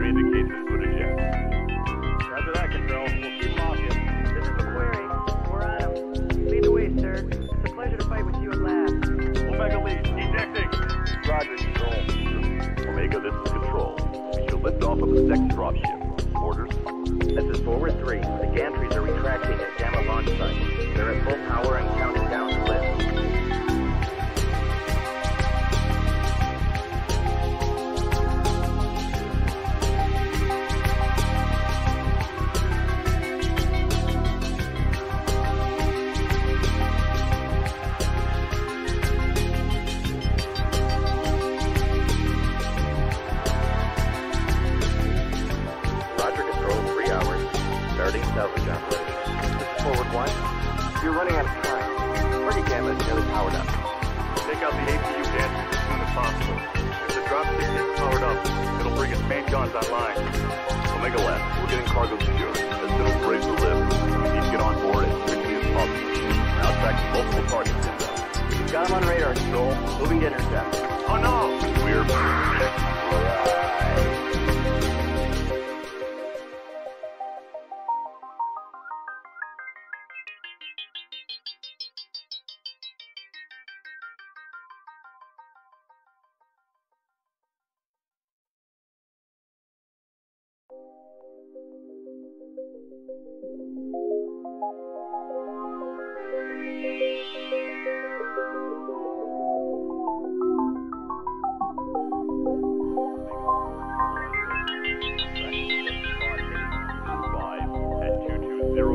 Telemetry indicates this would eject. Roger that, Control. We'll keep them off you. This is the query. We're on him. Lead the way, sir. It's a pleasure to fight with you at last. Omega lead, ejecting. Roger, Control. Omega, this is Control. We shall lift off of the second dropship. Orders? This is Forward 3. The gantries are retracting at Gamma launch site. They're at full power and counting down to lift. Salvage operation. This is Forward 1. You're running out of time. Party Gamma is nearly powered up. Take out the APU gantries as soon as possible. If the dropship gets powered up, it'll bring its main guns online. Omega left. We're getting cargo secured. As soon as we're able to lift, we need to get on board as quickly as possible. We're now tracking multiple targets inbound. Got him on radar, Control. Moving to intercept. Oh no! We're...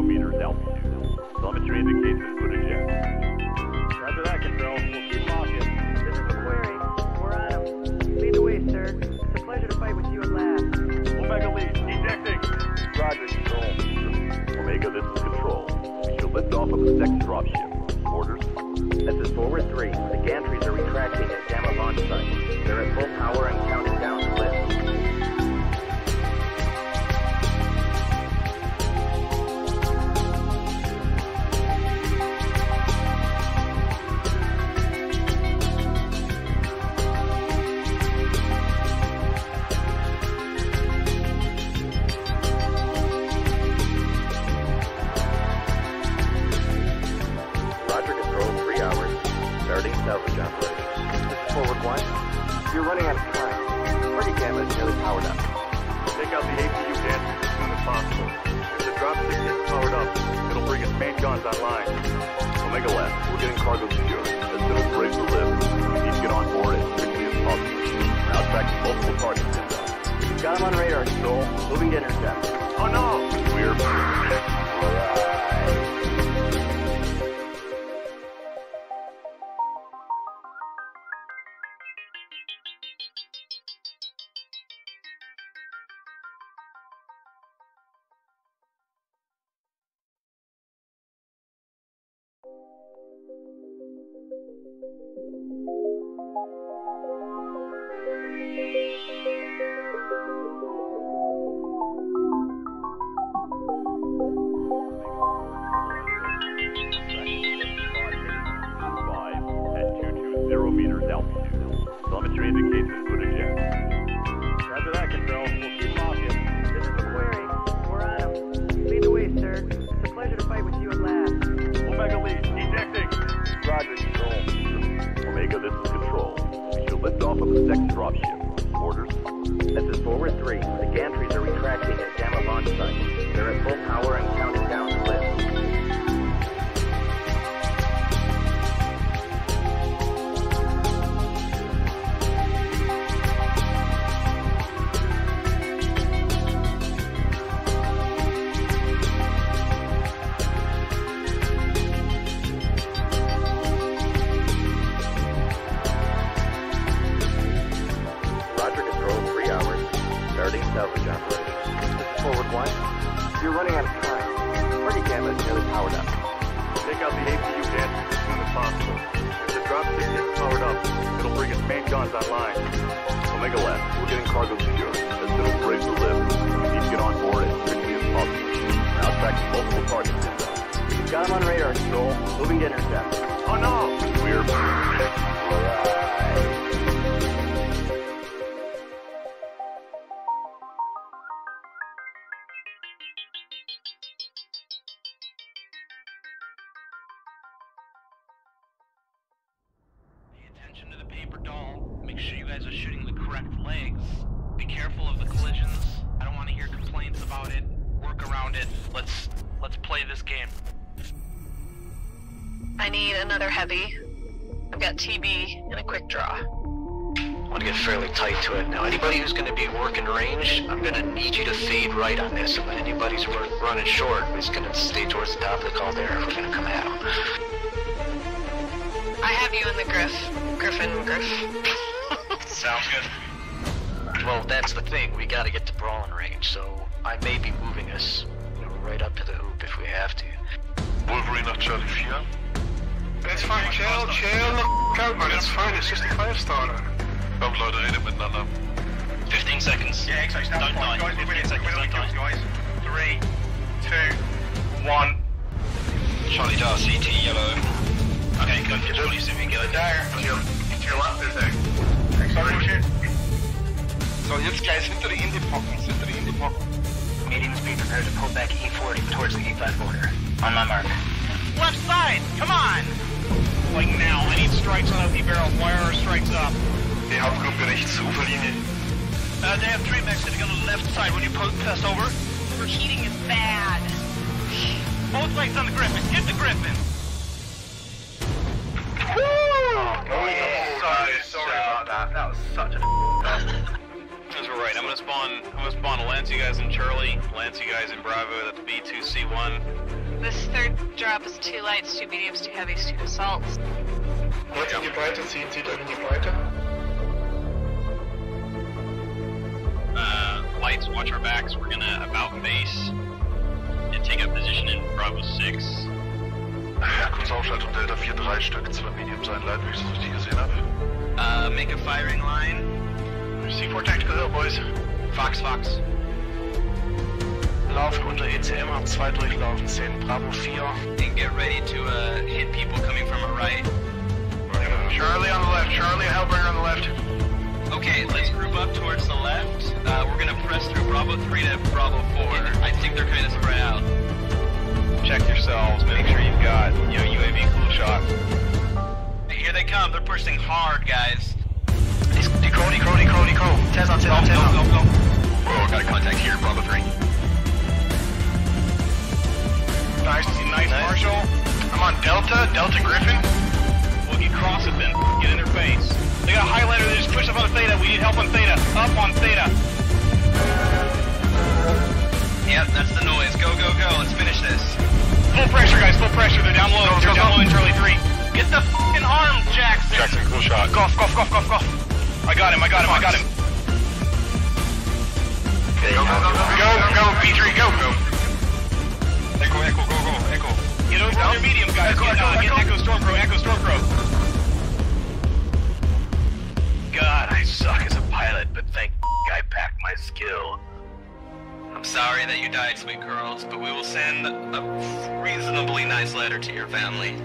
meters altitude. Telemetry indicates this would eject. Roger that, Control. We'll keep them off you. This is the query. We're on him. Lead the way, sir. It's a pleasure to fight with you at last. Omega lead, ejecting. Roger, Control. Omega, this is Control. We shall lift off of the second dropship. Orders? This is Forward 3. The gantries are retracting at Gamma launch site. They're at full power and counting down to lift. Salvage operation. This is Forward 1. You're running out of time. Party Gamma is nearly powered up. Take out the APU gantries as soon as possible. If the dropship gets powered up, it'll bring its main guns online. Omega left. We're getting cargo secured. As soon as we're able to lift, we need to get on board as quickly as possible. We're now tracking multiple targets inbound. Got him on radar, Control. Moving to intercept. Oh no! We're... meters altitude. Telemetry indicates this would eject. Roger that, Control. We'll keep them off you. This is the query. We're on him. Lead the way, sir. It's a pleasure to fight with you at last. Omega lead, ejecting. Roger, Control. Omega, this is Control. We shall lift off of the second dropship. Orders? This is Forward 3. The gantries are retracting at Gamma launch site. They're at full power and counting down to lift. Salvage operation. This is Forward 1. You're running out of time. Party Gamma is nearly powered up. Take out the APU gantries as soon as possible. If the dropship gets powered up, it'll bring its main guns online. Omega left. We're getting cargo secured. As soon as we're able to lift, we need to get on board as quickly as possible. We're now tracking multiple targets inbound. Got him on radar, Control. Moving to intercept. Oh no! We're... attention to the paper doll. Make sure you guys are shooting the correct legs. Be careful of the collisions. I don't want to hear complaints about it. Work around it. Let's play this game. I need another heavy. I've got TB and a quick draw. I want to get fairly tight to it. Now, anybody who's going to be working range, I'm going to need you to fade right on this. If anybody's running short, he's going to stay towards the top of the caldera if we're going to come at him. I have you in the Griffin. Sounds good. Well, that's the thing. We got to get to brawling range, so I may be moving us right up to the hoop if we have to. Wolverine nach Charlie 4. It's fine, chill out, man, it's fine, it's just a 5-star. Komm, Leute, redet miteinander. 15 seconds. Yeah, exactly. Don't die. 15 seconds, don't die. Guys. 3, 2, 1. Charlie Dar, CT, yellow. Okay, go for Charlie, so we can go There. To your left, is there. Sorry, shit. So, jetzt gleich hinter die Indie-Pocken, Mediums be prepared to pull back E40 towards the E5 border. On my mark. Left side, come on! Like now, I need strikes on OP barrel. Wire our strikes up. Die Hauptgruppe rechts, Uferlinie. They have 3 mechs sitting on the left side when you pass over. Overheating is bad. Both legs on the Griffin. Hit the Griffin. Sorry about that. That was such a That's right. I'm gonna spawn Lance, you guys in Charlie, Lance, you guys in Bravo. That's B2C1. This third drop is 2 lights, 2 mediums, 2 heavies, 2 assaults. What's in your breiter? CNC in your breiter? Lights, watch our backs. We're gonna about base and take up position in Bravo 6. Ja, kurz Aufschaltung Delta 4, 3 Stück, 2 Mediums, ein Light, wie ich es richtig gesehen habe. Make a firing line. C4 Tactical Hill, boys. Fox. Laufen unter ECM, hab 2 durchlaufen, 10 Bravo 4. And get ready to hit people coming from a right. Charlie on the left, Charlie Hellbringer on the left. Okay, let's group up towards the left. We're gonna press through Bravo 3 to Bravo 4. I think they're kind of spread out. Check yourselves, make sure you've got, UAV cool shot. Here they come, they're pushing hard, guys. Deco. Tez on. Go. Oh, got a contact here, Bravo 3. Nice, Marshall. I'm on Delta Griffin. We'll get cross it then. Get in their face. They got a highlighter. They just pushed up on Theta. We need help on Theta. Up on Theta. Yep, that's the noise. Go. Let's finish this. Full pressure, guys. Full pressure. They're down low. They're down low in Charlie 3. Get the fucking arm, Jackson. Jackson, cool shot. Cough. I got him. Okay, go, P3, go. Echo, go. Get over on your medium, guys. Get Echo Stormcrow. God, I suck as a pilot, but thank I packed my skill. I'm sorry that you died, sweet girls, but we will send a reasonably nice letter to your family.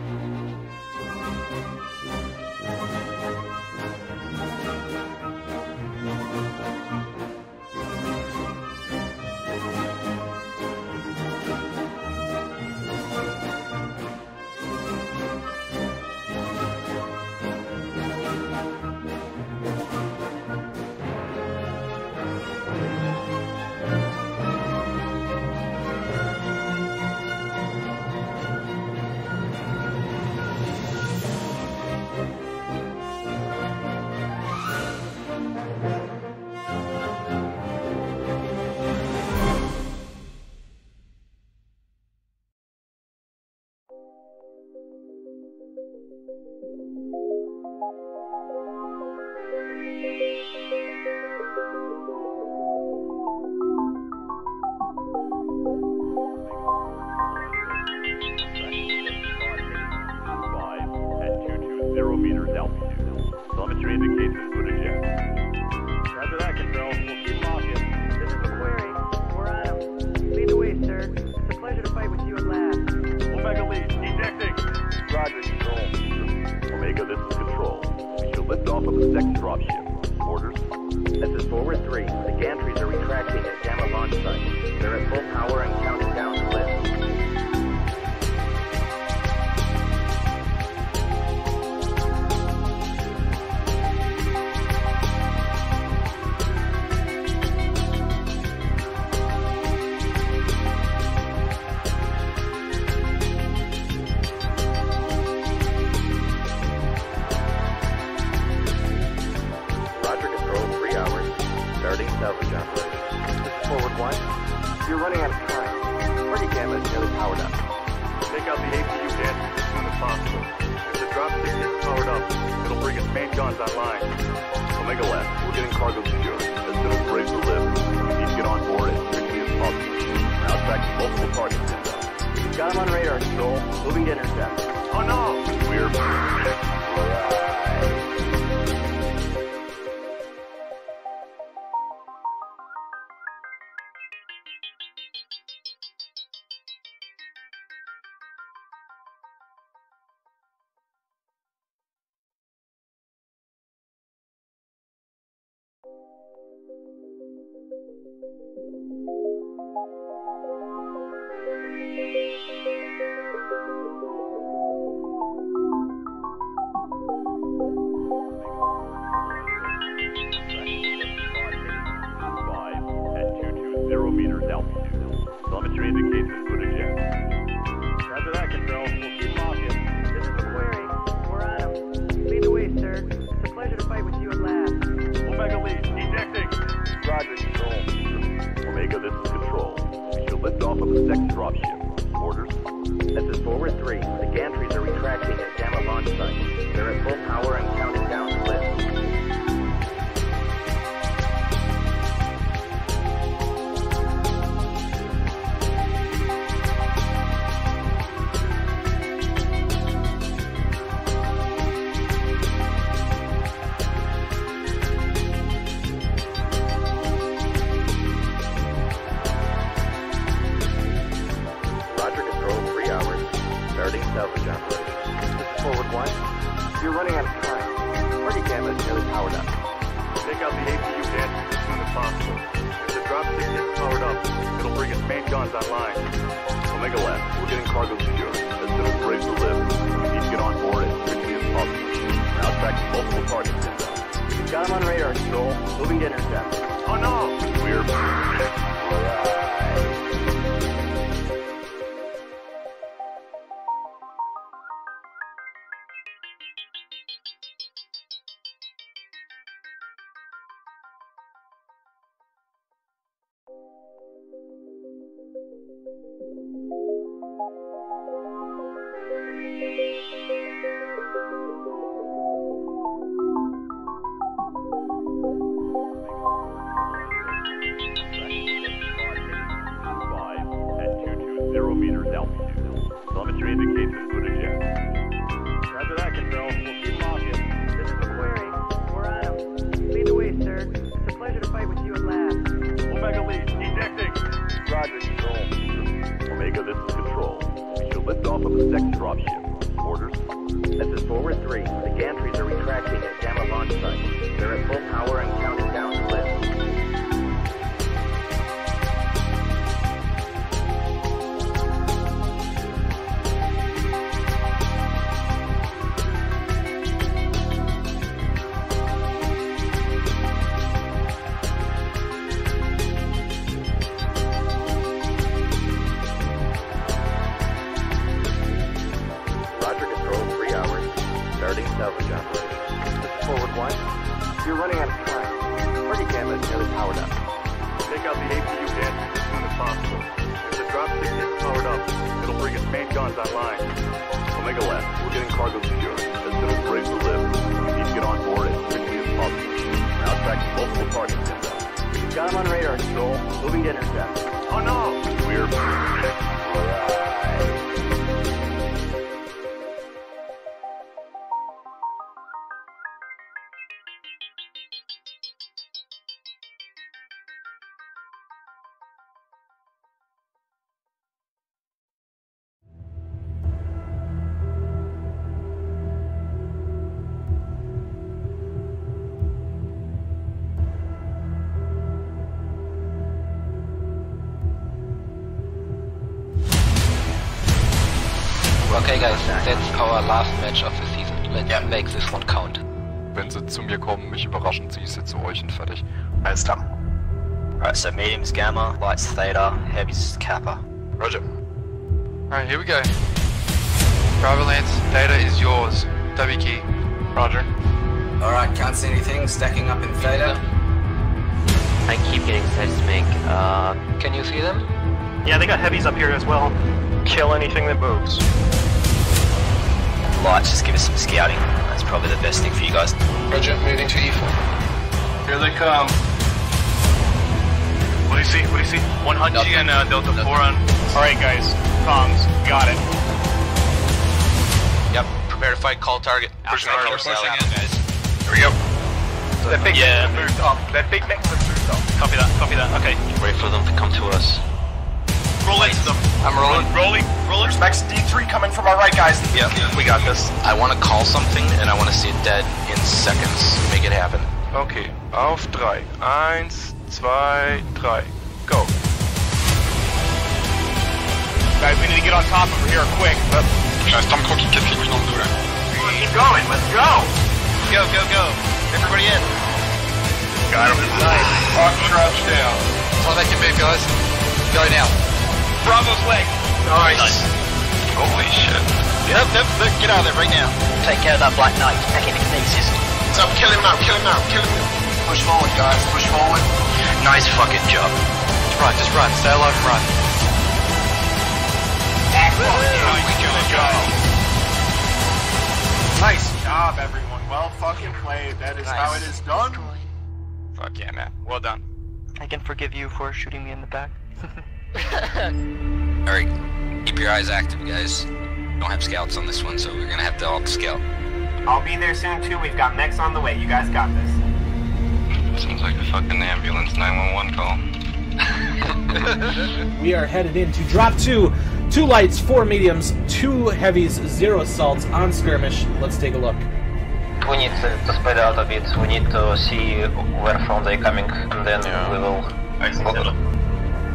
Telemetry indicates this would eject. Roger that, Control. We'll keep them off you. This is a query. We're on him. Lead the way, sir. It's a pleasure to fight with you at last. Omega lead, ejecting. Roger, Control. Omega, this is Control. We should lift off of the second dropship. Orders? This is Forward 3. The gantries are retracting at Gamma launch site. They're at full power and counting down to lift. powered up. Take out the APU dancers as soon as possible. If the drop stick gets powered up, it'll bring its main guns online. Omega Lab, we're getting cargo secured. As soon as we're ready to lift, we need to get on board as quickly as possible. We're now tracking multiple targets inbound. Got him on radar, Control. Moving to intercept. Oh no! We're... meters altitude. Telemetry indicates input eject. Roger that, Control. We'll keep them off you. This is the query. We're on them. Lead the way, sir. It's a pleasure to fight with you at last. Omega lead, ejecting. Roger, Control. Omega, this is Control. We should lift off of the second dropship. Orders? This is Forward 3. The gantries are retracting at Gamma launch site. They're at full power and counting down to lift. Salvage operation. This is Forward 1. You're running out of time. Party Gamma is nearly powered up. Take out the APU dancers as soon as possible. If the drop stick gets powered up, it'll bring its main guns online. Omega Lab, we're getting cargo secured. As soon as we're ready to lift, we need to get on board as quickly as possible. We're now tracking multiple targets inbound. Got him on radar, Control. Moving to intercept. Oh no! We're... meters altitude. Telemetry indicates input eject. Roger that, Control. We'll keep them off you. This is the query. We're on them. Lead the way, sir. It's a pleasure to fight with you at last. Omega lead, ejecting. Roger, Control. Omega, this is Control. We should lift off of the second dropship. Orders? This is Forward 3. The gantries are retracting at Gamma launch site. They're at full power and counting down to lift. Salvage operation. This is Forward 1. You're running out of time. Party Gamma is nearly powered up. Take out the APU dancers as soon as possible. If the drop stick gets powered up, it'll bring its main guns online. Omega Lab, we're getting cargo secured. As soon as we're ready to lift, we need to get on board as quickly as possible. We're now tracking multiple targets inbound. Got him on radar, Control. Moving to intercept. Oh no! We're... Okay guys, that's our last match of the season. Let's make this one count. Wenn sie zu mir kommen, mich überraschen, ziehe ich sie zu euch und fertig. Alles klar. Alright, so medium's Gamma, light's Theta, heavy's Kappa. Roger. Alright, here we go. Bravo Lance, data is yours. W key. Roger. Alright, can't see anything. Stacking up in Theta. I keep getting seismic. Can you see them? Yeah, they got heavies up here as well. Kill anything that moves. Lights, just give us some scouting. That's probably the best thing for you guys. Roger, moving to E4. Here they come. What do you see? What do you see? 100 and Delta 4 on. Alright guys, comms, got it. Yep, prepare to fight, call target. Pushing in, guys. Here we go. That big mech moved up. That big mech moved up. Copy that, okay. Wait for them to come to us. Roll into them. I'm rolling. Rolling. There's Max D3 coming from our right, guys. Yeah, we got this. I want to call something and I want to see it dead in seconds. Make it happen. Okay, auf 3. 1, 2, 3. Go. Guys, we need to get on top of here quick. J'ai un Stormcrow qui casse les couilles dans le dos là. Keep going, let's go! Go, go, go. Everybody in. Got him. Nice. Hawk crouch down. That's all they can move, guys. Go now. Bravo's leg. Nice. Holy shit. Yep, get out of there right now. Take care of that Black Knight. Take him kinesis. So kill him now, kill him now, kill him now. Push forward, guys, push forward. Nice fucking job. Just run. Stay alive and run. Nice job, everyone. Well fucking played. That is how it is done. Fuck yeah, man. Well done. I can forgive you for shooting me in the back. Alright, keep your eyes active, guys. Don't have scouts on this one, so we're gonna have to all scout. I'll be there soon too. We've got mechs on the way. You guys got this. Sounds like a fucking ambulance 911 call. We are headed into drop 2. 2 lights, 4 mediums, 2 heavies, 0 assaults on skirmish. Let's take a look. We need to spread out a bit. We need to see where from they're coming, and then we will.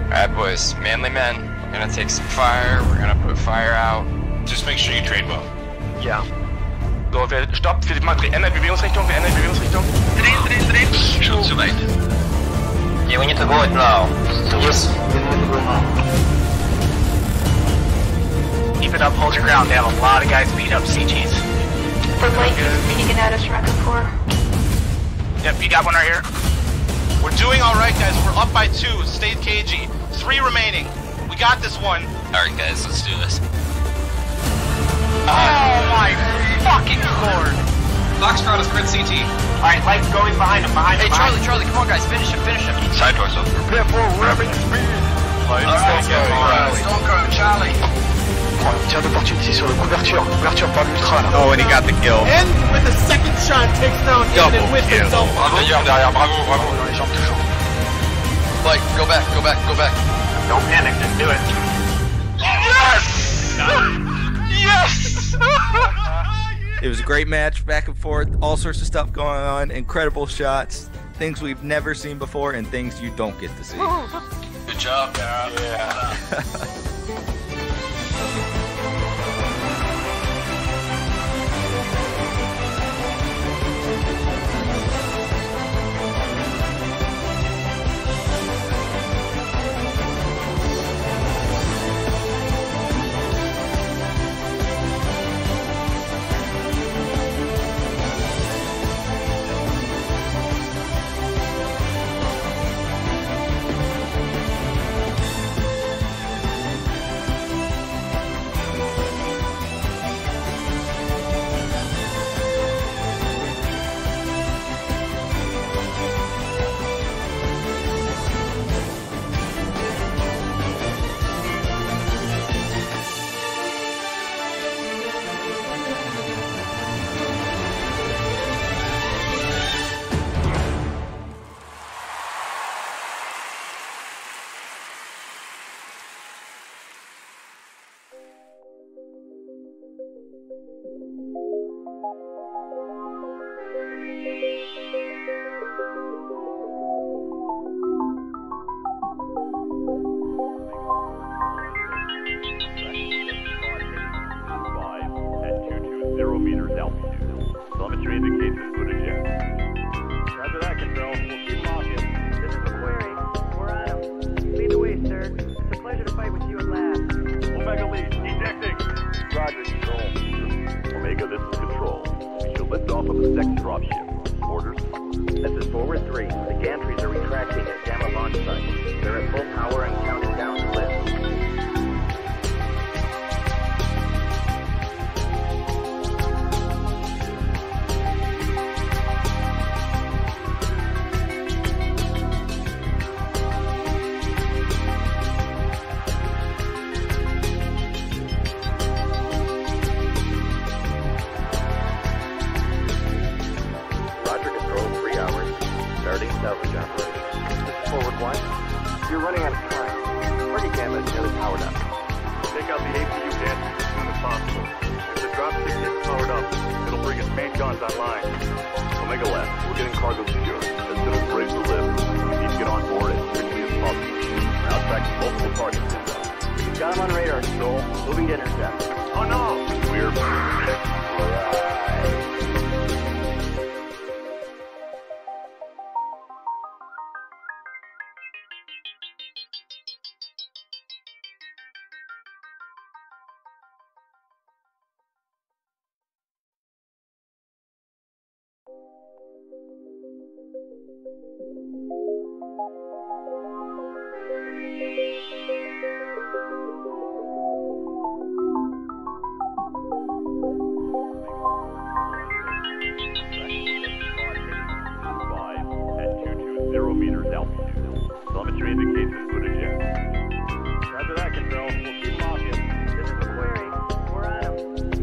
Alright, boys, manly men. We're gonna take some fire. We're gonna put fire out. Just make sure you trade well. Yeah. So, wer stoppt, ändert Bewegungsrichtung, Drehen. Schon zu weit. Yeah, we need to go it now. Yes. Keep it up, hold your ground. They have a lot of guys beat up CGs. For Blake, can you get at us record 4? Yep, you got one right here. We're doing alright, guys. We're up by 2. Stay cagey. 3 remaining. We got this one. Alright, guys, let's do this. Oh my fucking lord! Foxtrot is crit CT. Alright, Light's going behind him, Hey, Charlie, come on, guys, finish him. Sideways up. Prepare for rapid speed. Stormcrow, Charlie. Tir d'opportunité sur le couverture par l'ultra là. Oh, and he got the kill. And with the second shot, takes down Indian with himself. D'ailleurs, derrière, bravo. Dans les jambes toujours. Like, go back. Don't panic, just do it. Yes! Yes! It was a great match, back and forth, all sorts of stuff going on, incredible shots, things we've never seen before, and things you don't get to see. Good job, Dara. Yeah. powered up. Take out the APU gadgets as soon as possible. If the dropship gets powered up, it'll bring its main guns online. Omega Lab, we're getting cargo secured. As soon as we're ready to live, we need to get on board as quickly as possible. We're now tracking multiple targets inbound. We've got him on radar, Control. Moving to intercept. Oh no! We're meters altitude. Telemetry indicates this footage in. Roger that, Control. We'll keep them off you. This is the query. We're on him.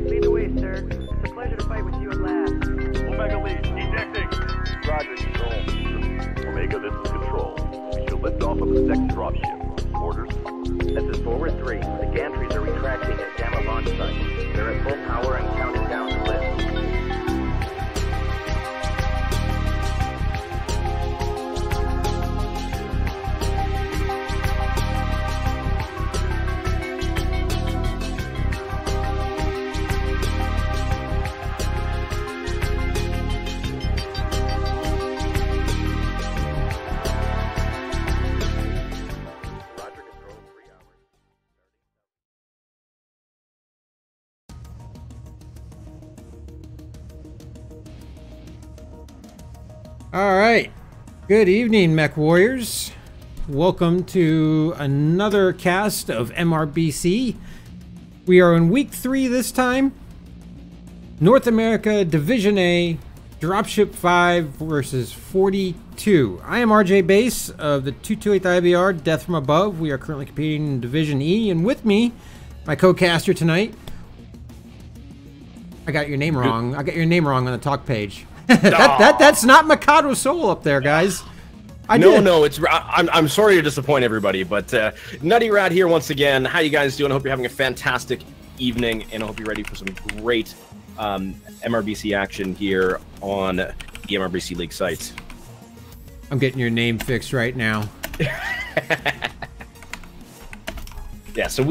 Lead the way, sir. It's a pleasure to fight with you at last. Omega lead, ejecting. Roger, Control. Omega, this is Control. We should lift off of the next dropship. Orders? This is Forward 3. The gantries are retracting at Gamma launch site. They're at full power and counted down to lift. All right. Good evening, Mech Warriors. Welcome to another cast of MRBC. We are in week 3 this time. North America Division A, Dropship 5 versus 42. I am RJ Base of the 228 IBR, Death from Above. We are currently competing in Division E, and with me, my co-caster tonight. I got your name wrong. I got your name wrong on the talk page. That's not Mikado Soul up there, guys. No, it's I'm sorry to disappoint everybody, but Nutty Rat here once again. How you guys doing? I hope you're having a fantastic evening, and I hope you're ready for some great MRBC action here on the MRBC League site. I'm getting your name fixed right now. Yeah, so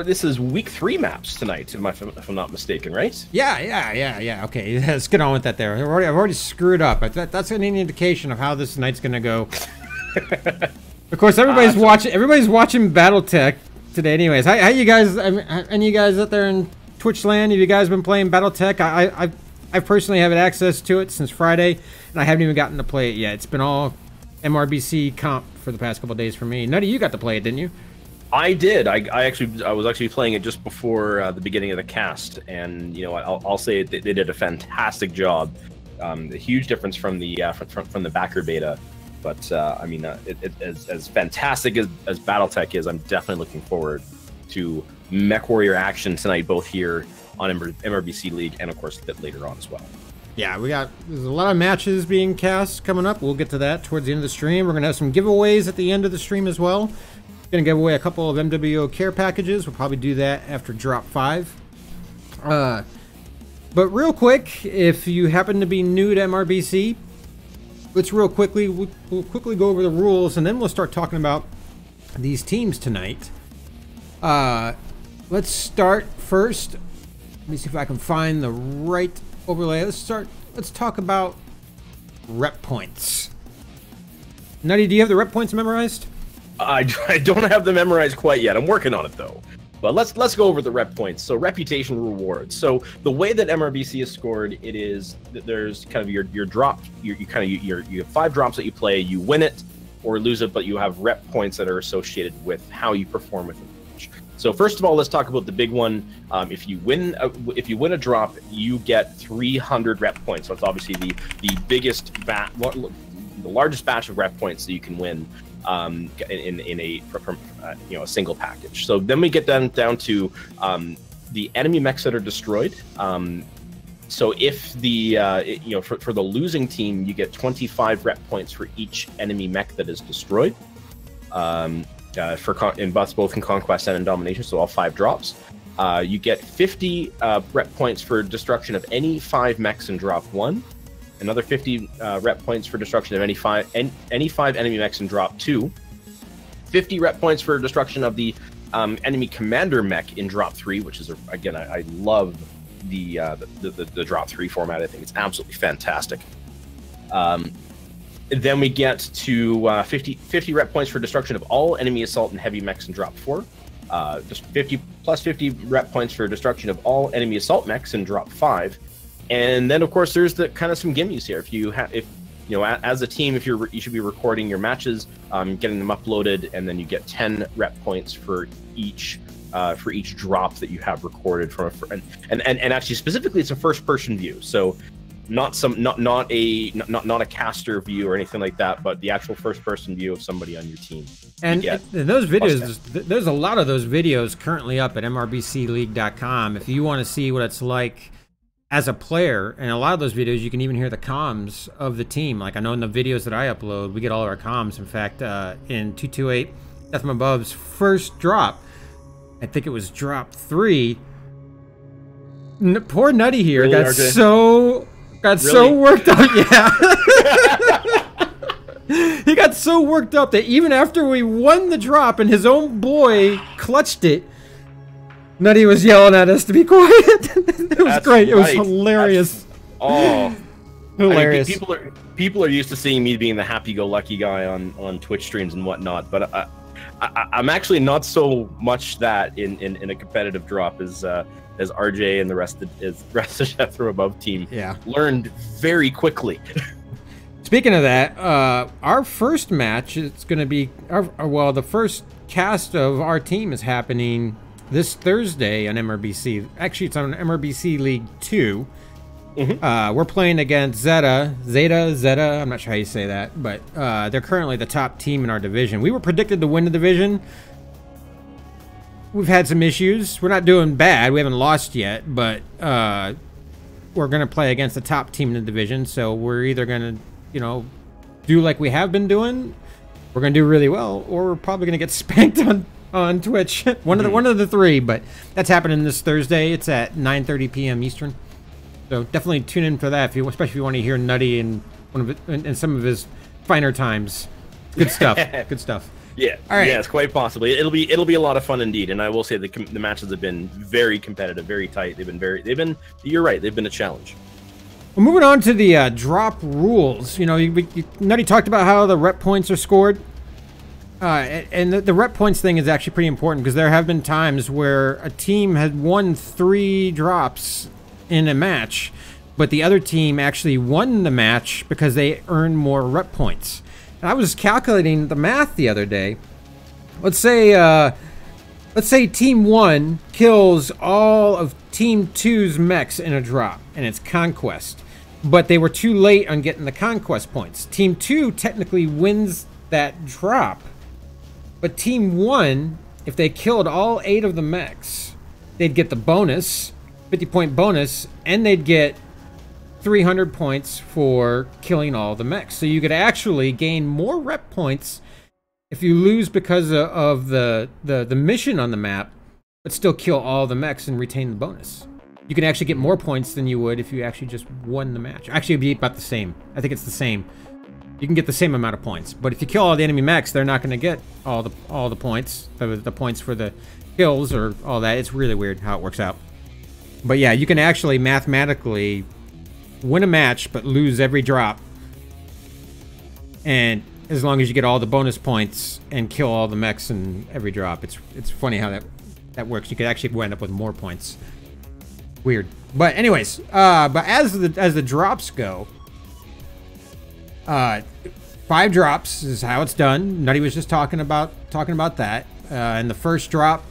this is week 3 maps tonight, if I'm not mistaken, right? Yeah. Okay, let's get on with that there. I've already screwed up. That's an indication of how this night's gonna go. Of course, everybody's watching BattleTech today anyways. How you guys, any of you guys out there in Twitch land, have you guys been playing BattleTech? I personally haven't access to it since Friday, and I haven't even gotten to play it yet. It's been all MRBC comp for the past couple of days for me. Nutty, you got to play it, didn't you? I did. I was actually playing it just before the beginning of the cast, and you know I'll say they did a fantastic job. A huge difference from the backer beta, but I mean as fantastic as BattleTech is, I'm definitely looking forward to Mech Warrior action tonight, both here on MRBC League and of course a bit later on as well. Yeah, there's a lot of matches being cast coming up. We'll get to that towards the end of the stream. We're gonna have some giveaways at the end of the stream as well. Gonna give away a couple of MWO care packages. We'll probably do that after drop 5. But real quick, if you happen to be new to MRBC, we'll quickly go over the rules, and then we'll start talking about these teams tonight. Let's start first. Let me see if I can find the right overlay. Let's talk about rep points. Nutty, do you have the rep points memorized? I don't have them memorized quite yet. I'm working on it though. But let's go over the rep points. So reputation rewards. So the way that MRBC is scored, it is that there's kind of your drop. You have 5 drops that you play. You win it or lose it, but you have rep points that are associated with how you perform with it. So first of all, let's talk about the big one. If you win a drop, you get 300 rep points. So it's obviously the biggest the largest batch of rep points that you can win. In a single package. So then we get down to the enemy mechs that are destroyed. So if for the losing team, you get 25 rep points for each enemy mech that is destroyed. And in both in Conquest and in Domination, so all 5 drops. You get 50 rep points for destruction of any 5 mechs in drop 1. Another 50 rep points for destruction of any 5 enemy mechs in drop 2. 50 rep points for destruction of the enemy commander mech in drop 3, which is again I love the drop 3 format. I think it's absolutely fantastic. Then we get to 50 rep points for destruction of all enemy assault and heavy mechs in drop 4. Just 50 plus 50 rep points for destruction of all enemy assault mechs in drop 5. And then of course there's the kind of some gimmies here. If you know, as a team, you should be recording your matches, getting them uploaded, and then you get 10 rep points for each drop that you have recorded from and actually specifically it's a first person view, so not a caster view or anything like that, but the actual first person view of somebody on your team. And those videos, there's a lot of those videos currently up at MRBCleague.com if you want to see what it's like as a player. And a lot of those videos you can even hear the comms of the team. Like I know in the videos that I upload, we get all of our comms. In fact, in 228 Death from Above's first drop, I think it was drop 3, poor Nutty here got so worked up. Yeah. He got so worked up that even after we won the drop and his own boy clutched it, Nutty was yelling at us to be quiet. It was great. It was hilarious. Hilarious. I mean, people are used to seeing me being the happy-go-lucky guy on Twitch streams and whatnot, but I'm actually not so much that in a competitive drop as RJ and the rest of Death from Above team learned very quickly. Speaking of that, our first match, it's going to be the first cast of our team is happening this Thursday on MRBC. Actually, it's on MRBC League 2. We're playing against Zeta. I'm not sure how you say that, but they're currently the top team in our division. We were predicted to win the division. We've had some issues. We're not doing bad. We haven't lost yet, but we're going to play against the top team in the division. So we're either going to, do like we have been doing. We're going to do really well, or we're probably going to get spanked on Twitch. one of the three, but that's happening this Thursday. It's at 9:30 p.m. Eastern. So definitely tune in for that, especially if you want to hear Nutty and some of his finer times. Good stuff. Good stuff. Yeah. All right. Yes, quite possibly. It'll be a lot of fun indeed, and I will say the matches have been very competitive, very tight. You're right. They've been a challenge. Well, moving on to the drop rules. Nutty talked about how the rep points are scored. And the rep points thing is actually pretty important because there have been times where a team had won 3 drops in a match, but the other team actually won the match because they earned more rep points. And I was calculating the math the other day. Let's say Team 1 kills all of Team 2's mechs in a drop, and it's Conquest. But they were too late on getting the Conquest points. Team 2 technically wins that drop. But Team 1, if they killed all 8 of the mechs, they'd get the bonus, 50-point bonus, and they'd get 300 points for killing all the mechs. So you could actually gain more rep points if you lose because of the mission on the map, but still kill all the mechs and retain the bonus. You can actually get more points than you would if you actually just won the match. Actually, it'd be about the same. I think it's the same. You can get the same amount of points, but if you kill all the enemy mechs, they're not going to get all the points, the points for the kills or all that. It's really weird how it works out. But yeah, you can actually mathematically win a match but lose every drop, and as long as you get all the bonus points and kill all the mechs in every drop. It's funny how that works. You could actually wind up with more points. Weird. But anyways, but as the drops go, 5 drops is how it's done. Nutty was just talking about that. In the first drop,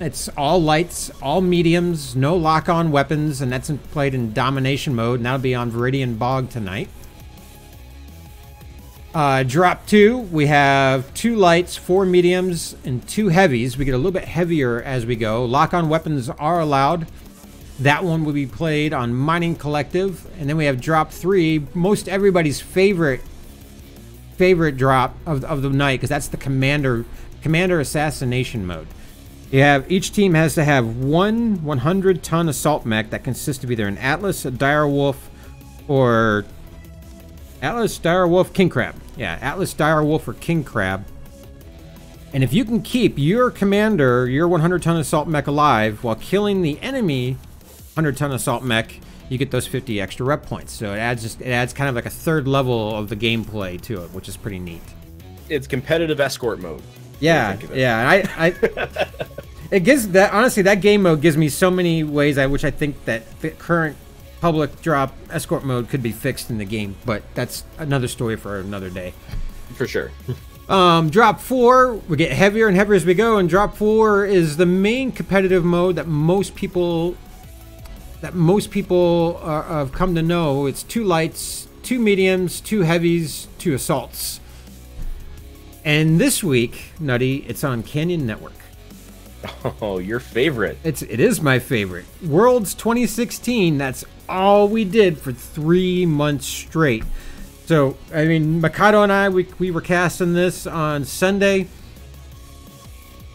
it's all lights, all mediums, no lock-on weapons, and that's played in domination mode, and that'll be on Viridian Bog tonight. Drop 2, we have 2 lights, 4 mediums, and 2 heavies. We get a little bit heavier as we go. Lock-on weapons are allowed. That one will be played on Mining Collective. And then we have drop 3, most everybody's favorite drop of the night, because that's the commander Commander Assassination Mode. You have each team has to have one 100-ton assault mech that consists of either an Atlas, a Direwolf, or Atlas, Direwolf, King Crab. Yeah, Atlas, Direwolf, or King Crab. And if you can keep your commander, your 100-ton assault mech alive while killing the enemy 100-ton assault mech, you get those 50 extra rep points. So it adds kind of like a third level of the gameplay to it, which is pretty neat. It's competitive escort mode. Yeah, yeah. It gives that, honestly, that game mode gives me so many ways which I think that the current public drop escort mode could be fixed in the game, but that's another story for another day. For sure. Drop 4, we get heavier and heavier as we go, and drop 4 is the main competitive mode that most people have come to know. It's 2 lights, 2 mediums, 2 heavies, 2 assaults. And this week, Nutty, it's on Canyon Network. Oh, your favorite. It is my favorite. Worlds 2016, that's all we did for 3 months straight. So, I mean, Mikado and I, we were casting this on Sunday.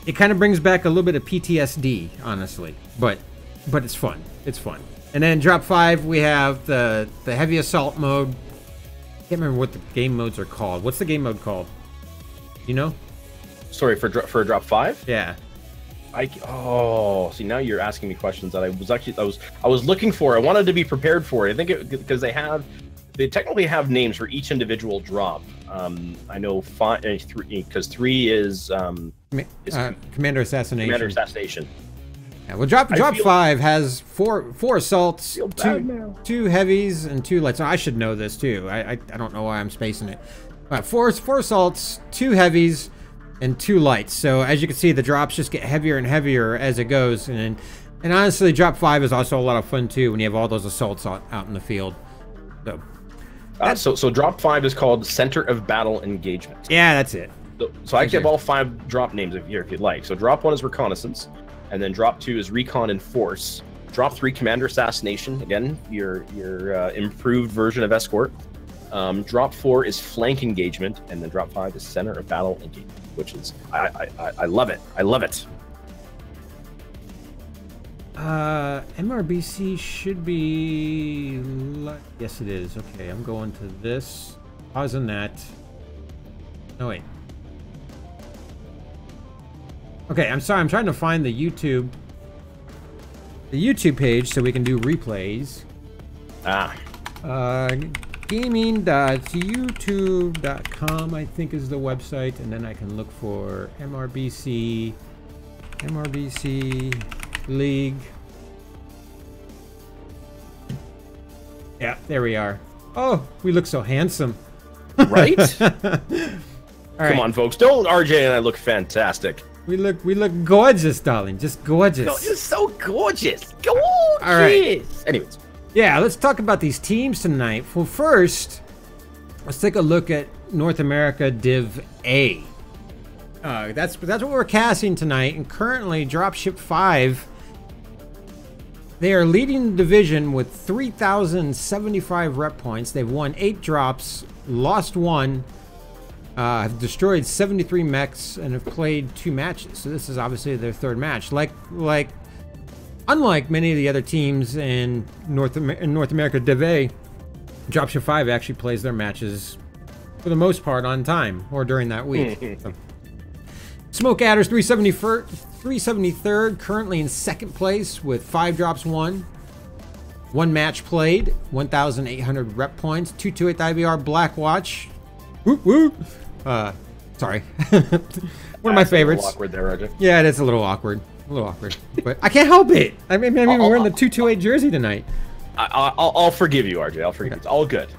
It kind of brings back a little bit of PTSD, honestly. But it's fun. It's fun. And then drop 5, we have the heavy assault mode. I can't remember what the game modes are called. What's the game mode called? You know? Sorry, for drop 5? Yeah. See, now you're asking me questions that I was looking for. I wanted to be prepared for it. I think because they technically have names for each individual drop. I know 5, 3, because 3 is Commander Assassination. Commander Assassination. Yeah, well, drop 5 has four assaults, 2 heavies, and 2 lights. So I should know this too. I don't know why I'm spacing it. Four assaults, 2 heavies, and 2 lights. So as you can see, the drops just get heavier and heavier as it goes. And honestly, drop 5 is also a lot of fun too when you have all those assaults out in the field. So drop 5 is called Center of Battle Engagement. Yeah, that's it. So I can have all 5 drop names if you'd like. So drop 1 is Reconnaissance, and then drop 2 is Recon and Force. Drop 3, Commander Assassination. Again, your improved version of Escort. Drop 4 is Flank Engagement, and then drop 5 is Center of Battle Engagement, which is I love it. I love it. MRBC should be... Yes, it is. Okay, I'm going to this. Pausing that. No, wait. Okay, I'm sorry. I'm trying to find the YouTube page so we can do replays. Gaming.youtube.com, I think, is the website, and then I can look for MRBC League. Yeah, there we are. Oh, we look so handsome. Right? All Come on, folks. Don't RJ and I look fantastic. We look gorgeous, darling. Just gorgeous. No, you're so gorgeous. Gorgeous. All right. Anyways. Yeah, let's talk about these teams tonight. Well, first, let's take a look at North America Div A. That's what we're casting tonight, and currently Dropship 5, they are leading the division with 3,075 rep points. They've won 8 drops, lost 1, have destroyed 73 mechs, and have played 2 matches. So this is obviously their 3rd match. Unlike many of the other teams in North America Div A, Dropship 5 actually plays their matches for the most part on time or during that week. Smoke Adders 373rd, currently in 2nd place with 5 drops won. 1 match played, 1,800 rep points. 228 IBR Black Watch. Whoop whoop. Sorry. One of my favorites. A little awkward there, Roger. Yeah, it is a little awkward. But I can't help it. I mean, we're wearing the 228 jersey tonight. I'll forgive you, RJ. I'll forgive you. It's all good.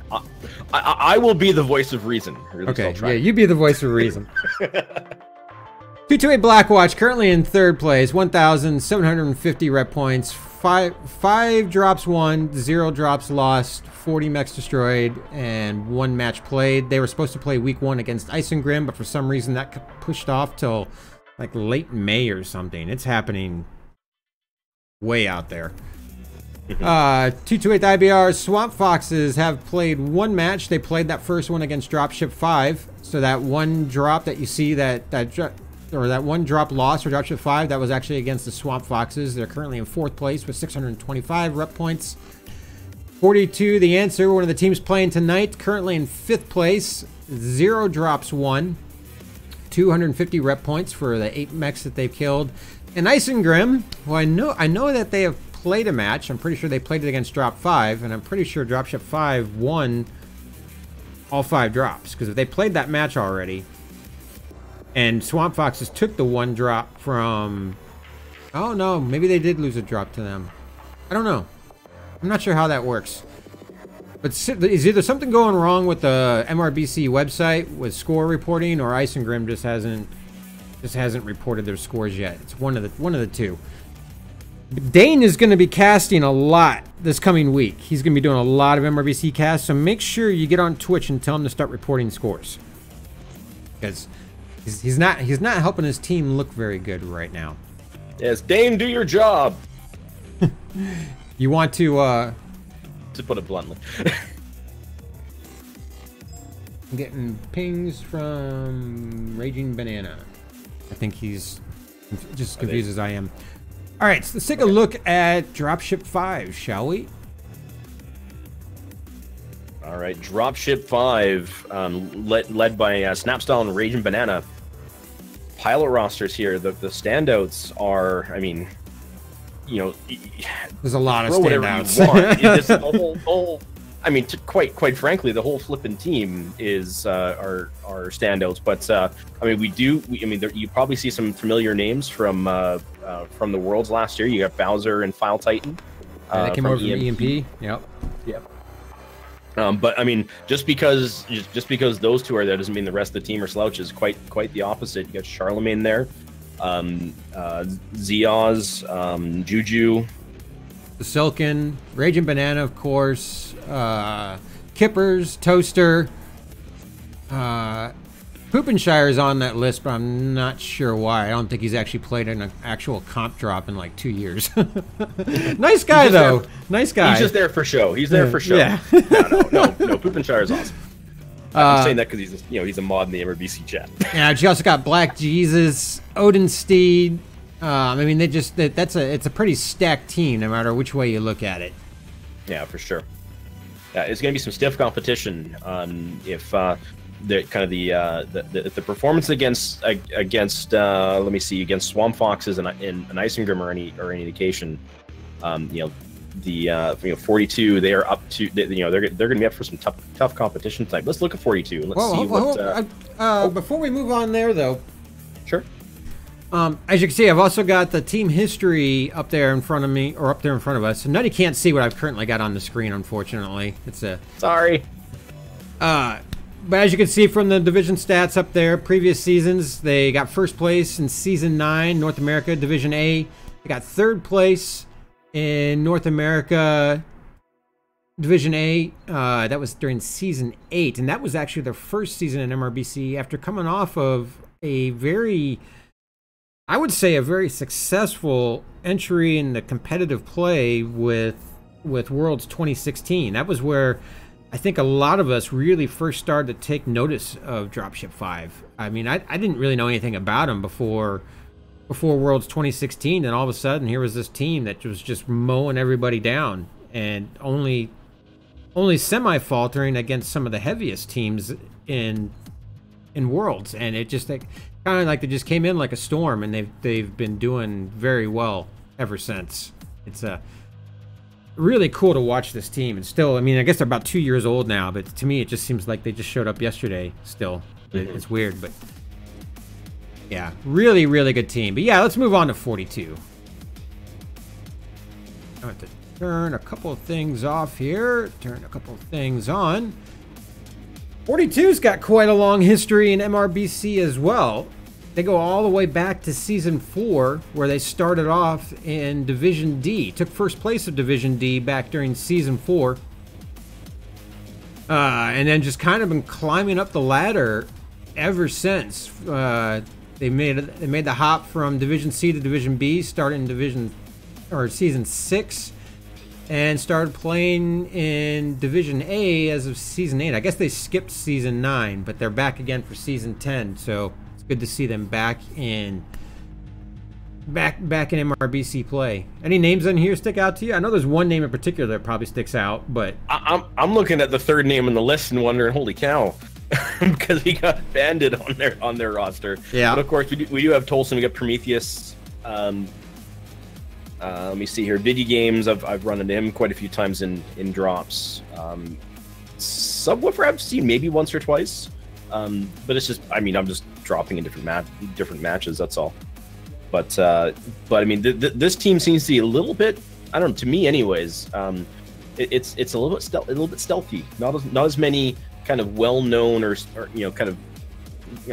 I will be the voice of reason. Okay, yeah, you be the voice of reason. 228 Blackwatch, currently in 3rd place, 1,750 rep points, 5 drops won, 0 drops lost, 40 mechs destroyed, and 1 match played. They were supposed to play week 1 against Isengrim, but for some reason that got pushed off till like late May or something. It's happening way out there. 228 IBR Swamp Foxes have played 1 match. They played that first one against Dropship 5. So that 1 drop that you see, that or that one drop loss for Dropship 5, that was actually against the Swamp Foxes. They're currently in 4th place with 625 rep points. 42, the answer. One of the teams playing tonight, currently in 5th place. 0 drops, 1. 250 rep points for the 8 mechs that they've killed. And Ice and Grim, well, I know that they have played a match. I'm pretty sure they played it against Drop 5, and I'm pretty sure Dropship 5 won all 5 drops, because if they played that match already, and Swamp Foxes took the 1 drop from... Oh, no, maybe they did lose a drop to them. I don't know. I'm not sure how that works. But is either something going wrong with the MRBC website with score reporting, or Ice and Grim just hasn't reported their scores yet. It's one of the two. Dane is going to be casting a lot this coming week. He's going to be doing a lot of MRBC casts, so make sure you get on Twitch and tell him to start reporting scores, because he's not helping his team look very good right now. Yes, Dane, do your job. You want to put it bluntly. I'm getting pings from Raging Banana. I think he's just confused as I am. All right, so let's take a look at Dropship 5, shall we? All right, Dropship 5, led by Snapstyle and Raging Banana. Pilot rosters here. The standouts are, I mean, you know, there's a lot of standouts. The whole, I mean, quite frankly, the whole flipping team is are standouts. But I mean, you probably see some familiar names from the Worlds last year. You got Bowser and File Titan. That came over from EMP. Yep. But I mean, just because those two are there doesn't mean the rest of the team are slouches. Quite the opposite. You got Charlemagne there, Zeoz, Juju, the Silken, Raging Banana, of course, Kippers, Toaster, Poopenshire's on that list, but I'm not sure why. I don't think he's actually played in an actual comp drop in like 2 years. Nice guy, though. Nice guy. He's just there for show. He's there for show. Yeah. No, Poopenshire is awesome. I'm saying that because he's a mod in the MRBC chat. Yeah, you also got Black Jesus, Odin Steed. I mean, it's a pretty stacked team, no matter which way you look at it. Yeah, for sure. It's going to be some stiff competition if the performance against let me see, against Swamp Foxes and Ice and Grim are any indication. 42, they are up to, they're going to be up for some tough competition type. Let's look at 42 and let's see what. Before we move on there, though. Sure. As you can see, I've also got the team history up there in front of me, or up there in front of us. Nutty can't see what I've currently got on the screen, unfortunately. Sorry. But as you can see from the division stats up there, previous seasons, they got first place in Season 9, North America, Division A. They got third place in North America, Division A. That was during Season 8, and that was actually their first season in MRBC after coming off of a very, I would say, a very successful entry in the competitive play with Worlds 2016. That was where I think a lot of us really first started to take notice of Dropship 5. I mean, I didn't really know anything about them before Worlds 2016, and all of a sudden here was this team that was just mowing everybody down and only semi-faltering against some of the heaviest teams in Worlds, and it just kind of like they just came in like a storm, and they've been doing very well ever since. It's really cool to watch this team. And still, I mean, I guess they're about 2 years old now, but to me it just seems like they just showed up yesterday still. It's weird, but yeah, really, really good team. But yeah, let's move on to 42. I have to turn a couple of things off here, turn a couple of things on. 42's got quite a long history in MRBC as well. They go all the way back to Season 4, where they started off in Division D. Took first place of Division D back during Season 4. And then just kind of been climbing up the ladder ever since. They made the hop from Division C to Division B, started in Season 6, and started playing in Division A as of Season 8. I guess they skipped Season 9, but they're back again for Season 10, so good to see them back in MRBC play. Any names in here stick out to you? I know there's one name in particular that probably sticks out, but I'm looking at the third name on the list and wondering, holy cow, because he got banded on their roster. Yeah. But of course, we do have Tolson. We got Prometheus. Let me see here. Viddy Games. I've run into him quite a few times in drops. Subwoofer I've seen maybe once or twice. But it's just, I mean, I'm just dropping in different matches. That's all. But I mean, this team seems to be a little bit, I don't know, to me anyways. It's a little bit stealthy. Not as many kind of well-known or kind of,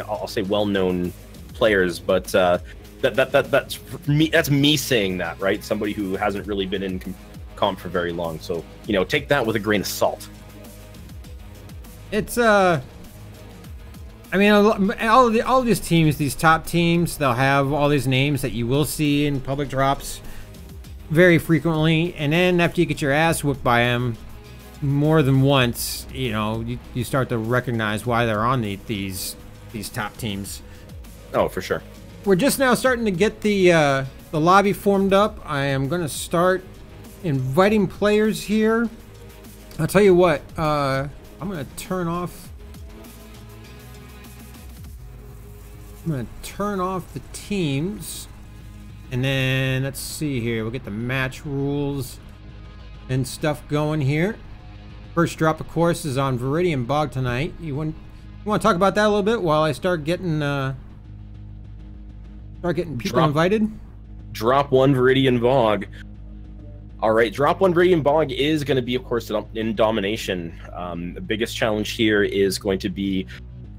I'll say well-known players, but that's me saying that, right? Somebody who hasn't really been in comp for very long. So take that with a grain of salt. It's I mean, all of these teams, these top teams, they'll have all these names that you will see in public drops very frequently, and then after you get your ass whooped by them more than once, you start to recognize why they're on these top teams. Oh, for sure. We're just now starting to get the lobby formed up. I am going to start inviting players here. I'll tell you what, I'm going to turn off the teams, and then let's see here. We'll get the match rules and stuff going here. First drop, of course, is on Viridian Bog tonight. You want to talk about that a little bit while I start getting people invited? Drop 1 Viridian Bog. All right, Drop 1 Viridian Bog is going to be, of course, in domination. The biggest challenge here is going to be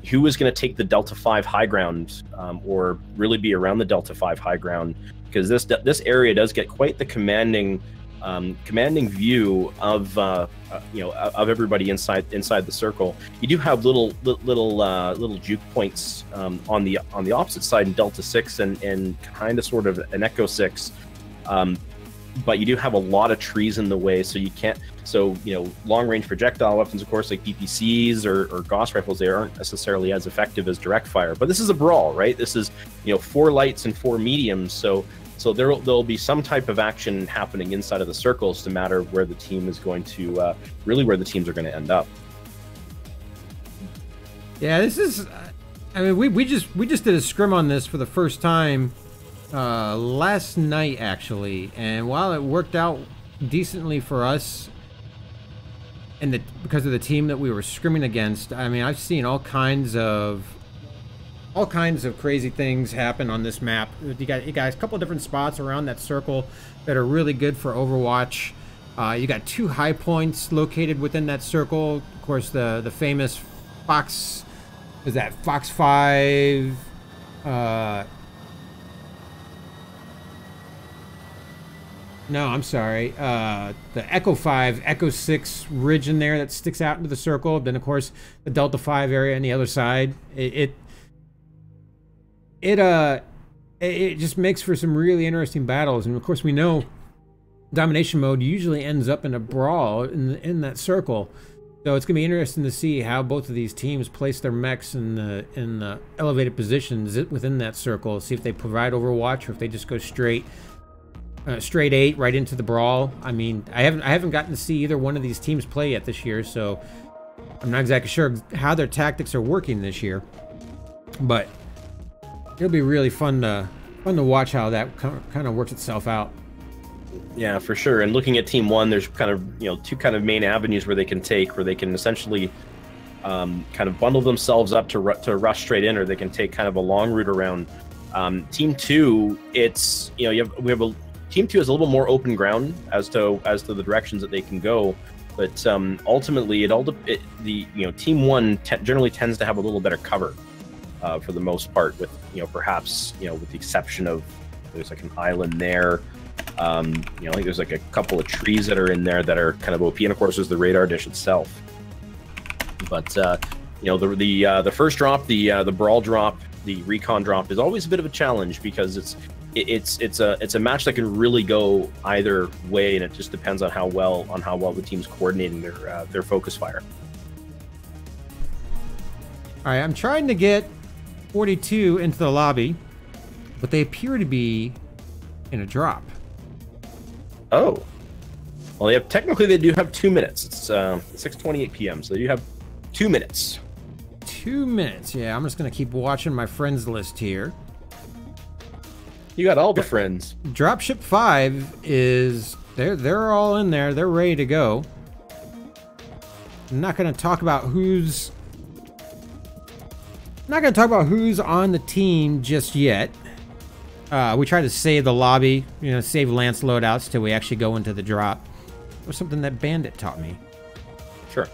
who is going to take the Delta 5 high ground, or really be around the Delta 5 high ground, because this area does get quite the commanding view of of everybody inside the circle. You do have little juke points on the opposite side in Delta 6 and kind of sort of an Echo 6. But you do have a lot of trees in the way, so you can't. So long-range projectile weapons, of course, like PPCs or Gauss rifles, they aren't necessarily as effective as direct fire. But this is a brawl, right? This is 4 lights and 4 mediums, so there'll be some type of action happening inside of the circles, no matter where the team is going to really where the teams are going to end up. Yeah, this is. I mean, we just did a scrim on this for the first time last night, actually, and while it worked out decently for us, and because of the team that we were scrimming against, I mean, I've seen all kinds of crazy things happen on this map. You guys, a couple of different spots around that circle that are really good for Overwatch. You got 2 high points located within that circle. Of course, the famous Fox, is that Fox 5? No, I'm sorry. The Echo 5, Echo 6 ridge in there that sticks out into the circle. Then, of course, the Delta 5 area on the other side. It just makes for some really interesting battles. And, of course, we know domination mode usually ends up in a brawl in that circle. So it's going to be interesting to see how both of these teams place their mechs in the elevated positions within that circle. See if they provide Overwatch or if they just go straight 8 right into the brawl. I mean, I haven't gotten to see either one of these teams play yet this year, so I'm not exactly sure how their tactics are working this year. But it'll be really fun to watch how that kind of works itself out. Yeah, for sure. And looking at Team 1, there's kind of 2 kind of main avenues where they can essentially kind of bundle themselves up to rush straight in, or they can take kind of a long route around. Team 2, it's Team 2 has a little more open ground as to the directions that they can go, but ultimately Team 1 generally tends to have a little better cover for the most part, with perhaps with the exception of there's like an island there. I think there's like a couple of trees that are in there that are kind of OP, and of course there's the radar dish itself. But the first drop, the brawl drop, the recon drop is always a bit of a challenge, because it's a match that can really go either way, and it just depends on how well the team's coordinating their focus fire. All right, I'm trying to get 42 into the lobby, but they appear to be in a drop. Oh. Well, they do have 2 minutes. It's 6:28 p.m., so you have 2 minutes. 2 minutes, yeah. I'm just gonna keep watching my friends list here. You got all the friends. Dropship 5 is they're all in there. They're ready to go. I'm not gonna talk about who's on the team just yet. We try to save the lobby, save Lance loadouts till we actually go into the drop. It was something that Bandit taught me. Sure.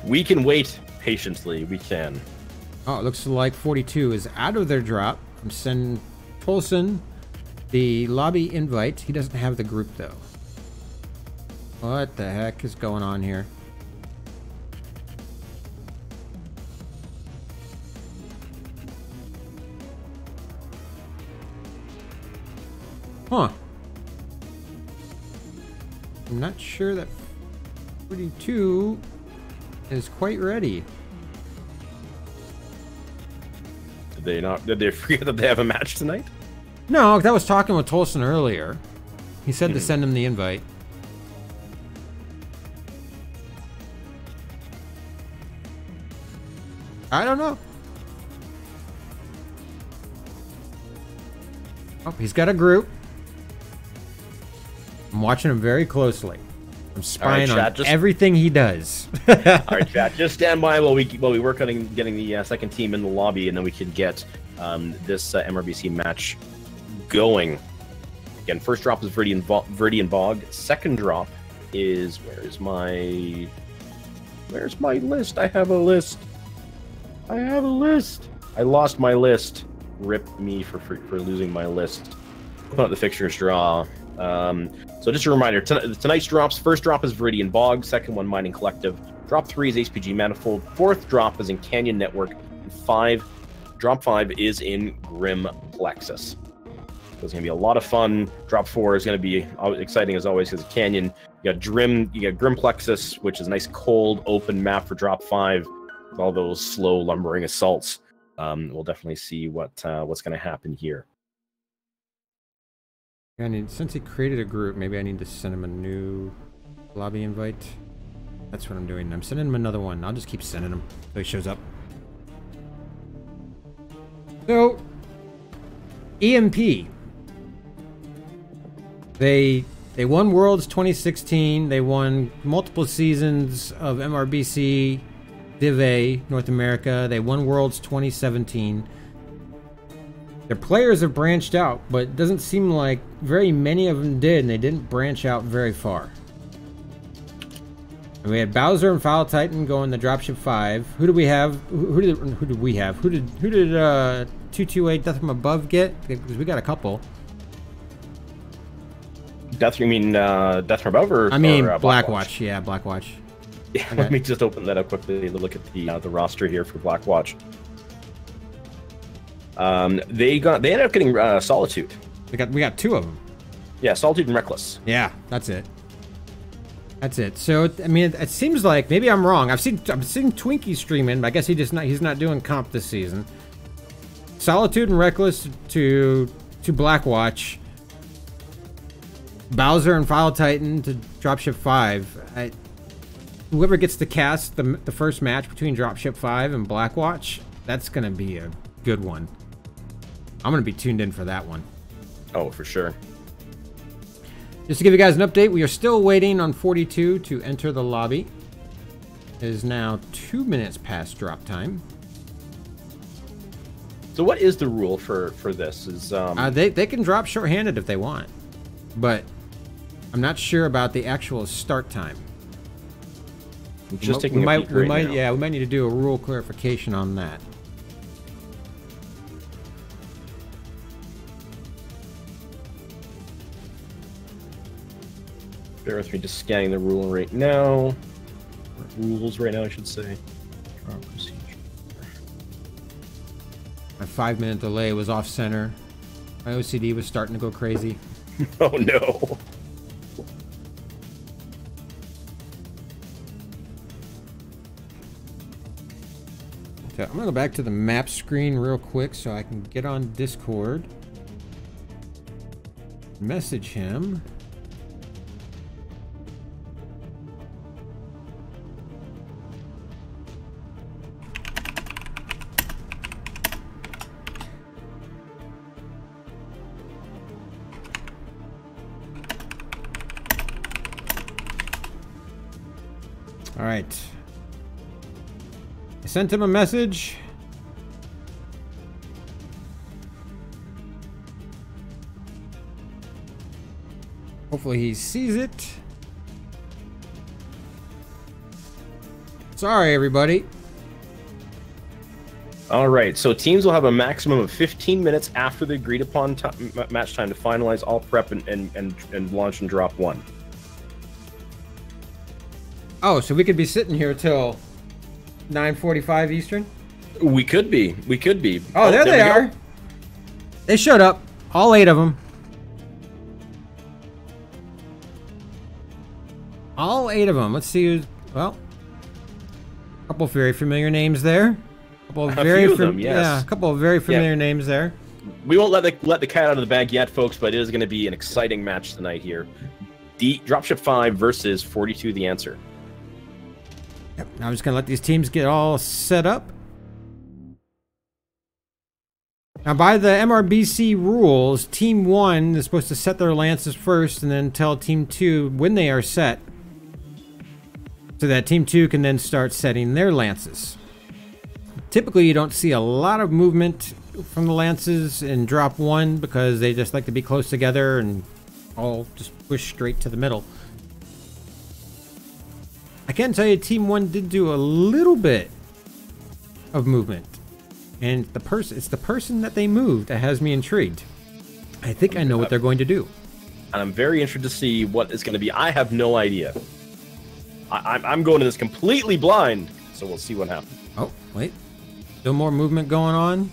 We can wait patiently. We can. Oh, it looks like 42 is out of their drop. I'm sending Tolson the lobby invite. He doesn't have the group, though. What the heck is going on here? Huh. I'm not sure that 42 is quite ready. Did they forget that they have a match tonight? No, that was talking with Tolson earlier. He said to send him the invite. I don't know. Oh, he's got a group. I'm watching him very closely. I'm spying on everything he does. All right, chat. Just stand by while we work on getting the second team in the lobby, and then we can get this MRBC match going. Again, first drop is Viridian Bog. Second drop is where's my list? I have a list. I lost my list. Rip me for losing my list. Put out the fixtures draw. So just a reminder, tonight's drops, first drop is Viridian Bog, second one Mining Collective, drop 3 is HPG Manifold, fourth drop is in Canyon Network, and drop 5 is in Grim Plexus. So it's going to be a lot of fun. Drop 4 is going to be exciting as always because Canyon, you got Grim Plexus, which is a nice cold open map for drop 5 with all those slow lumbering assaults. We'll definitely see what's going to happen here. Since he created a group, maybe I need to send him a new lobby invite. That's what I'm doing. I'm sending him another one. I'll just keep sending him so he shows up. So, EMP. They won Worlds 2016. They won multiple seasons of MRBC, DivA, North America. They won Worlds 2017. Their players have branched out, but it doesn't seem like very many of them did, and they didn't branch out very far. And we had Bowser and Foul Titan going the Dropship 5. Who do we have? Who did we have? Who did 228 Death from Above get? Because we got a couple. You mean Death from Above or? I mean Blackwatch. Yeah, Blackwatch. Yeah, okay. Let me just open that up quickly. Look at the roster here for Blackwatch. They ended up getting Solitude. We got 2 of them. Yeah, Solitude and Reckless. Yeah, that's it. That's it. So I mean, it seems like maybe I'm wrong. I've seen Twinkie streaming, but I guess he's not doing comp this season. Solitude and Reckless to Blackwatch. Bowser and Foul Titan to Dropship 5. Whoever gets to cast the first match between Dropship 5 and Blackwatch, that's gonna be a good one. I'm gonna be tuned in for that one. Oh, for sure. Just to give you guys an update, we are still waiting on 42 to enter the lobby. It is now 2 minutes past drop time. So what is the rule for this? Is they can drop shorthanded if they want, but I'm not sure about the actual start time. I'm just taking a peek right now. Yeah, we might need to do a rule clarification on that. Bear with me, just scanning the rule right now. Rules right now, I should say. Procedure. My 5-minute delay was off center. My OCD was starting to go crazy. Oh no. So I'm gonna go back to the map screen real quick so I can get on Discord. Message him. All right. I sent him a message. Hopefully he sees it. Sorry, everybody. All right, so teams will have a maximum of 15 minutes after the agreed upon match time to finalize all prep and launch and drop one. Oh, so we could be sitting here till 9:45 Eastern? We could be. We could be. Oh, there they are. They showed up. All 8 of them. All 8 of them. Let's see who's... Well, a couple of very familiar names there. A couple of very few of them, yes. Yeah, a couple of very familiar names there. We won't let the cat out of the bag yet, folks, but it is going to be an exciting match tonight here. Dropship 5 versus 42 the answer. Yep, I'm just going to let these teams get all set up. Now, by the MRBC rules, Team 1 is supposed to set their lances first and then tell Team 2 when they are set, so that Team 2 can then start setting their lances. Typically, you don't see a lot of movement from the lances in Drop 1 because they just like to be close together and all just push straight to the middle. I can tell you Team 1 did do a little bit of movement. And it's the person that they moved that has me intrigued. I think I know what they're going to do. And I'm very interested to see what it's going to be. I have no idea. I'm going to this completely blind, so we'll see what happens. Oh, wait. Still more movement going on.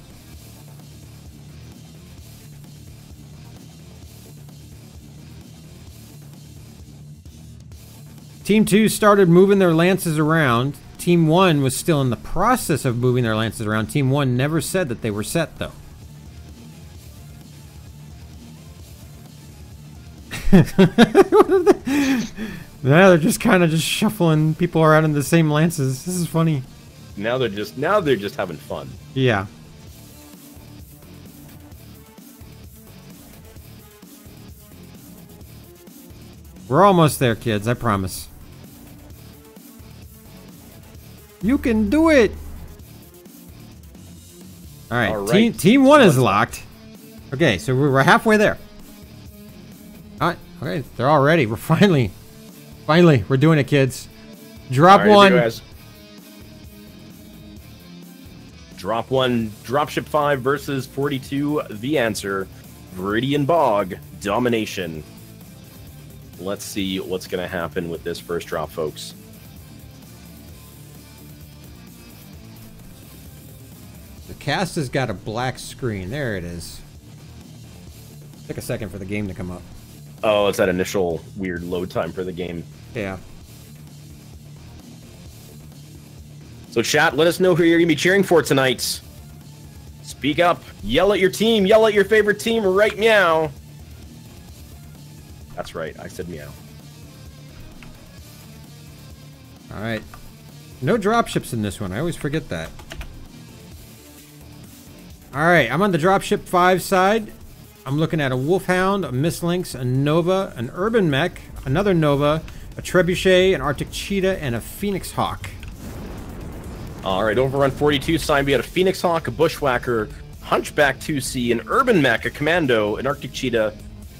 Team 2 started moving their lances around. Team 1 was still in the process of moving their lances around. Team 1 never said that they were set, though. Now they're just kind of just shuffling people around in the same lances. This is funny. Now they're just having fun. Yeah. We're almost there, kids, I promise. You can do it! Alright, team 1 is locked. Okay, so we're halfway there. Alright, okay, they're all ready. We're finally, we're doing it, kids. Drop 1. Drop 1, Dropship 5 versus 42, the answer. Viridian Bog, domination. Let's see what's going to happen with this first drop, folks. The cast has got a black screen. There it is. Took a second for the game to come up. Oh, it's that initial weird load time for the game. Yeah. So chat, let us know who you're going to be cheering for tonight. Speak up. Yell at your team. Yell at your favorite team right meow. That's right. I said meow. Alright. No dropships in this one. I always forget that. Alright, I'm on the Dropship 5 side. I'm looking at a Wolfhound, a Mistlynx, a Nova, an Urban Mech, another Nova, a Trebuchet, an Arctic Cheetah, and a Phoenix Hawk. Alright, over on 42 side, we had a Phoenix Hawk, a Bushwhacker, Hunchback 2C, an Urban Mech, a Commando, an Arctic Cheetah,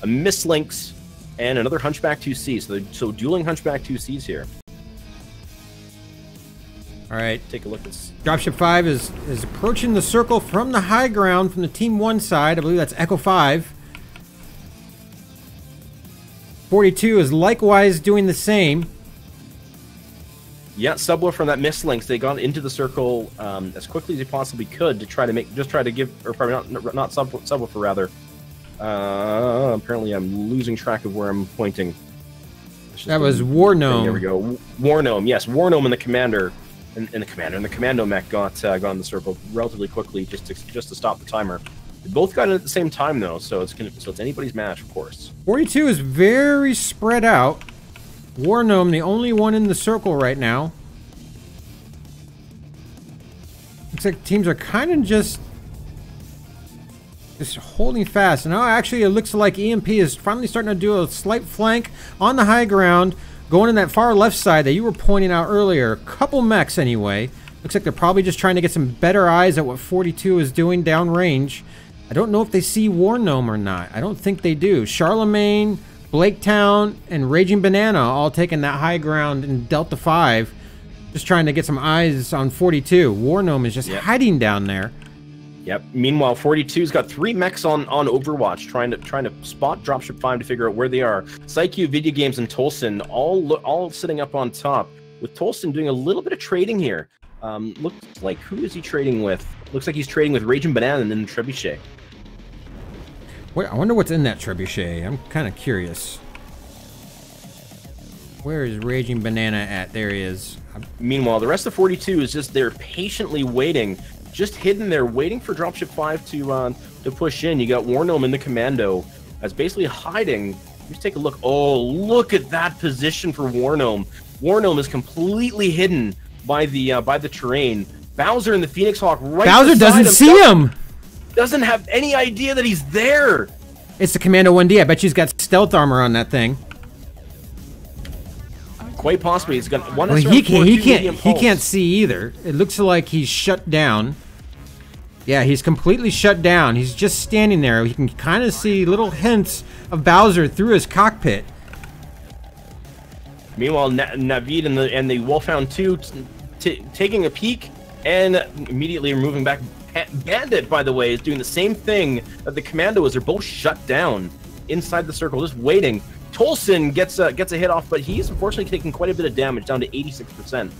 a Mistlynx, and another Hunchback 2C. So dueling Hunchback 2Cs here. Alright. Take a look at this. Dropship 5 is approaching the circle from the high ground from the Team 1 side. I believe that's Echo 5. 42 is likewise doing the same. Yeah, Subwoofer from that Mistlynx, they got into the circle as quickly as they possibly could to try to give, or probably not Subwoofer rather. Apparently I'm losing track of where I'm pointing. That was War Gnome. There we go. War Gnome, yes. War Gnome and the Commander and the commander and the commando mech got in the circle relatively quickly just to stop the timer. They both got in at the same time though, so it's anybody's match, of course. 42 is very spread out. War Gnome, the only one in the circle right now. Looks like teams are kind of just holding fast. Now, actually, it looks like EMP is finally starting to do a slight flank on the high ground, going in that far left side that you were pointing out earlier. A couple mechs, anyway. Looks like they're probably just trying to get some better eyes at what 42 is doing downrange. I don't know if they see War Gnome or not. I don't think they do. Charlemagne, Blaketown, and Raging Banana all taking that high ground in Delta 5. Just trying to get some eyes on 42. War Gnome is just hiding down there. Yep. Meanwhile, 42's got 3 mechs on Overwatch, trying to spot Dropship 5 to figure out where they are. Psyche, Video Games, and Tolson all sitting up on top, with Tolson doing a little bit of trading here. Looks like, who is he trading with? Looks like he's trading with Raging Banana and then Trebuchet. Wait, I wonder what's in that Trebuchet. I'm kind of curious. Where is Raging Banana at? There he is. Meanwhile, the rest of 42 is just there patiently waiting, just hidden there, waiting for Dropship 5 to push in. You got War Gnome in the commando that's basically hiding. Just take a look. Oh, look at that position for War Gnome. War Gnome is completely hidden by the terrain. Bowser and the Phoenix Hawk right Bowser doesn't see him. Doesn't have any idea that he's there. It's the Commando 1D. I bet she's got stealth armor on that thing. Quite possibly. He's got one. Well, he can't see either. It looks like he's shut down. Yeah, he's completely shut down. He's just standing there. He can kind of see little hints of Bowser through his cockpit. Meanwhile, Navid and the Wolfhound 2 taking a peek and immediately moving back. Bandit, by the way, is doing the same thing that the Commando is. They're both shut down inside the circle, just waiting. Tolson gets a hit off, but he's unfortunately taking quite a bit of damage, down to 86%.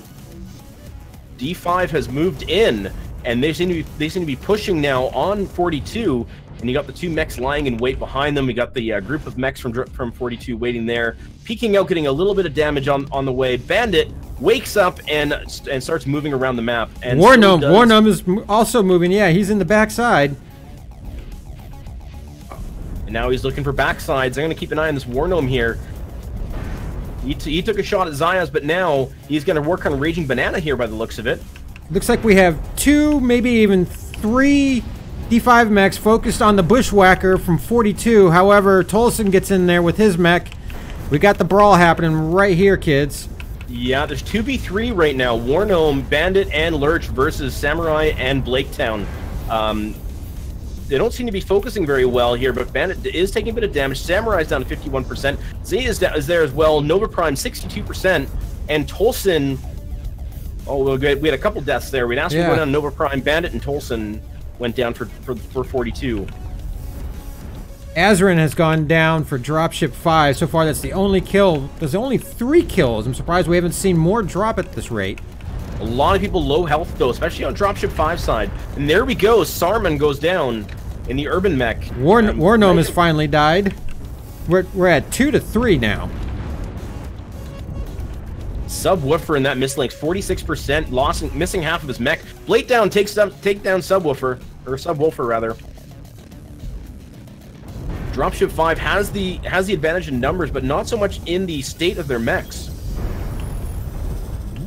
D5 has moved in, and they seem to be pushing now on 42. And you got the 2 mechs lying in wait behind them. We got the group of mechs from 42 waiting there, peeking out, getting a little bit of damage on the way. Bandit wakes up and starts moving around the map. And War Gnome is also moving. Yeah, he's in the backside. And now he's looking for backsides. I'm going to keep an eye on this War Gnome here. He took a shot at Zayas, but now he's going to work on Raging Banana here by the looks of it. Looks like we have 2, maybe even 3 D5 mechs focused on the Bushwhacker from 42. However, Tolson gets in there with his mech. We got the brawl happening right here, kids. Yeah, there's 2v3 right now. War Gnome, Bandit, and Lurch versus Samurai and Blaketown. They don't seem to be focusing very well here, but Bandit is taking a bit of damage. Samurai's down to 51%. Z is there as well. Nova Prime, 62%. And Tolson... Oh, we had a couple deaths there. We'd asked for going down Nova Prime. Bandit and Tolson went down for 42. Azrin has gone down for Dropship 5. So far, that's the only kill. There's only 3 kills. I'm surprised we haven't seen more drop at this rate. A lot of people low health, though, especially on Dropship 5 side. And there we go. Sarman goes down in the Urban Mech. War Gnome has finally died. We're at 2 to 3 now. Subwoofer in that mislinks, 46%, missing half of his mech. Blaketown take down Subwoofer rather. Dropship 5 has the advantage in numbers, but not so much in the state of their mechs.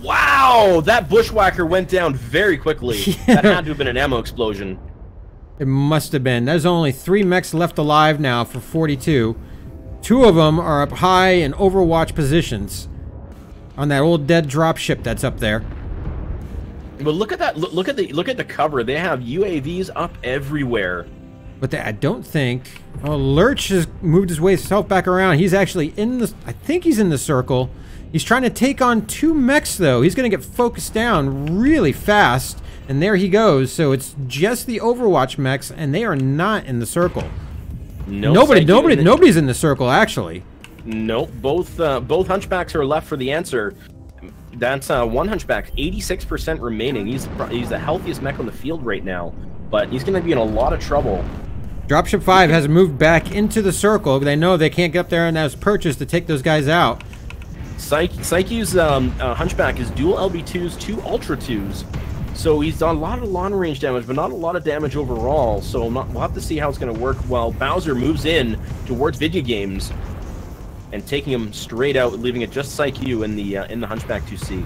Wow, that Bushwhacker went down very quickly. That had to have been an ammo explosion. It must have been. There's only 3 mechs left alive now for 42. 2 of them are up high in Overwatch positions on that old dead dropship that's up there. But look at that! Look at the cover. They have UAVs up everywhere. But I don't think. Oh, Lurch has moved his way himself back around. He's actually in the. I think he's in the circle. He's trying to take on 2 mechs though. He's going to get focused down really fast, and there he goes. So it's just the Overwatch mechs, and they are not in the circle. Nobody's in the circle actually. Nope. Both hunchbacks are left for the answer. That's one hunchback, 86% remaining. He's the healthiest mech on the field right now, but he's going to be in a lot of trouble. Dropship 5 has moved back into the circle. They know they can't get up there and has purchase to take those guys out. Psyche's Hunchback is dual LB2s, 2 Ultra 2s. So he's done a lot of long-range damage, but not a lot of damage overall. So we'll have to see how it's going to work while Bowser moves in towards video games and taking him straight out, leaving it just Psyche in the Hunchback 2C.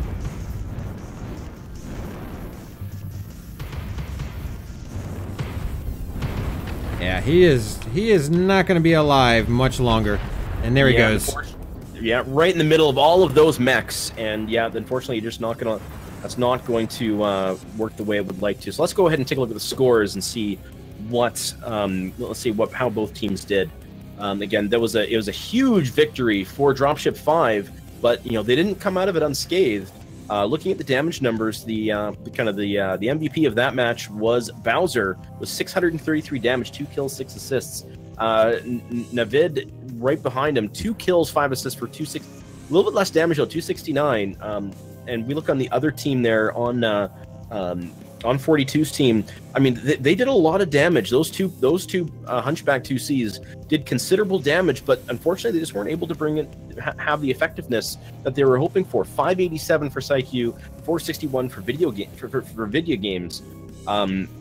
Yeah, he is not going to be alive much longer. And there he goes. Yeah, right in the middle of all of those mechs, and yeah, unfortunately, you're just not gonna. That's not going to work the way it would like to. So let's go ahead and take a look at the scores and see what. Let's see how both teams did. Again, it was a huge victory for Dropship 5, but they didn't come out of it unscathed. Looking at the damage numbers, the MVP of that match was Bowser with 633 damage, 2 kills, 6 assists. Navid right behind him, 2 kills, 5 assists for 260. A little bit less damage though, 269. And we look on the other team there on 42's team. I mean, they did a lot of damage. Those two Hunchback 2Cs did considerable damage, but unfortunately they just weren't able to have the effectiveness that they were hoping for. 587 for Psyche, 461 for video games.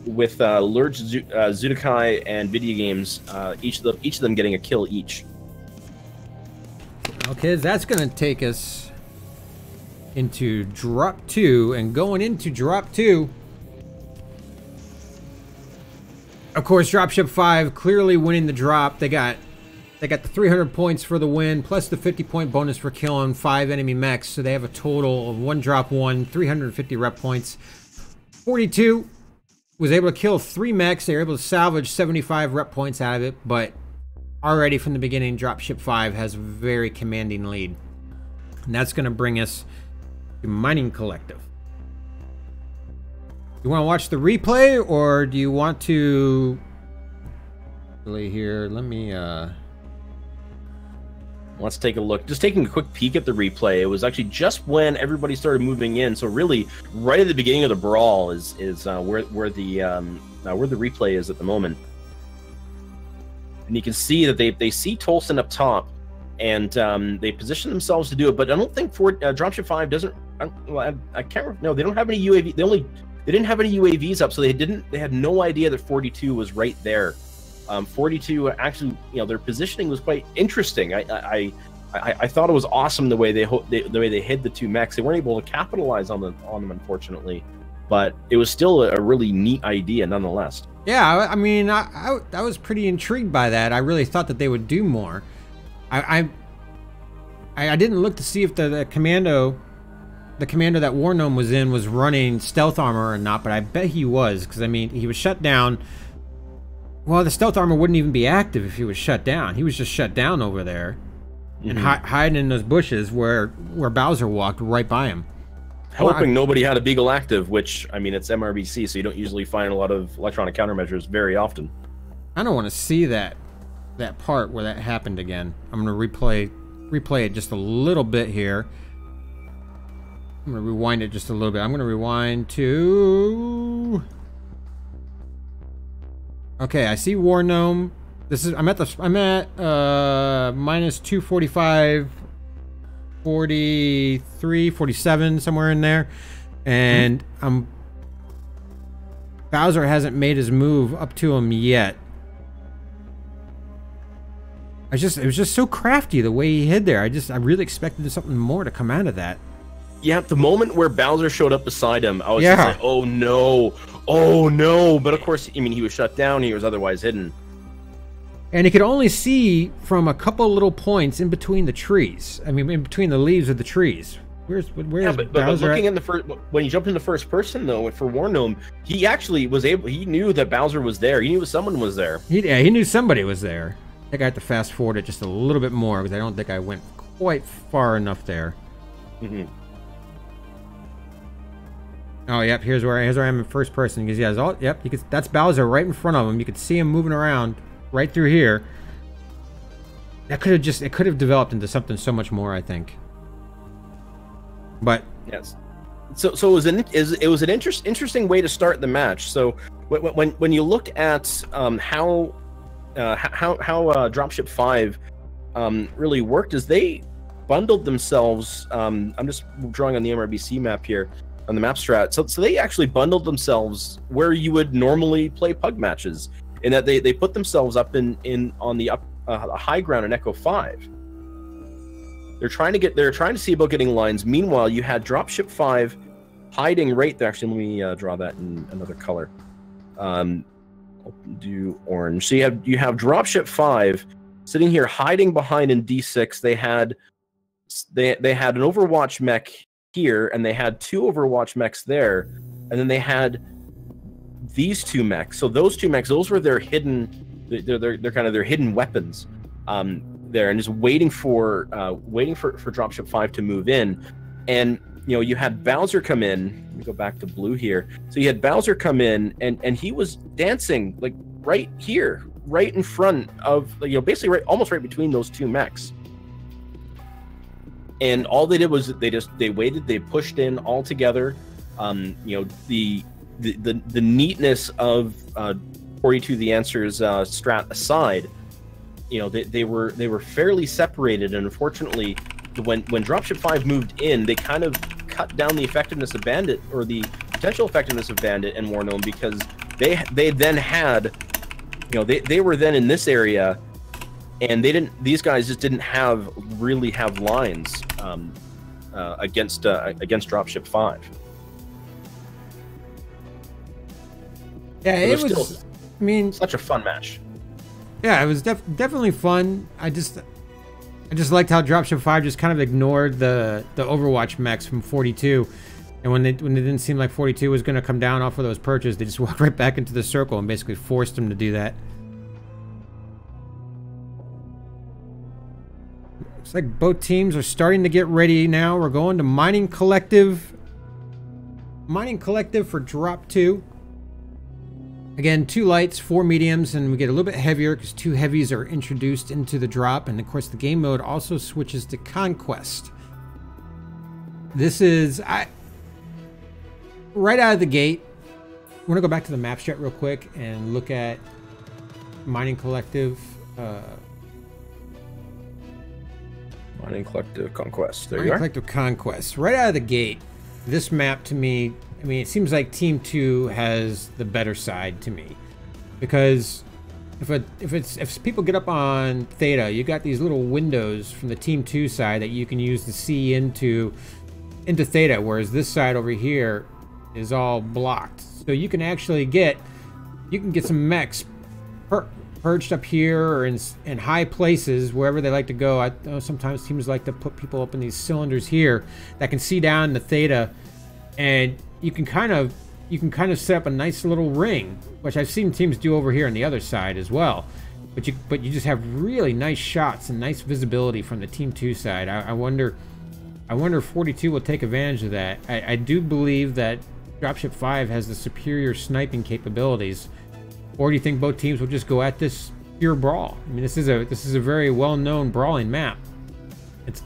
With Lurch, Zudakai, and video games, each of them getting a kill each. Okay, that's going to take us into drop 2, and going into drop 2, of course, Dropship 5 clearly winning the drop. They got the 300 points for the win, plus the 50-point bonus for killing 5 enemy mechs, so they have a total of 1 drop 1, 350 rep points. 42 was able to kill 3 mechs. They were able to salvage 75 rep points out of it, but already from the beginning, Dropship 5 has a very commanding lead. And that's going to bring us to Mining Collective. You want to watch the replay, or do you want to... Here, let me... Let's take a look. Just taking a quick peek at the replay. It was actually just when everybody started moving in. So really, right at the beginning of the brawl is where the replay is at the moment. And you can see that they see Tolson up top, and they position themselves to do it. But I don't think Dropship 5 doesn't. I can't remember. No, they don't have any UAV. They didn't have any UAVs up, so they had no idea that 42 was right there. 42 actually, their positioning was quite interesting. I thought it was awesome the way they hid the 2 mechs. They weren't able to capitalize on them, unfortunately, but it was still a really neat idea nonetheless. Yeah, I mean, I was pretty intrigued by that. I really thought that they would do more. I didn't look to see if the commando that War Gnome was in was running stealth armor or not, but I bet he was, because I mean, he was shut down. Well, the stealth armor wouldn't even be active if he was shut down. He was just shut down over there and hiding in those bushes where Bowser walked right by him. Hoping nobody had a Beagle active, which, I mean, it's MRBC, so you don't usually find a lot of electronic countermeasures very often. I don't want to see that part where that happened again. I'm going to replay it just a little bit here. I'm going to rewind it just a little bit. I'm going to rewind to... Okay, I see War Gnome. I'm at minus 245, 43, 47, somewhere in there. And Bowser hasn't made his move up to him yet. It was just so crafty the way he hid there. I really expected something more to come out of that. Yeah, the moment where Bowser showed up beside him, I was just like, oh no, oh no. But of course, I mean, he was shut down, he was otherwise hidden. And he could only see from a couple little points in between the trees. I mean, in between the leaves of the trees. Where's but looking in the first, when he jumped into first person though, for War Gnome, he actually he knew that Bowser was there. He knew someone was there. He knew somebody was there. I think I have to fast forward it just a little bit more, because I don't think I went quite far enough there. Oh, yep. Here's where I am in first person. Because yep. That's Bowser right in front of him. You could see him moving around right through here. It could have developed into something so much more, I think. But yes. So it was an interesting way to start the match. So when you look at how Dropship 5 really worked, is they bundled themselves. I'm just drawing on the MRBC map here on the map strat. So they actually bundled themselves where you would normally play pug matches, in that they put themselves up on the high ground in Echo 5. They're trying to see about getting lines. Meanwhile, you had Dropship 5 hiding right there. Actually, let me draw that in another color. I'll do orange. So you have Dropship 5 sitting here hiding behind in D6. They had an Overwatch mech here, and they had 2 Overwatch mechs there, and then they had these 2 mechs. So those 2 mechs, those were their hidden, they're kind of their hidden weapons there, and just waiting for Dropship 5 to move in. And you had Bowser come in. Let me go back to blue here. So you had Bowser come in, and he was dancing like right here, right in front of, basically almost right between those 2 mechs. And all they did was they waited, they pushed in all together. The neatness of 42 the Answer's strat aside, they were fairly separated, and unfortunately, when Dropship 5 moved in, they kind of cut down the effectiveness of Bandit, or the potential effectiveness of Bandit and Wargnome, because they then had, they were then in this area, and these guys just didn't really have lines against Dropship 5. Yeah, it was. Still, I mean, such a fun match. Yeah, it was definitely fun. I just liked how Dropship 5 just kind of ignored the Overwatch mechs from 42, and when it didn't seem like 42 was going to come down off of those perches, they just walked right back into the circle and basically forced them to do that. Looks like both teams are starting to get ready now. We're going to Mining Collective. Mining Collective for Drop 2. Again, 2 lights, 4 mediums, and we get a little bit heavier because 2 heavies are introduced into the drop. And of course, the game mode also switches to Conquest. This is right out of the gate. We're gonna go back to the map strat real quick and look at Mining Collective. Mining Collective Conquest. There Mining you are. Collective Conquest. Right out of the gate, this map to me, I mean, it seems like Team 2 has the better side to me, because if people get up on Theta, you got these little windows from the Team 2 side that you can use to see into Theta, whereas this side over here is all blocked. So you can actually get some mechs perched up here or in high places, wherever they like to go. I know sometimes teams like to put people up in these cylinders here that can see down the Theta, and you can kind of set up a nice little ring, which I've seen teams do over here on the other side as well. But you just have really nice shots and nice visibility from the Team 2 side. I wonder if 42 will take advantage of that. I do believe that Dropship 5 has the superior sniping capabilities. Or do you think both teams will just go at this pure brawl? I mean, this is a very well-known brawling map. If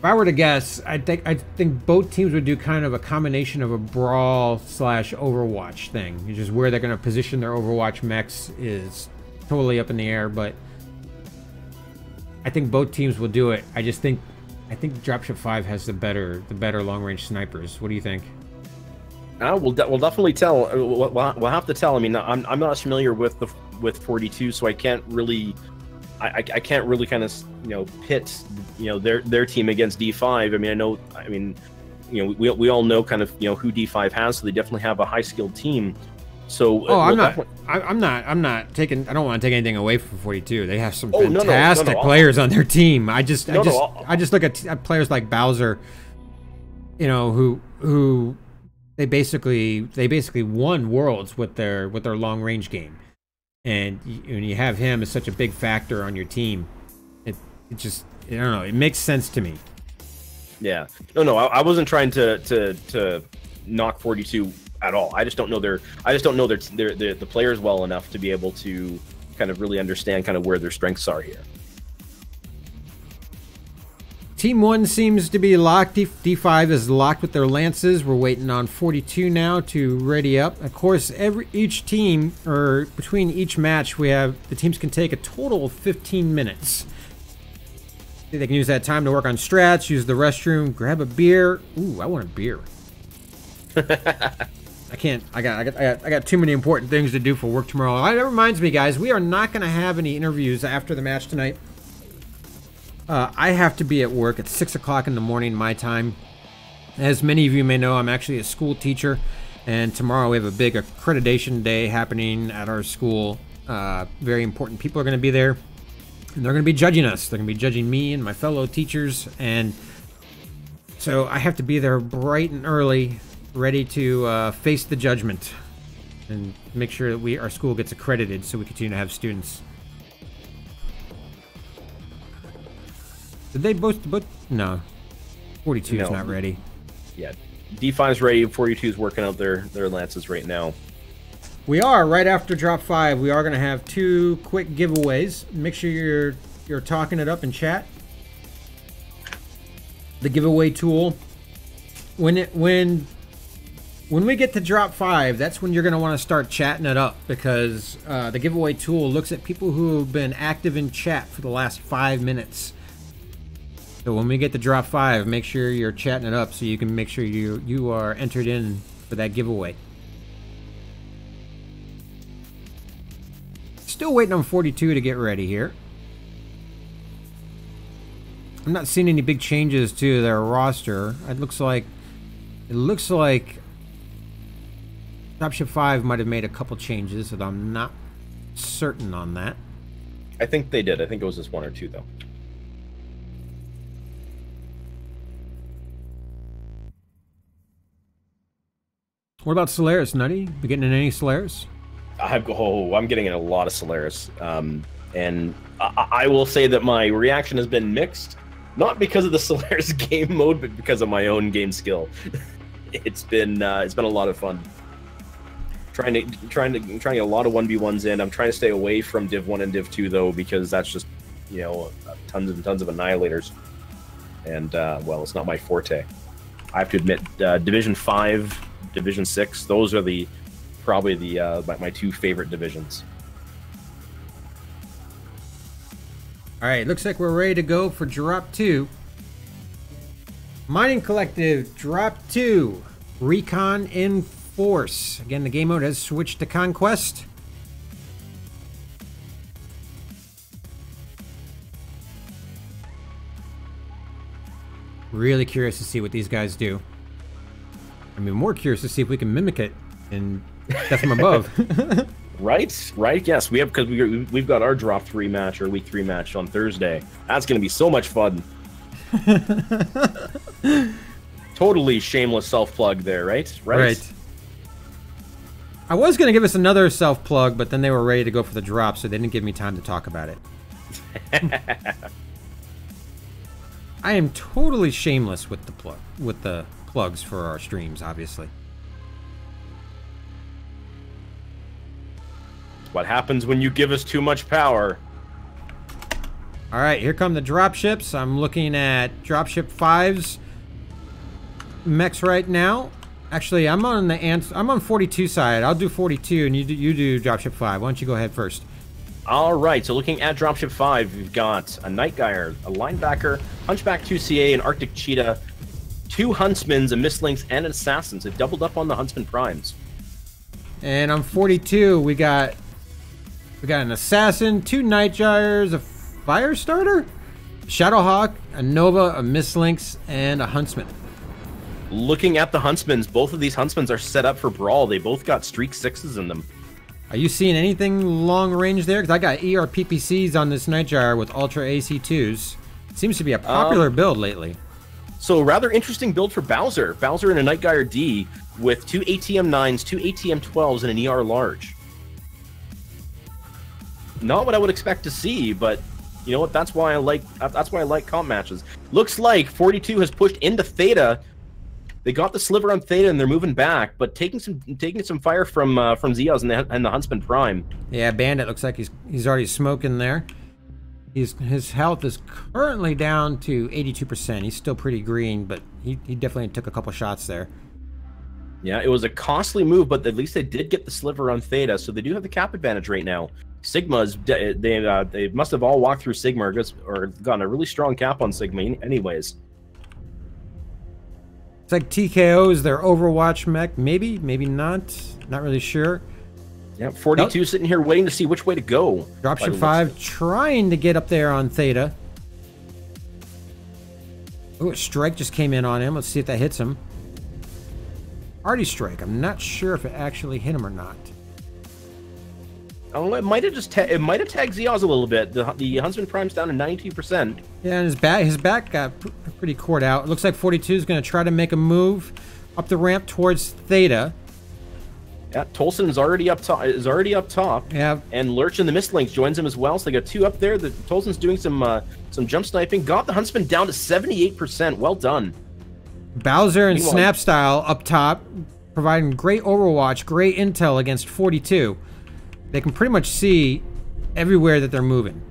I were to guess, I think both teams would do kind of a combination of a brawl / Overwatch thing. It's just where they're going to position their Overwatch mechs is totally up in the air, but I think both teams will do it. I think Dropship 5 has the better long-range snipers. What do you think? We'll definitely tell. We'll have to tell. I mean, I'm not as familiar with 42, so I can't really kind of pit their team against D5. I mean, we all know kind of who D5 has, so they definitely have a high skilled team. So I'm not taking. I don't want to take anything away from 42. They have some fantastic players on their team. I just look at players like Bowser, who they basically won worlds with their long range game, and when you have him as such a big factor on your team, it just, I don't know, it makes sense to me. Yeah, no, I wasn't trying to knock 42 at all. I just don't know the players well enough to be able to kind of really understand kind of where their strengths are here. Team 1 seems to be locked. D5 is locked with their lances. We're waiting on 42 now to ready up. Of course, each team, or between each match, the teams can take a total of 15 minutes. They can use that time to work on strats, use the restroom, grab a beer. Ooh, I want a beer. I can't. I got too many important things to do for work tomorrow. That reminds me, guys, we are not going to have any interviews after the match tonight. I have to be at work at 6 o'clock in the morning, my time. As many of you may know, I'm actually a school teacher, and tomorrow we have a big accreditation day happening at our school. Very important people are going to be there. And they're going to be judging us. They're going to be judging me and my fellow teachers. And so I have to be there bright and early, ready to face the judgment and make sure that our school gets accredited so we continue to have students. Did they both? No. 42 is not ready. Yeah. D5's ready. 42 is working out their lances right now. We are right after drop 5. We are going to have 2 quick giveaways. Make sure you're talking it up in chat. The giveaway tool. When we get to drop 5, that's when you're going to want to start chatting it up, because the giveaway tool looks at people who have been active in chat for the last 5 minutes. So when we get to drop 5, make sure you're chatting it up so you can make sure you are entered in for that giveaway. Still waiting on 42 to get ready here. I'm not seeing any big changes to their roster. It looks like Dropship 5 might have made a couple changes, but I'm not certain on that. I think they did. I think it was just 1 or 2 though. What about Solaris, Nutty? You getting in any Solaris? I'm getting in a lot of Solaris, and I will say that my reaction has been mixed, not because of the Solaris game mode, but because of my own game skill. It's been a lot of fun. Trying to get a lot of 1v1s in. I'm trying to stay away from Div 1 and Div 2 though, because that's just, you know, tons and tons of annihilators, and well, it's not my forte. I have to admit, Division 5, Division 6, those are probably my 2 favorite divisions. All right, looks like we're ready to go for drop 2. Mining Collective, drop 2. Recon in Force. Again, the game mode has switched to Conquest. Really curious to see what these guys do. I mean, more curious to see if we can mimic it in Death from Above. Right? Yes, we have, because we've got our drop 3 match, or week 3 match on Thursday. That's going to be so much fun. Totally shameless self-plug there, right? Right. I was going to give us another self-plug, but then they were ready to go for the drop, so they didn't give me time to talk about it. I am totally shameless with the plugs for our streams, obviously. What happens when you give us too much power? All right, here come the dropships. I'm looking at dropship 5's mechs right now. Actually, I'm on 42 side. I'll do 42, and you do dropship 5. Why don't you go ahead first? All right, so looking at dropship 5, we've got a Night Gyre, a Linebacker, Hunchback 2CA, an Arctic Cheetah, 2 Huntsmans, a Mistlings, and an Assassin. So doubled up on the Huntsman Primes. And on 42, we got an Assassin, 2 Night Gyres, a Firestarter, Shadowhawk, a Nova, a Mistlynx, and a Huntsman. Looking at the Huntsmans, both of these Huntsmans are set up for Brawl. They both got Streak 6s in them. Are you seeing anything long range there? Because I got ERPPCs on this Night Gyre with Ultra AC2s. Seems to be a popular build lately. So rather interesting build for Bowser. Bowser in a Night Gyre D with 2 ATM-9s, 2 ATM-12s, and an ER large. Not what I would expect to see, but you know what? That's why I like comp matches. Looks like 42 has pushed into Theta. They got the sliver on Theta and they're moving back, but taking some fire from Zeos and the Huntsman Prime. Yeah, Bandit looks like he's already smoking there. His health is currently down to 82%. He's still pretty green, but he definitely took a couple shots there. Yeah, it was a costly move, but at least they did get the sliver on Theta, so they do have the cap advantage right now. Sigma's they must have all walked through Sigma or gotten a really strong cap on Sigma anyways. It's like TKO is their Overwatch mech. Maybe, maybe not. Not really sure. Yeah, 42 sitting here waiting to see which way to go. Dropship 5 trying to get up there on Theta. Oh, a strike just came in on him. Let's see if that hits him. Arty strike. I'm not sure if it actually hit him or not. Oh, it might have just tagged Zeoz a little bit. The Huntsman Prime's down to 92%. Yeah, and his back got pretty cored out. It looks like 42 is going to try to make a move up the ramp towards Theta. Yeah, Tolson is already up top. Yeah, and Lurch in the Mistlinks joins him as well. So they got 2 up there. Tolson's doing some jump sniping. Got the Huntsman down to 78%. Well done. Bowser and Snapstyle up top, providing great Overwatch, great intel against 42. They can pretty much see everywhere that they're moving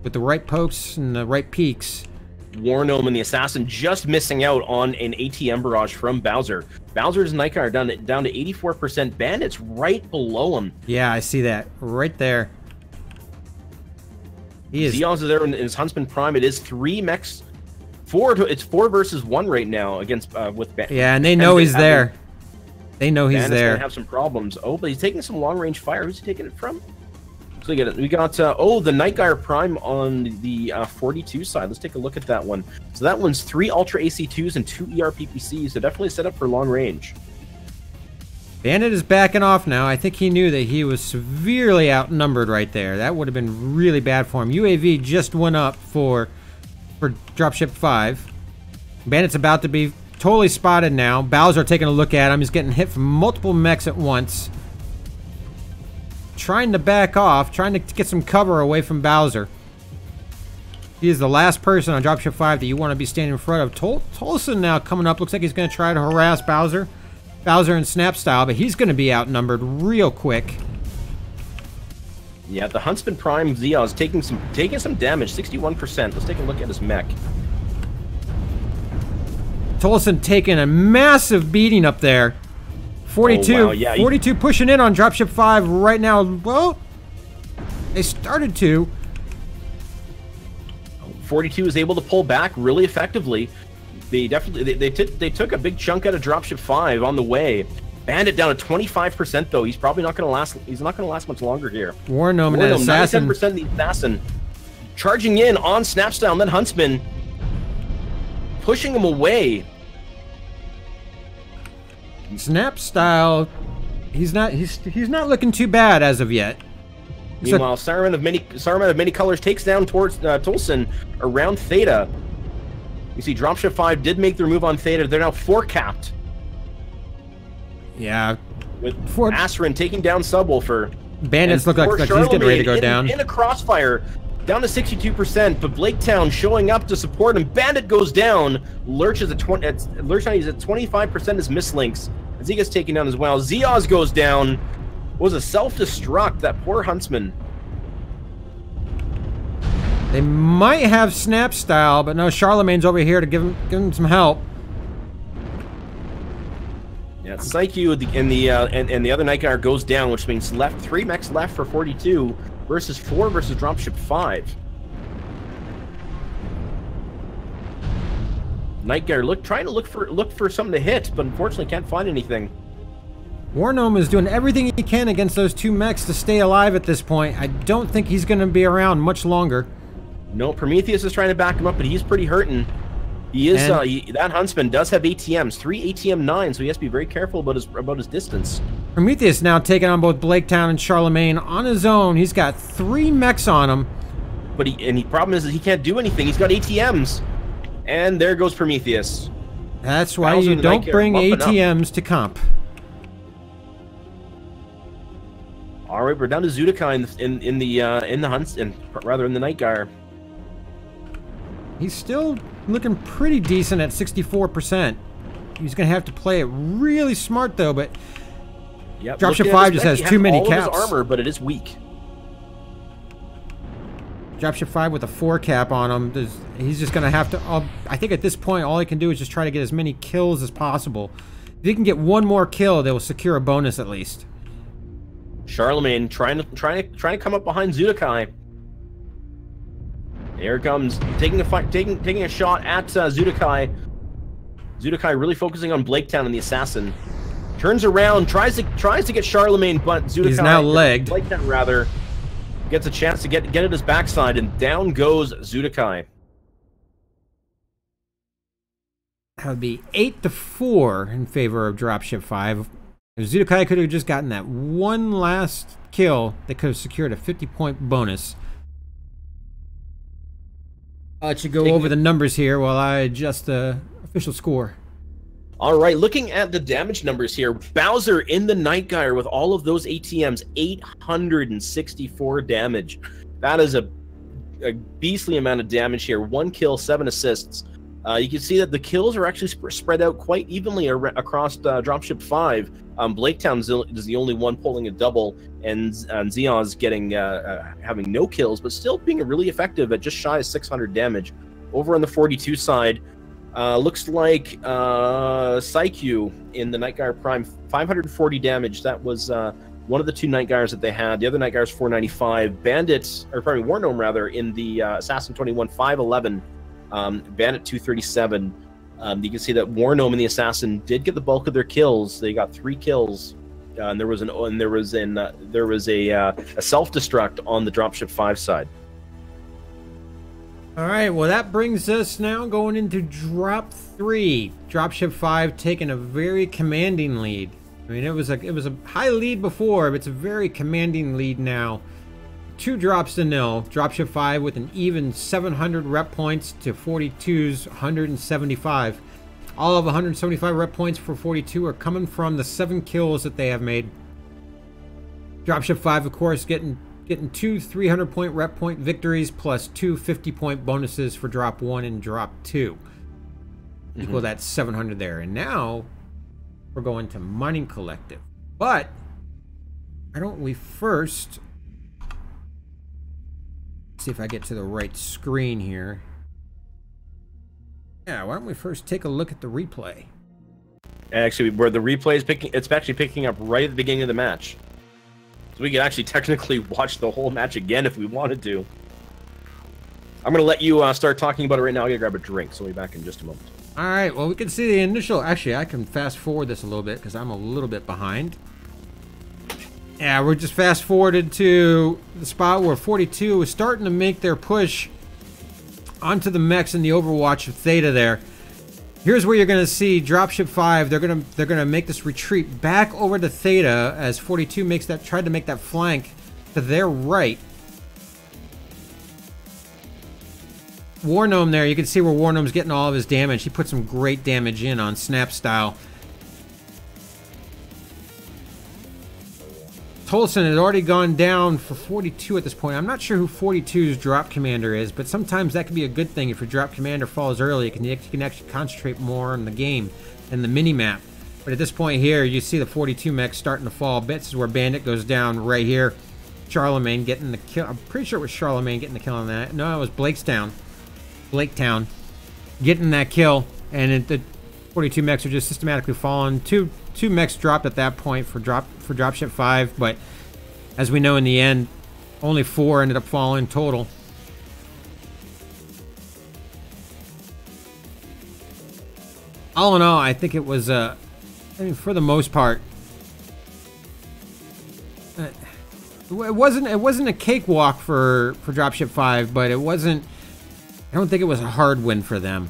with the right pokes and the right peaks. Wargnome and the Assassin just missing out on an ATM barrage from Bowser. Bowser's Nightguard are down to 84%. Bandit's right below him. Yeah, I see that right there. He is. Zeon's there in his Huntsman Prime. It is 3 mechs. It's 4 versus 1 right now against with Bandit. Yeah, and they know he's there. They know he's there. Gonna have some problems. Oh, but he's taking some long range fire. Who's he taking it from? So we got the Nightguard Prime on the 42 side. Let's take a look at that one. So that one's 3 Ultra AC2s and 2 ERPPCs. So definitely set up for long range. Bandit is backing off now. I think he knew that he was severely outnumbered right there. That would have been really bad for him. UAV just went up for Dropship 5. Bandit's about to be totally spotted now. Bowser taking a look at him. He's getting hit from multiple mechs at once. Trying to back off, trying to get some cover away from Bowser. He is the last person on Dropship 5 that you want to be standing in front of. Tolson now coming up. Looks like he's going to try to harass Bowser. Bowser in Snapstyle, but he's going to be outnumbered real quick. Yeah, the Huntsman Prime Zeo is taking some damage, 61%. Let's take a look at his mech. Tolson taking a massive beating up there. 42, oh, wow. Yeah, 42 pushing in on Dropship 5 right now. Well, they started to. 42 is able to pull back really effectively. They took a big chunk out of Dropship 5 on the way. Bandit down to 25% though. He's probably not going to last. He's not going to last much longer here. Wargnome and Assassin. 97% the Assassin charging in on Snapstyle, and then Huntsman pushing him away. Snapstyle, he's not looking too bad as of yet. Meanwhile, Siren of many colors takes down towards Tolson around Theta. You see, Dropship 5 did make their move on Theta. They're now 4 capped. Yeah, with Asrin taking down Subwoofer. Bandits look like he's getting ready to go down. In a crossfire, down to 62%. But Blaketown showing up to support him. Bandit goes down. Lurch is at 25% as Mistlinks. As he gets taken down as well. Zeoz goes down. Was a self-destruct. That poor Huntsman. They might have Snapstyle, but no, Charlemagne's over here to give him some help. Yeah, Psyche and the other Nightguard goes down, which means 3 mechs left for 42 versus 4 versus Dropship 5. Nightguard trying to look for something to hit, but unfortunately can't find anything. Wargnome is doing everything he can against those 2 mechs to stay alive at this point. I don't think he's going to be around much longer. No, Prometheus is trying to back him up, but he's pretty hurting. He is that Huntsman does have ATMs, 3 ATM-9, so he has to be very careful about his distance. Prometheus now taking on both Blaketown and Charlemagne on his own. He's got 3 mechs on him. But the problem is that he can't do anything. He's got ATMs. And there goes Prometheus. That's why you don't bring ATMs to comp. All right, we're down to Zudica in the Nightguard. He's still looking pretty decent at 64%. He's going to have to play it really smart, though, but yep, Dropship 5 just has too many caps. All of his armor, but it is weak. Dropship 5 with a 4 cap on him. He's just going to have to... I think at this point, all he can do is just try to get as many kills as possible. If they can get one more kill, they will secure a bonus at least. Charlemagne trying to come up behind Zudakai. Here it comes, taking a shot at Zudakai. Zudakai really focusing on Blaketown and the assassin. Turns around, tries to get Charlemagne, but Zudakai, he's now legged. Blaketown rather, gets a chance to get at his backside, and down goes Zudakai. That would be 8-4 in favor of Dropship 5. If Zudakai could have just gotten that one last kill, they could have secured a 50-point bonus. I'll let you go over the numbers here while I adjust the official score. All right, looking at the damage numbers here, Bowser in the Night Gyre with all of those ATMs, 864 damage. That is a beastly amount of damage here. 1 kill, 7 assists. You can see that the kills are actually spread out quite evenly across Dropship 5. Blaketown is the only one pulling a double, and Xeon's getting having no kills, but still being really effective at just shy of 600 damage. Over on the 42 side, looks like Psyche in the Night Gyre Prime, 540 damage. That was one of the 2 Night Gyres that they had. The other Night Gyre is 495. Bandit, or probably War Gnome rather, in the Assassin 21, 511. Bandit 237. You can see that War Gnome and the Assassin did get the bulk of their kills. They got 3 kills, and there was a self-destruct on the Dropship 5 side. All right, well that brings us now going into Drop 3. Dropship 5 taking a very commanding lead. I mean, it was a high lead before, but it's a very commanding lead now. 2 drops to nil. Dropship 5 with an even 700 rep points to 42's 175. All of 175 rep points for 42 are coming from the 7 kills that they have made. Dropship 5, of course, getting 2 300-point rep point victories plus 2 50-point bonuses for Drop 1 and Drop 2. Equal that 700 there. And now we're going to Mining Collective. But why don't we first see if I get to the right screen here. Yeah, why don't we first take a look at the replay? Actually, where the replay is it's actually picking up right at the beginning of the match. So we can actually technically watch the whole match again if we wanted to. I'm going to let you start talking about it right now. I'm going to grab a drink, so we'll be back in just a moment. All right, well, we can see the initial... Actually, I can fast forward this a little bit because I'm a little bit behind. Yeah, we're just fast forwarded to the spot where 42 is starting to make their push onto the mechs in the Overwatch of Theta there. Here's where you're going to see Dropship 5. They're going to make this retreat back over to Theta as 42 tried to make that flank to their right. War Gnome there, you can see where War Gnome's getting all of his damage. He put some great damage in on Snap Style. Tolson had already gone down for 42 at this point. I'm not sure who 42's drop commander is, but sometimes that can be a good thing. If your drop commander falls early, you can actually concentrate more on the game and the mini-map. But at this point here, you see the 42 mech starting to fall. This is where Bandit goes down right here. Charlemagne getting the kill. I'm pretty sure it was Charlemagne getting the kill on that. No, it was Blaketown getting that kill. And the 42 mechs are just systematically falling. Two mechs dropped at that point for Dropship 5, but as we know in the end, only 4 ended up falling total. All in all, I think it was, I mean, for the most part, it wasn't a cakewalk for Dropship 5, but it wasn't. I don't think it was a hard win for them.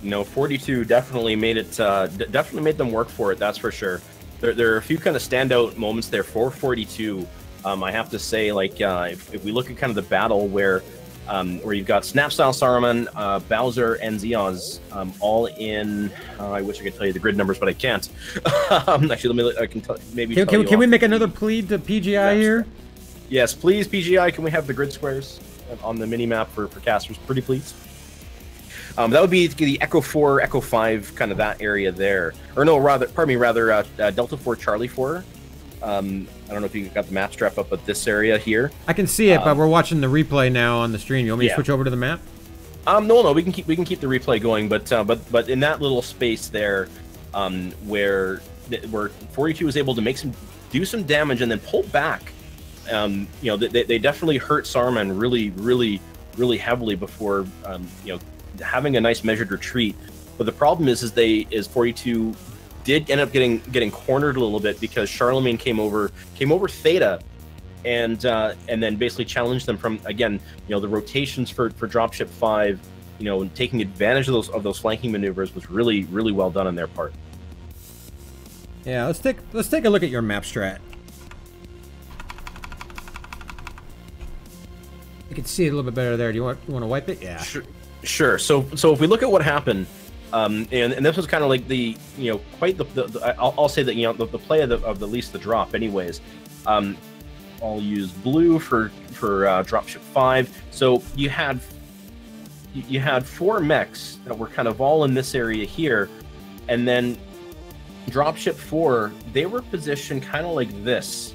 No, 42 definitely made it. Definitely made them work for it. That's for sure. There are a few kind of standout moments there for 42. I have to say, like, if we look at kind of the battle where you've got Snapstyle Saruman, Bowser, and Xeons all in. I wish I could tell you the grid numbers, but I can't. Actually, I can maybe. Can we make another plea to PGI here? Yes, please, PGI. Can we have the grid squares on the mini map for casters? Pretty please. That would be the Echo 4, Echo 5, kind of that area there. Or no, pardon me, Delta 4, Charlie 4. I don't know if you got the map strap up at this area here. I can see it, but we're watching the replay now on the stream. You want me to switch over to the map? No, we can keep the replay going, but in that little space there, where 42 was able to do some damage and then pull back. You know, they definitely hurt Saruman really heavily before you know, having a nice measured retreat. But the problem is 42 did end up getting cornered a little bit because Charlemagne came over Theta, and then basically challenged them from, again, you know, the rotations for Dropship 5, you know, and taking advantage of those flanking maneuvers was really well done on their part. Yeah, let's take a look at your map strat. You can see it a little bit better there. Do you want to wipe it? Yeah. Sure. So if we look at what happened, and this was kind of like the, you know, quite I'll say that, you know, the play of the least the drop anyways. I'll use blue for Dropship 5. So you had 4 mechs that were kind of all in this area here, and then Dropship 4, they were positioned kind of like this.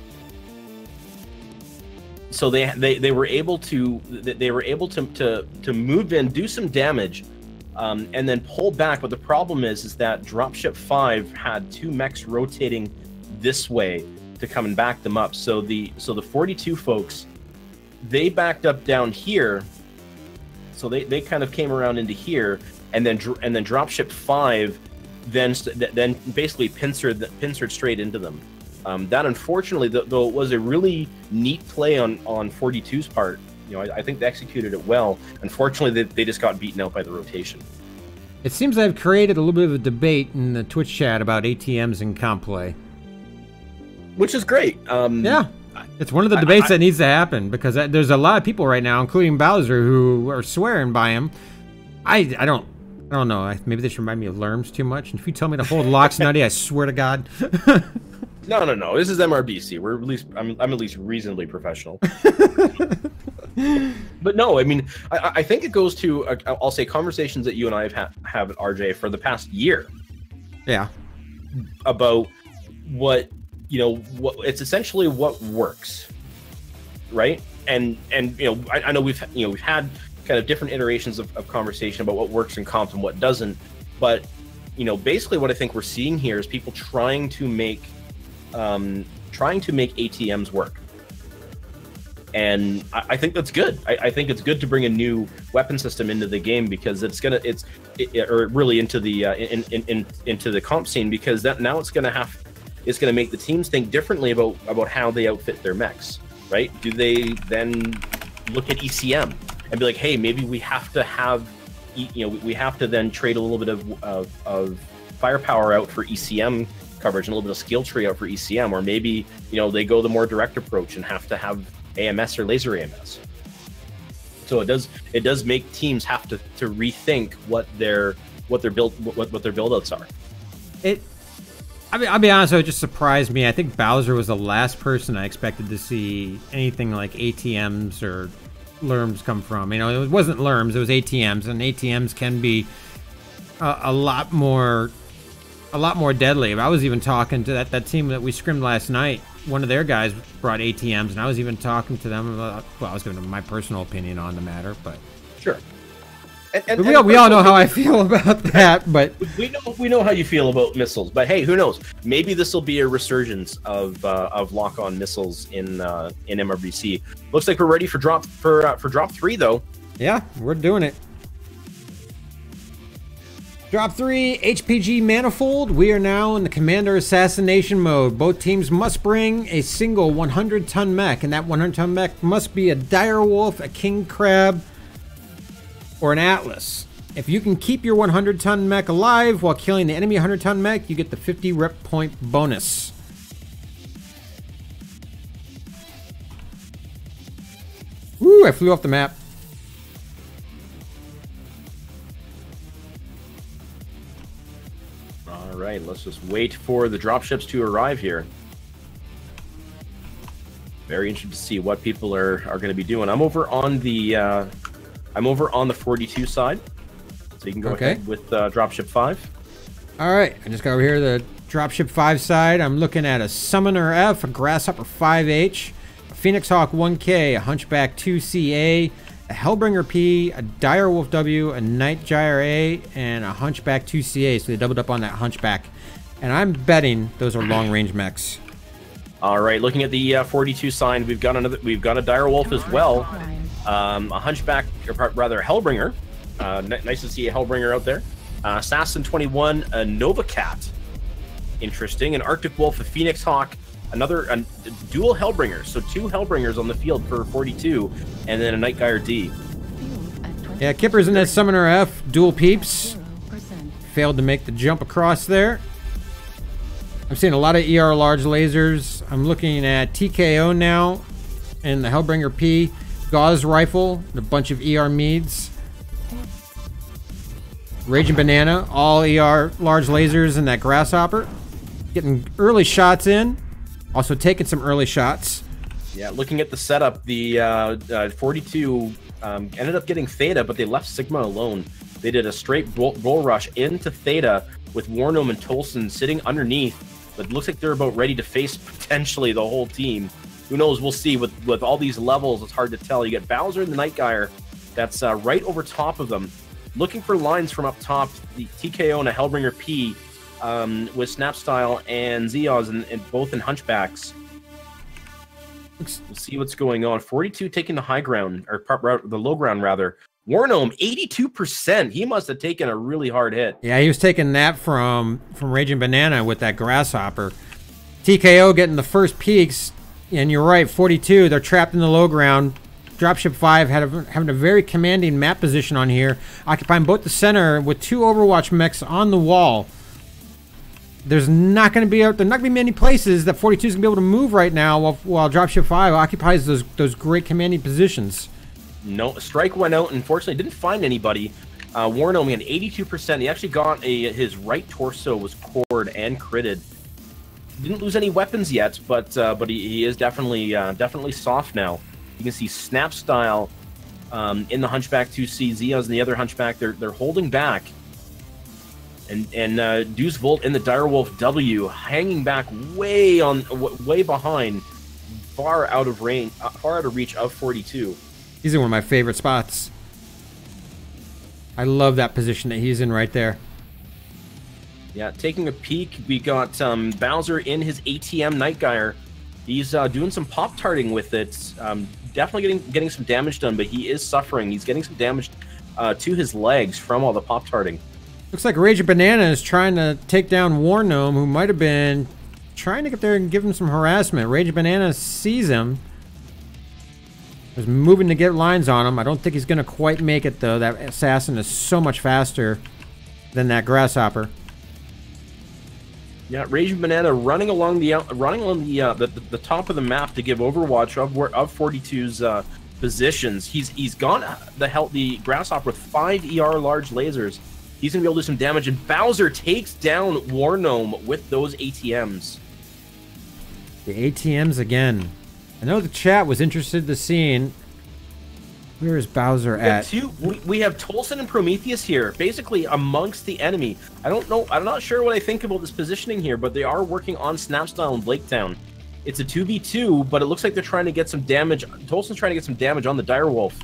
So they were able to move in, do some damage, and then pull back. But the problem is that Dropship 5 had 2 mechs rotating this way to come and back them up. So the 42 folks, they backed up down here. So they kind of came around into here, and then Dropship 5 then basically pincered straight into them. That, unfortunately, though it was a really neat play on 42's part, you know, I think they executed it well. Unfortunately, they just got beaten out by the rotation. It seems I've created a little bit of a debate in the Twitch chat about ATMs and comp play, which is great. Yeah, it's one of the debates that needs to happen, because there's a lot of people right now, including Bowser, who are swearing by him. I don't know. Maybe they should remind me of Lerms too much. And if you tell me to hold locks nutty, I swear to God. No. This is MRBC. I'm at least reasonably professional. But no, I mean, I think it goes to I'll say conversations that you and I have at RJ for the past year. Yeah. About what, you know, what it's essentially what works, right? And you know, I know we've had kind of different iterations of conversation about what works in comp and what doesn't, but you know, basically what I think we're seeing here is people trying to make ATMs work, and I think that's good. I think it's good to bring a new weapon system into the game, because or really into the into the comp scene, because now it's gonna make the teams think differently about how they outfit their mechs, right? Do they then look at ECM and be like, hey, maybe we have to have, you know, we have to then trade a little bit of firepower out for ECM coverage and a little bit of skill tree out for ECM, or maybe, you know, they go the more direct approach and have to have AMS or laser AMS. So it does make teams have to rethink what their build outs are. I'll be honest, it just surprised me. I think Bowser was the last person I expected to see anything like ATMs or Lerms come from. You know, it wasn't Lerms, it was ATMs, and ATMs can be a lot more deadly. I was even talking to that team that we scrimmed last night. One of their guys brought ATMs, and I was even talking to them about, well, I was giving them my personal opinion on the matter, but sure. And we all know how I feel about that, but we know how you feel about missiles. But hey, who knows? Maybe this will be a resurgence of lock-on missiles in MRBC. Looks like we're ready for drop 3, though. Yeah, we're doing it. Drop 3, HPG Manifold. We are now in the Commander Assassination mode. Both teams must bring a single 100-ton mech, and that 100-ton mech must be a Direwolf, a King Crab, or an Atlas. If you can keep your 100-ton mech alive while killing the enemy 100-ton mech, you get the 50 rep point bonus. Woo, I flew off the map. All right, let's just wait for the dropships to arrive here. Very interested to see what people are going to be doing. I'm over on the 42 side, so you can go ahead with dropship 5. All right, I just got over here the dropship 5 side. I'm looking at a Summoner F, a Grasshopper 5H, a Phoenix Hawk 1K, a Hunchback 2CA, a Hellbringer P, a Direwolf W, a Night Gyre A, and a Hunchback 2CA. So they doubled up on that Hunchback. And I'm betting those are long-range mechs. All right, looking at the 42 sign, we've got a Direwolf as well. A Hunchback, or rather, Hellbringer. Nice to see a Hellbringer out there. Assassin 21, a Nova Cat. Interesting. An Arctic Wolf, a Phoenix Hawk, a dual Hellbringers. So 2 Hellbringers on the field for 42, and then a Night Gyre D. Yeah, Kipper's in that Summoner F, dual peeps. Failed to make the jump across there. I'm seeing a lot of ER large lasers. I'm looking at TKO now, and the Hellbringer P, Gauze Rifle, and a bunch of ER Meads. Raging Banana, all ER large lasers in that Grasshopper. Getting early shots in. Also taking some early shots. Yeah, looking at the setup, the 42 ended up getting Theta, but they left Sigma alone. They did a straight bull rush into Theta with Wargnome and Tolson sitting underneath. But it looks like they're about ready to face potentially the whole team. Who knows? We'll see. With all these levels, it's hard to tell. You get Bowser and the Night Gyre. That's right over top of them. Looking for lines from up top. The TKO and a Hellbringer P with Snapstyle and Zeoz and both in Hunchbacks. We'll see what's going on. 42 taking the high ground, or the low ground rather. Wargnome, 82%. He must have taken a really hard hit. Yeah, he was taking that from Raging Banana with that Grasshopper. TKO getting the first peaks, and you're right, 42, they're trapped in the low ground. Dropship 5 having a very commanding map position on here, occupying both the center with 2 Overwatch mechs on the wall. There's not going to be many places that 42 is going to be able to move right now while Dropship 5 occupies those great commanding positions. No, Strike went out. Unfortunately, didn't find anybody. Wargnome had 82%. He actually got his right torso was cored and critted. Didn't lose any weapons yet, but he is definitely soft now. You can see Snapstyle in the Hunchback 2C, Zeoz in the other Hunchback. They're holding back, and Deuce Volt in the Direwolf W hanging back way behind, far out of range, far out of reach of 42. He's in one of my favorite spots. I love that position that he's in right there. Yeah, taking a peek, we got Bowser in his ATM Night Gyre. He's doing some pop-tarting with it. Definitely getting some damage done, but he is suffering. He's getting some damage to his legs from all the pop-tarting. Looks like Raging Banana is trying to take down Wargnome, who might have been trying to get there and give him some harassment. Raging Banana sees him. Was moving to get lines on him. I don't think he's going to quite make it, though. That assassin is so much faster than that Grasshopper. Yeah, Raging Banana running along the top of the map to give Overwatch of 42's positions. He's gone the Grasshopper with 5 ER large lasers. He's gonna be able to do some damage, and Bowser takes down Wargnome with those ATMs. The ATMs again. I know the chat was interested to seeing where is Bowser at. We have Tolson and Prometheus here, basically amongst the enemy. I don't know. I'm not sure what I think about this positioning here, but they are working on Snapstyle and Blaketown. It's a 2v2, but it looks like they're trying to get some damage. Tolson's trying to get some damage on the Direwolf.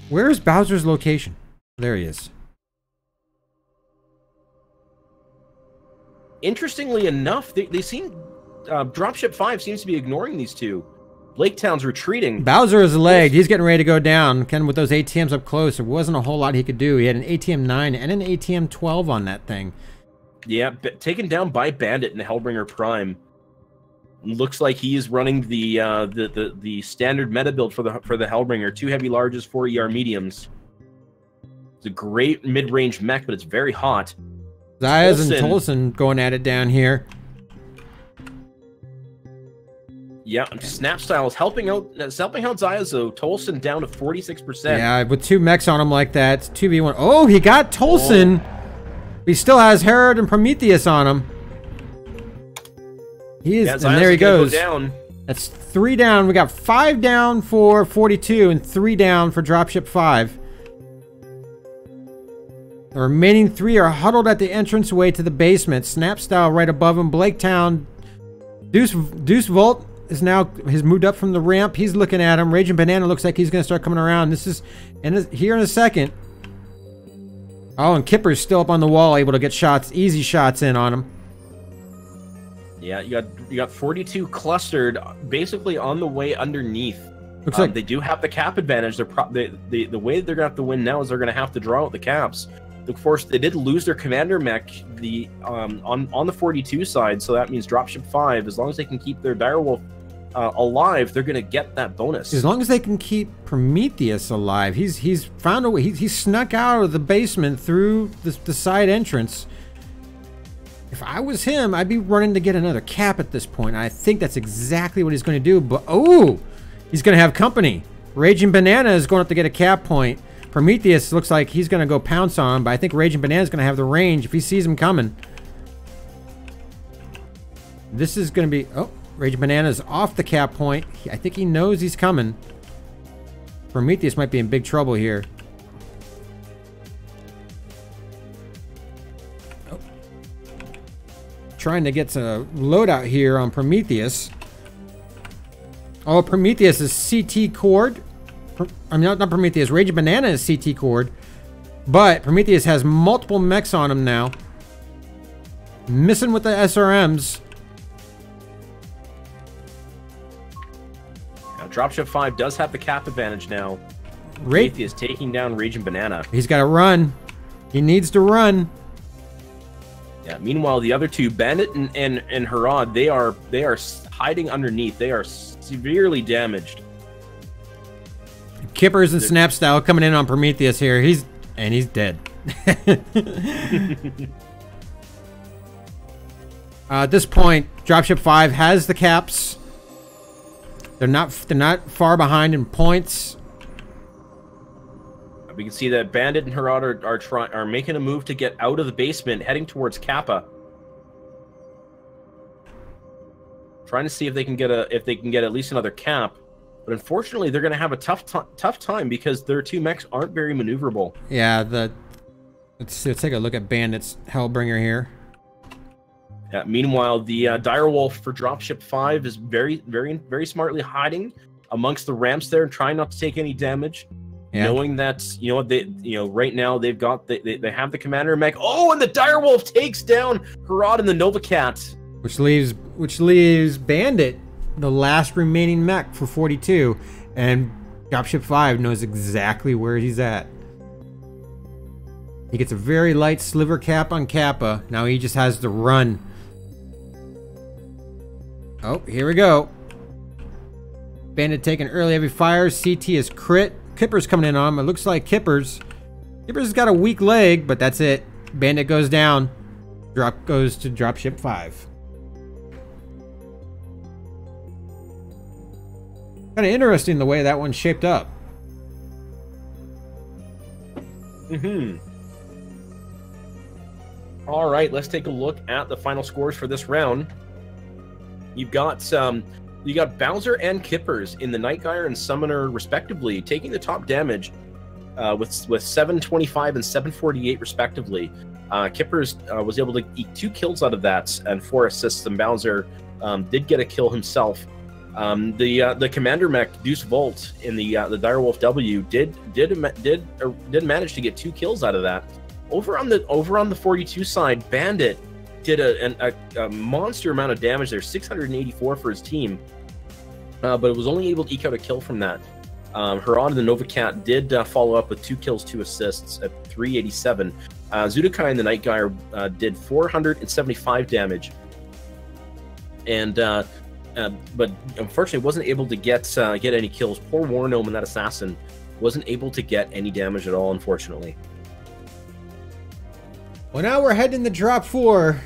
Where is Bowser's location? There he is. Interestingly enough, they seem... Dropship 5 seems to be ignoring these two. Blaketown's retreating. Bowser is lagged. He's getting ready to go down. Ken, with those ATMs up close, there wasn't a whole lot he could do. He had an ATM 9 and an ATM 12 on that thing. Yeah, taken down by Bandit in the Hellbringer Prime. Looks like he is running the standard meta build for the Hellbringer. 2 heavy larges, 4 ER mediums. It's a great mid-range mech, but it's very hot. Zayas and Tolson going at it down here. Yeah, Snapstyle is helping out Zyazo. Tolson down to 46%. Yeah, with 2 mechs on him like that, it's 2v1. Oh, he got Tolson. Oh. He still has Herod and Prometheus on him. He is, and there he goes. Down. That's 3 down. We got 5 down for 42 and 3 down for Dropship 5. The remaining 3 are huddled at the entranceway to the basement. Snapstyle right above him. Blaketown, Deuce Volt has moved up from the ramp. He's looking at him. Raging Banana looks like he's going to start coming around. This is here in a second. Oh, and Kipper's still up on the wall, able to get shots, easy shots in on him. Yeah, you got 42 clustered, basically on the way underneath. Looks like they do have the cap advantage. The way they're gonna have to win now is they're gonna have to draw out the caps. Of course, they did lose their commander mech on the 42 side, so that means dropship 5. As long as they can keep their direwolf alive, they're gonna get that bonus. As long as they can keep Prometheus alive, he's found a way. He snuck out of the basement through the side entrance. If I was him, I'd be running to get another cap at this point. I think that's exactly what he's going to do. But oh, he's going to have company. Raging Banana is going to have to get a cap point. Prometheus looks like he's going to go pounce on him, but I think Raging Banana is going to have the range if he sees him coming. This is going to be... Oh, Raging Banana is off the cap point. I think he knows he's coming. Prometheus might be in big trouble here. Oh. Trying to get a loadout here on Prometheus. Oh, Prometheus is CT cord. I mean, not Prometheus. Raging Banana is CT cord. But Prometheus has multiple mechs on him now. Missing with the SRMs. Now, Dropship 5 does have the cap advantage now. Prometheus taking down Raging Banana. He's got to run. He needs to run. Yeah. Meanwhile, the other two, Bandit and Harad, they are hiding underneath. They are severely damaged. Kippers and Snap Style coming in on Prometheus here. He's dead. At this point, Dropship 5 has the caps. They're not far behind in points. We can see that Bandit and Harad are making a move to get out of the basement, heading towards Kappa. Trying to see if they can get at least another cap. But unfortunately, they're going to have a tough time because their two mechs aren't very maneuverable. Yeah, let's take a look at Bandit's Hellbringer here. Yeah, meanwhile, the Direwolf for Dropship 5 is very smartly hiding amongst the ramps there and trying not to take any damage. Yeah. Knowing that, right now they have the commander mech. Oh, and the Direwolf takes down Harad and the Nova Cat. Which leaves Bandit the last remaining mech for 42, and Dropship 5 knows exactly where he's at. He gets a very light sliver cap on Kappa. Now he just has to run. Oh, here we go. Bandit taking early heavy fire. CT is crit. Kipper's coming in on him. It looks like Kipper's has got a weak leg, but that's it. Bandit goes down. Goes to Dropship 5. Kind of interesting the way that one shaped up. All right, let's take a look at the final scores for this round. You got Bowser and Kippers in the Nightgyre and Summoner respectively, taking the top damage with 725 and 748 respectively. Kippers was able to eke 2 kills out of that and 4 assists, and Bowser did get a kill himself. The commander mech Deuce Volt in the Direwolf W did manage to get 2 kills out of that. Over on the 42 side, Bandit did a monster amount of damage there, 684 for his team, but it was only able to eke out a kill from that. Harad and the Nova Cat did follow up with 2 kills, 2 assists at 387. Zudakai and the Nightgyre did 475 damage, and but unfortunately wasn't able to get any kills. Poor War Gnome and that assassin wasn't able to get any damage at all, unfortunately. Well, now we're heading to drop 4.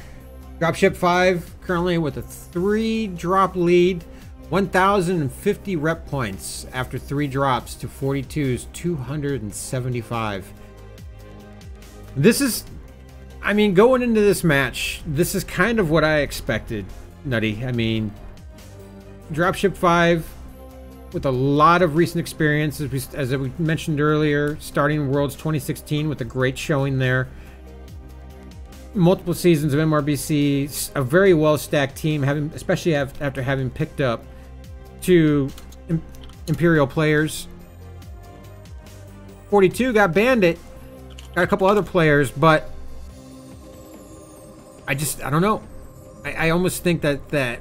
Dropship 5 currently with a 3 drop lead, 1,050 rep points after 3 drops to 42's 275. This is, I mean, going into this match, this is kind of what I expected, Nutty. I mean, Dropship 5 with a lot of recent experience, as we mentioned earlier, starting Worlds 2016 with a great showing there. Multiple seasons of MRBC, a very well-stacked team, especially after having picked up 2 Imperial players. 42 got Bandit. Got a couple other players, but I don't know. I almost think that there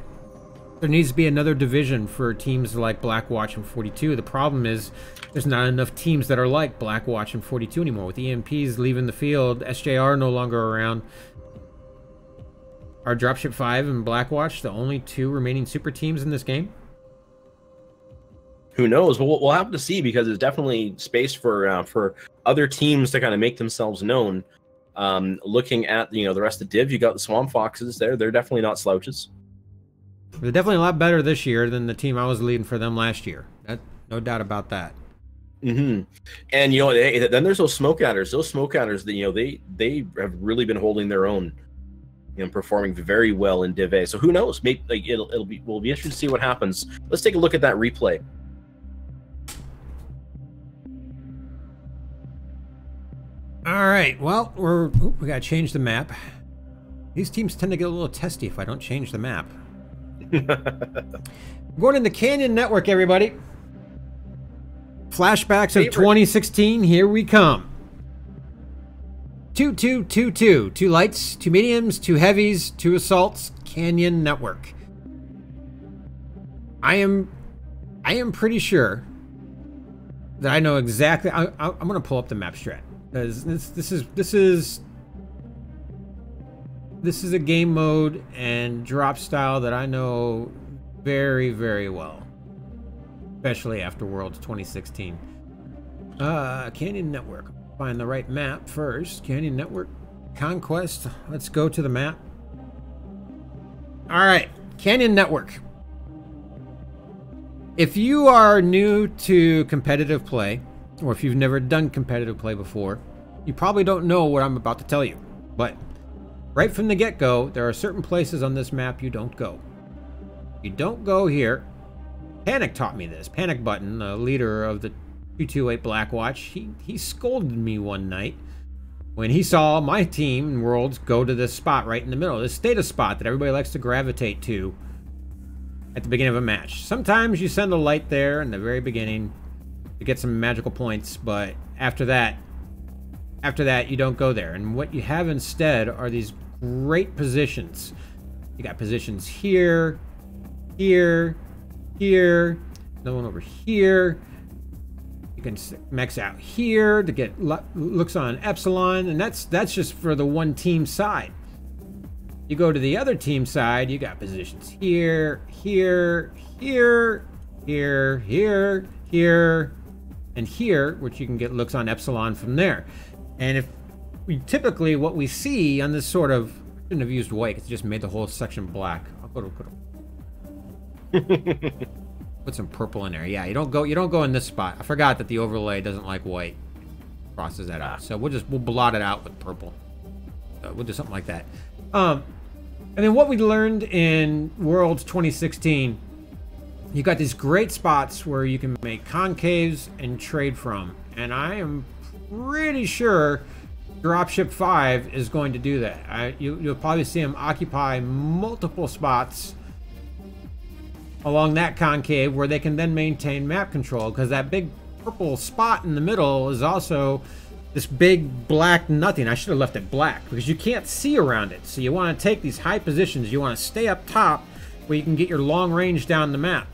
needs to be another division for teams like Blackwatch and 42. The problem is there's not enough teams that are like Blackwatch and 42 anymore. With EMPs leaving the field, SJR no longer around. Are Dropship 5 and Blackwatch the only 2 remaining super teams in this game? Who knows? We'll have to see, because there's definitely space for other teams to kind of make themselves known. Looking at the rest of Div, you got the Swamp Foxes there. They're definitely not slouches. They're definitely a lot better this year than the team I was leading for them last year. No doubt about that. And then there's those Smoke Adders. Those Smoke Adders, they have really been holding their own, performing very well in DivA. So who knows? Maybe we'll be interested to see what happens. Let's take a look at that replay. All right, well, we gotta change the map. These teams tend to get a little testy if I don't change the map. Going into Canyon Network, everybody. Flashbacks of 2016, here we come. 2-2-2-2. 2 lights, 2 mediums, 2 heavies, 2 assaults. Canyon Network. I am pretty sure that I know exactly. I'm gonna pull up the map strat. Because this is a game mode and drop style that I know very, very well, especially after Worlds 2016. Canyon Network. Find the right map first. Canyon Network Conquest. Let's go to the map. All right, Canyon Network. If you are new to competitive play, or if you've never done competitive play before, you probably don't know what I'm about to tell you. But right from the get-go, there are certain places on this map you don't go. You don't go here. Panic taught me this. Panic Button, the leader of the 228 Blackwatch, he scolded me one night when he saw my team in Worlds go to this spot right in the middle, this status spot that everybody likes to gravitate to at the beginning of a match. Sometimes you send a light there in the very beginning to get some magical points, but after that you don't go there. And what you have instead are these great positions. You got positions here, here, here, another one over here. You can max out here to get looks on Epsilon, and that's just for the one team side. You go to the other team side, you got positions here, here, here, here, here, here, and here, which you can get looks on Epsilon from there. And if we typically, what we see on this sort of, I shouldn't have used white, it's just made the whole section black. I'll go to put some purple in there. Yeah, you don't go in this spot. I forgot that the overlay doesn't like white. Crosses that out. So we'll blot it out with purple. We'll do something like that. And then what we learned in Worlds 2016, you got these great spots where you can make concaves and trade from. And I am pretty sure Dropship 5 is going to do that. You'll probably see him occupy multiple spots along that concave where they can then maintain map control, because that big purple spot in the middle is also this big black nothing. I should have left it black because you can't see around it. So you want to take these high positions. You want to stay up top where you can get your long range down the map.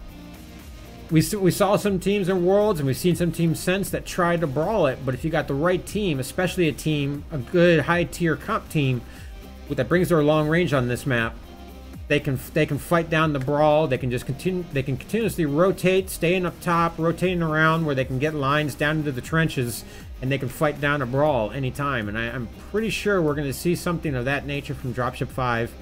We saw some teams in Worlds, and we've seen some teams since that tried to brawl it, but if you got the right team, especially a good high-tier comp team that brings their long range on this map, they can fight down the brawl. They can continuously rotate, staying up top, rotating around where they can get lines down into the trenches, and they can fight down a brawl anytime. And I'm pretty sure we're going to see something of that nature from Dropship 5.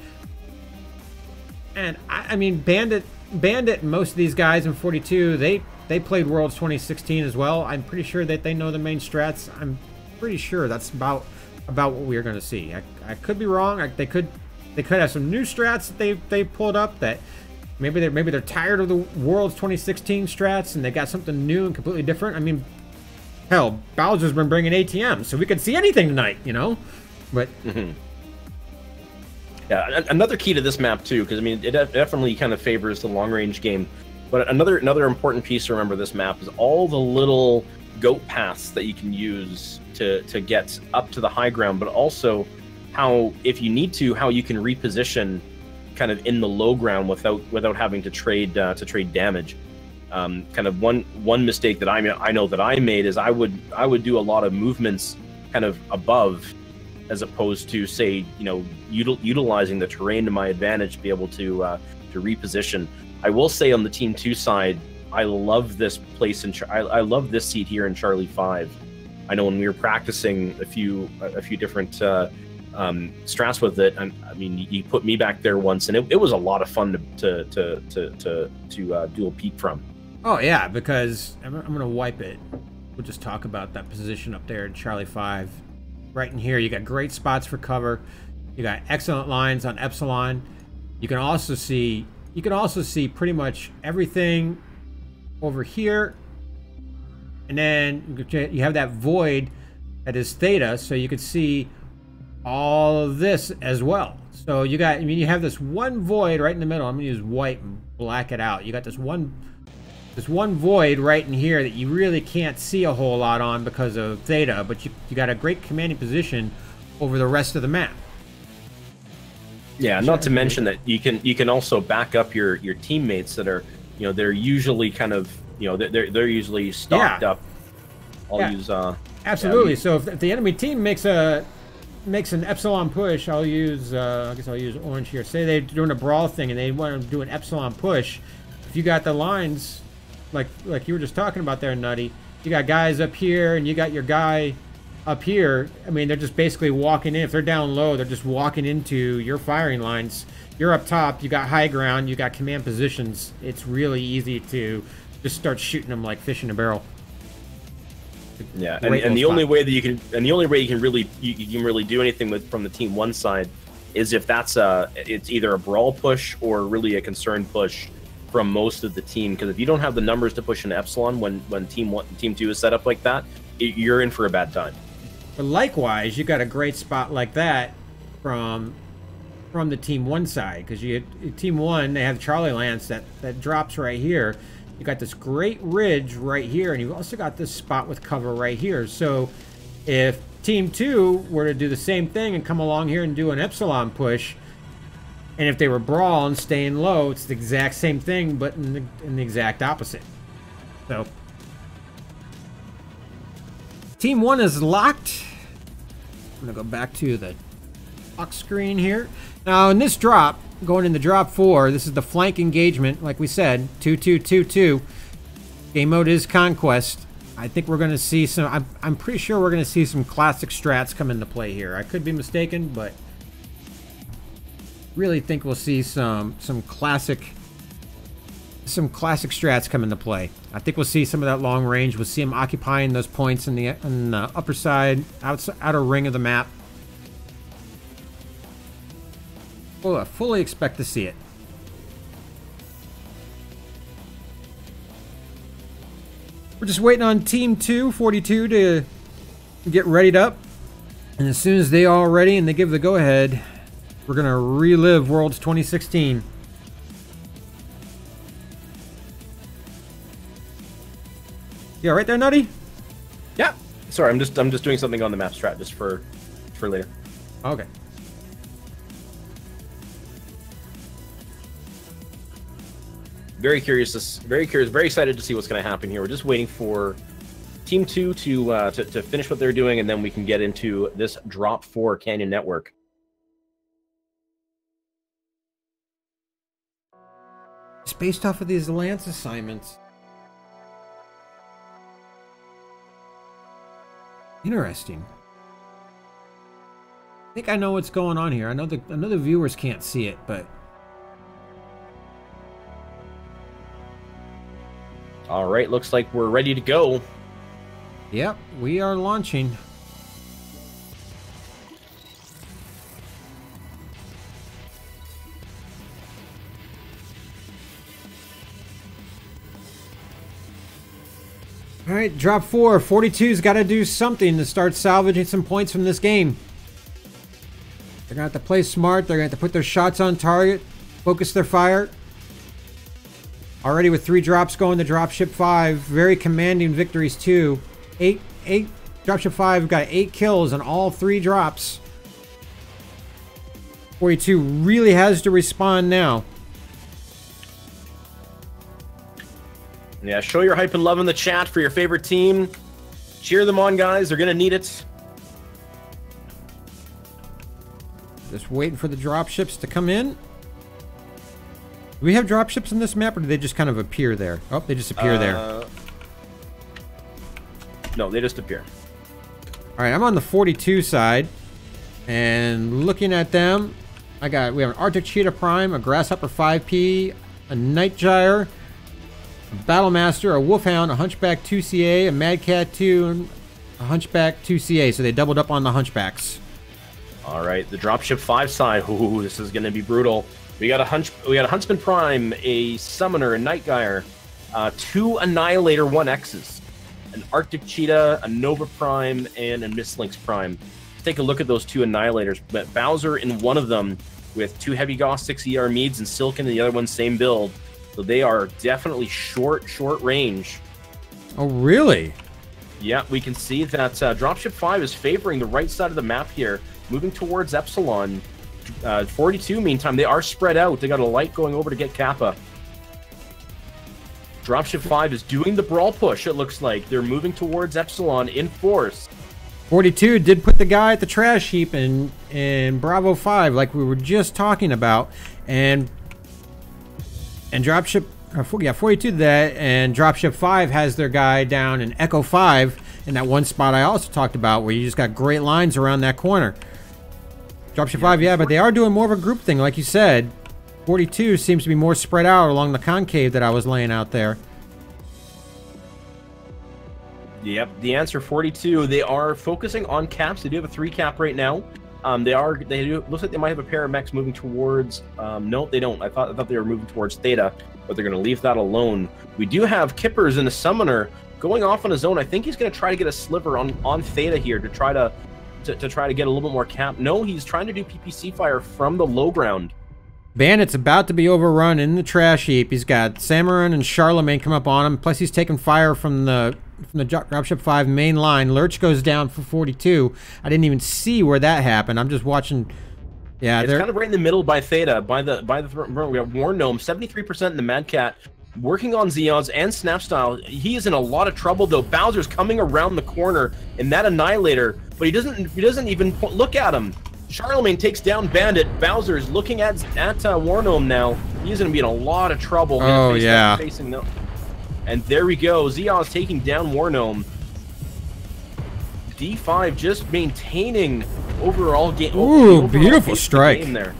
And I mean, Bandit and most of these guys in 42, they played Worlds 2016 as well. I'm pretty sure that they know the main strats. I'm pretty sure that's about what we're going to see. I could be wrong. They could have some new strats that they pulled up that maybe they're tired of the Worlds 2016 strats and they got something new and completely different. I mean, hell, Bowser's been bringing ATM, so we could see anything tonight, you know. But yeah, another key to this map too, because I mean, it definitely kind of favors the long range game. But another important piece to remember this map is all the little goat paths that you can use to get up to the high ground, but also how, if you need to, how you can reposition kind of in the low ground without having to trade damage. Kind of one mistake that I know that I made is I would do a lot of movements kind of above, as opposed to, say, utilizing the terrain to my advantage to be able to reposition. I will say on the Team 2 side, I love this place I love this seat here in Charlie 5. I know when we were practicing a few different strats with it, and I mean, you put me back there once, and it was a lot of fun to dual peek from. Oh yeah, because I'm gonna wipe it. We'll just talk about that position up there in Charlie 5. Right in here, you got great spots for cover. You got excellent lines on Epsilon. You can also see pretty much everything over here, and then you have that void that is Theta, so you can see all of this as well. So you have this one void right in the middle. I'm gonna use white and black it out. You got this one void right in here that you really can't see a whole lot on because of Theta, but you got a great commanding position over the rest of the map. Yeah, not to mention that you can also back up your teammates that are, they're usually kind of, they're usually stocked up. I'll use absolutely. So if the enemy team makes an Epsilon push, I guess I'll use orange here. Say they're doing a brawl thing and they want to do an Epsilon push. If you got the lines like you were just talking about there, Nutty, you got guys up here and you got your guy up here. I mean, they're just basically walking in. If they're down low, they're just walking into your firing lines. You're up top, you got high ground, you got command positions. It's really easy to just start shooting them like fish in a barrel. Yeah, and the only way that you can really do anything from the Team 1 side is if it's either a brawl push or really a concerned push from most of the team. Because if you don't have the numbers to push an Epsilon when Team 2 is set up like that, you're in for a bad time. But likewise, you got a great spot like that from the Team 1 side, because Team 1, they have Charlie Lance that drops right here. You got this great ridge right here, and you've also got this spot with cover right here. So if Team 2 were to do the same thing and come along here and do an Epsilon push, and if they were brawling, staying low, it's the exact same thing, but in the exact opposite. So Team 1 is locked. I'm gonna go back to the lock screen here. Now in this drop, going into drop 4, this is the flank engagement, like we said, 2-2-2-2. Game mode is Conquest. I think we're gonna see some. I'm pretty sure we're gonna see some classic strats come into play here. I could be mistaken, but really think we'll see some classic strats come into play. I think we'll see some of that long range. We'll see them occupying those points in the upper side, outer ring of the map. Well, I fully expect to see it. We're just waiting on Team 2, 42, to get readied up. And as soon as they are ready and they give the go-ahead, we're going to relive Worlds 2016. Yeah, right there, Nutty? Yeah. Sorry, I'm just doing something on the map strat just for later. Okay. Very curious, very excited to see what's going to happen here. We're just waiting for Team 2 to finish what they're doing, and then we can get into this drop 4 Canyon Network. It's based off of these Lance assignments. Interesting. I think I know what's going on here. I know the viewers can't see it, but all right, looks like we're ready to go. Yep, we are launching. All right, drop 4. 42's got to do something to start salvaging some points from this game. They're going to have to play smart. They're going to have to put their shots on target, focus their fire. Already with 3 drops going to Dropship 5. Very commanding victories too. 8 Dropship 5 got 8 kills on all 3 drops. 42 really has to respond now. Yeah, show your hype and love in the chat for your favorite team. Cheer them on, guys. They're gonna need it. Just waiting for the dropships to come in. Do we have dropships in this map, or do they just kind of appear there? Oh, they just appear there. No, they just appear. All right, I'm on the 42 side, and looking at them, we have an Arctic Cheetah Prime, a Grasshopper 5P, a Nightgyre, a Battlemaster, a Wolfhound, a Hunchback 2CA, a Mad Cat 2, and a Hunchback 2CA. So they doubled up on the Hunchbacks. All right, the Dropship 5 side. Ooh, this is going to be brutal. We got a Huntsman Prime, a Summoner, a Nightgyre, 2 Annihilator 1Xs, an Arctic Cheetah, a Nova Prime, and a Mistlynx Prime. Let's take a look at those 2 Annihilators. But Bowser in one of them with 2 Heavy Goss 6 ER Meads and Silken in the other one, same build. So they are definitely short range. Oh, really? Yeah, we can see that Dropship 5 is favoring the right side of the map here, moving towards Epsilon. 42, meantime, they are spread out. They got a light going over to get Kappa. Dropship 5 is doing the brawl push, it looks like. They're moving towards Epsilon in force. 42 did put the guy at the trash heap in Bravo 5, like we were just talking about. And Dropship, 42 did that, and Dropship 5 has their guy down in Echo 5 in that one spot I also talked about where you just got great lines around that corner. Dropship 5, yeah, but they are doing more of a group thing, like you said. 42 seems to be more spread out along the concave that I was laying out there. Yep, the answer 42. They are focusing on caps. They do have a 3 cap right now. Looks like they might have a pair of mechs moving towards. No, they don't. I thought they were moving towards Theta, but they're going to leave that alone. We do have Kippers and a Summoner going off on his own. I think he's going to try to get a sliver on Theta here to try to get a little bit more cap. No, he's trying to do PPC fire from the low ground. Bandit's about to be overrun in the trash heap. He's got Samarin and Charlemagne come up on him. Plus, he's taking fire from the Dropship 5 main line. Lurch goes down for 42. I didn't even see where that happened. I'm just watching. Yeah, it's kind of right in the middle by Theta. By the we have War Gnome, 73% in the Mad Cat, working on Zeons and Snapstyle. He is in a lot of trouble though. Bowser's coming around the corner in that Annihilator, but he doesn't even look at him. Charlemagne takes down Bandit. Bowser is looking at War Gnome now. He's going to be in a lot of trouble. Oh, yeah. Facing them. And there we go. Zeon's taking down War Gnome. D5 just maintaining overall game. Ooh, beautiful strike. Game there.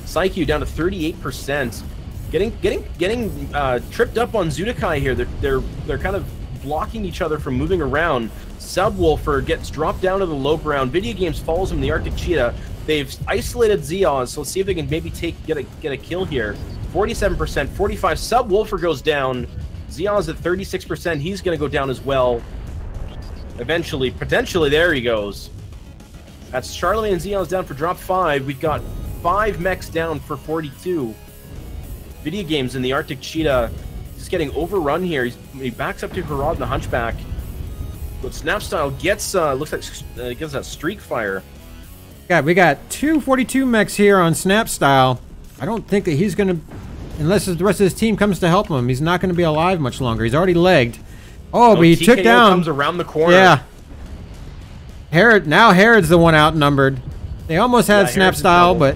Psyche down to 38%. Getting tripped up on Zudakai here. They're kind of blocking each other from moving around. Subwoofer gets dropped down to the low ground. Video Games follows him, the Arctic Cheetah. They've isolated Zeon, so let's see if they can maybe get a kill here. 47%, 45. Subwoofer goes down. Zeon's at 36%. He's going to go down as well. Eventually, potentially, there he goes. That's Charlemagne and Zeon's down for drop 5. We've got 5 mechs down for 42. Video Games in the Arctic Cheetah just getting overrun here. He backs up to Harad and the Hunchback. But Snapstyle gets, looks like gives that streak fire. Yeah, we got 2 42 mechs here on Snapstyle. I don't think that he's going to, unless the rest of his team comes to help him, he's not going to be alive much longer. He's already legged. Oh, but he TKO took down. Comes around the corner. Yeah. Now Herod's the one outnumbered. They almost had Snapstyle, but